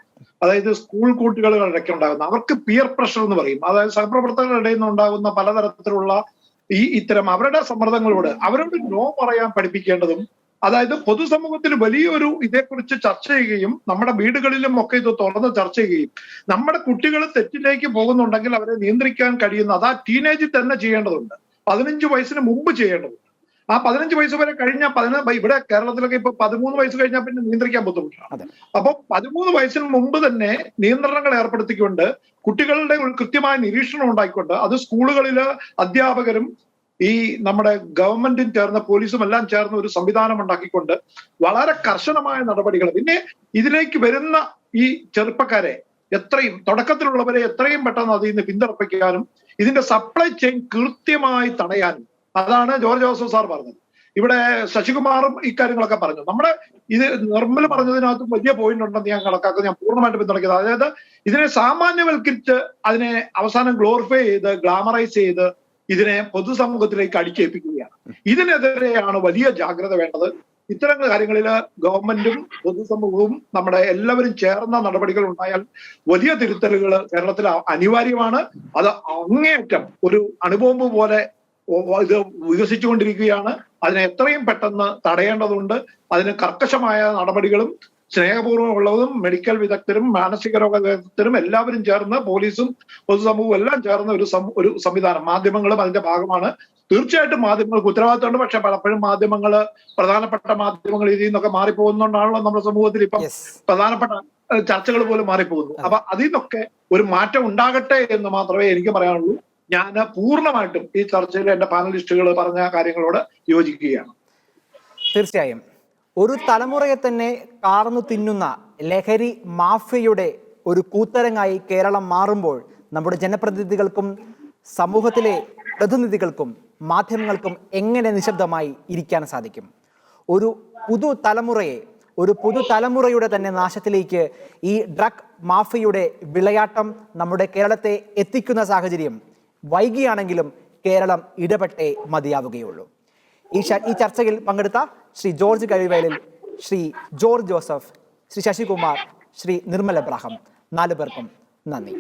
അതായത് സ്കൂൾ കുട്ടികളുടെ ഇടയ്ക്ക് ഉണ്ടാകുന്ന, അവർക്ക് പിയർ പ്രഷർ എന്ന് പറയും, അതായത് സഹപ്രവർത്തകരുടെ ഇടയിൽ നിന്ന് ഉണ്ടാകുന്ന പലതരത്തിലുള്ള ഇത്തരം അവരുടെ സമ്മർദ്ദങ്ങളോട് അവരോട് നോ പറയാൻ പഠിപ്പിക്കേണ്ടതും, അതായത് പൊതുസമൂഹത്തിൽ വലിയൊരു ഇതേക്കുറിച്ച് ചർച്ച ചെയ്യുകയും നമ്മുടെ വീടുകളിലും ഒക്കെ ഇത് തുറന്ന് ചർച്ച ചെയ്യുകയും നമ്മുടെ കുട്ടികൾ തെറ്റിലേക്ക് പോകുന്നുണ്ടെങ്കിൽ അവരെ നിയന്ത്രിക്കാൻ കഴിയുന്ന അത് ആ ടീനേജിൽ തന്നെ ചെയ്യേണ്ടതുണ്ട്. 15 വയസ്സിന് മുമ്പ് ചെയ്യേണ്ടതുണ്ട്. ആ 15 വയസ്സ് വരെ കഴിഞ്ഞാൽ ഇവിടെ കേരളത്തിലൊക്കെ ഇപ്പൊ 13 വയസ്സ് കഴിഞ്ഞാൽ പിന്നെ നിയന്ത്രിക്കാൻ ബുദ്ധിമുട്ടാണ്. അപ്പൊ 13 വയസ്സിന് മുമ്പ് തന്നെ നിയന്ത്രണങ്ങൾ ഏർപ്പെടുത്തിക്കൊണ്ട് കുട്ടികളുടെ ഒരു കൃത്യമായ നിരീക്ഷണം ഉണ്ടായിക്കൊണ്ട് അത് സ്കൂളുകളില് അധ്യാപകരും ഈ നമ്മുടെ ഗവൺമെന്റും ചേർന്ന് പോലീസും എല്ലാം ചേർന്ന് ഒരു സംവിധാനം ഉണ്ടാക്കിക്കൊണ്ട് വളരെ കർശനമായ നടപടികൾ, പിന്നെ ഇതിലേക്ക് വരുന്ന ഈ ചെറുപ്പക്കാരെ തുടക്കത്തിലുള്ളവരെ എത്രയും പെട്ടെന്ന് അതിൽ നിന്ന് പിന്തുണപ്പിക്കാനും ഇതിന്റെ സപ്ലൈ ചെയിൻ കൃത്യമായി തടയാനും, അതാണ് ജോർജ് ജോസഫ് സാർ പറഞ്ഞത്. ഇവിടെ ശശികുമാറും ഇക്കാര്യങ്ങളൊക്കെ പറഞ്ഞു. നമ്മുടെ ഇത് നിർമ്മൽ പറഞ്ഞതിനകത്തും വലിയ പോയിന്റ് ഉണ്ടെന്ന് ഞാൻ കണക്കാക്കുന്നത്, ഞാൻ പൂർണ്ണമായിട്ട് പിന്തുണയ്ക്കുന്നത്. അതായത് ഇതിനെ സാമാന്യവൽക്കരിച്ച് അതിനെ അവസാനം ഗ്ലോറിഫൈ ചെയ്ത് ഗ്ലാമറൈസ് ചെയ്ത് ഇതിനെ പൊതുസമൂഹത്തിലേക്ക് അടിച്ചേൽപ്പിക്കുകയാണ്. ഇതിനെതിരെയാണ് വലിയ ജാഗ്രത വേണ്ടത്. ഇത്തരം കാര്യങ്ങളിൽ ഗവൺമെന്റും പൊതുസമൂഹവും നമ്മുടെ എല്ലാവരും ചേർന്ന നടപടികൾ ഉണ്ടായാൽ വലിയ തിരുത്തലുകൾ കേരളത്തിൽ അനിവാര്യമാണ്. അത് അങ്ങേയറ്റം ഒരു അണുബോംബ് പോലെ ഇത് വികസിച്ചുകൊണ്ടിരിക്കുകയാണ്. അതിനെ എത്രയും പെട്ടെന്ന് തടയേണ്ടതുണ്ട്. അതിന് കർക്കശമായ നടപടികളും സ്നേഹപൂർവ്വമുള്ളതും മെഡിക്കൽ വിദഗ്ധരും മാനസിക രോഗ വിദഗ്ധരും എല്ലാവരും ചേർന്ന് പോലീസും പൊതുസമൂഹവും എല്ലാം ചേർന്ന ഒരു സംവിധാനം, മാധ്യമങ്ങളും അതിന്റെ ഭാഗമാണ്. തീർച്ചയായിട്ടും മാധ്യമങ്ങൾക്ക് ഉത്തരവാദിത്തമുണ്ട്. പക്ഷെ പലപ്പോഴും പ്രധാനപ്പെട്ട മാധ്യമങ്ങൾ ഇതിൽ നിന്നൊക്കെ മാറിപ്പോകുന്നതുകൊണ്ടാണല്ലോ നമ്മുടെ സമൂഹത്തിൽ ഇപ്പം പ്രധാനപ്പെട്ട ചർച്ചകൾ പോലും മാറിപ്പോകുന്നു. അപ്പൊ അതിൽ നിന്നൊക്കെ ഒരു മാറ്റം ഉണ്ടാകട്ടെ എന്ന് മാത്രമേ എനിക്ക് പറയാനുള്ളൂ. ഞാൻ പൂർണ്ണമായിട്ടും ഈ ചർച്ചയിൽ എന്റെ പാനലിസ്റ്റുകൾ പറഞ്ഞ കാര്യങ്ങളോട് യോജിക്കുകയാണ്. തീർച്ചയായും ഒരു തലമുറയെ തന്നെ കാർന്നു തിന്നുന്ന ലഹരി മാഫിയയുടെ ഒരു കൂത്തരങ്ങായി കേരളം മാറുമ്പോൾ നമ്മുടെ ജനപ്രതിനിധികൾക്കും സമൂഹത്തിലെ പ്രതിനിധികൾക്കും മാധ്യമങ്ങൾക്കും എങ്ങനെ നിശബ്ദമായി ഇരിക്കാൻ സാധിക്കും? ഒരു പുതുതലമുറയുടെ തന്നെ നാശത്തിലേക്ക് ഈ ഡ്രഗ് മാഫിയയുടെ വിളയാട്ടം നമ്മുടെ കേരളത്തെ എത്തിക്കുന്ന സാഹചര്യം വൈകിയാണെങ്കിലും കേരളം ഇടപെട്ടേ മതിയാവുകയുള്ളൂ. ഈ ചർച്ചയിൽ പങ്കെടുത്ത Shri George Kallivayalil, Shri George Joseph, Shri Sasikumar, Shri Nirmal Abraham, 4 പേർക്കും നന്ദി.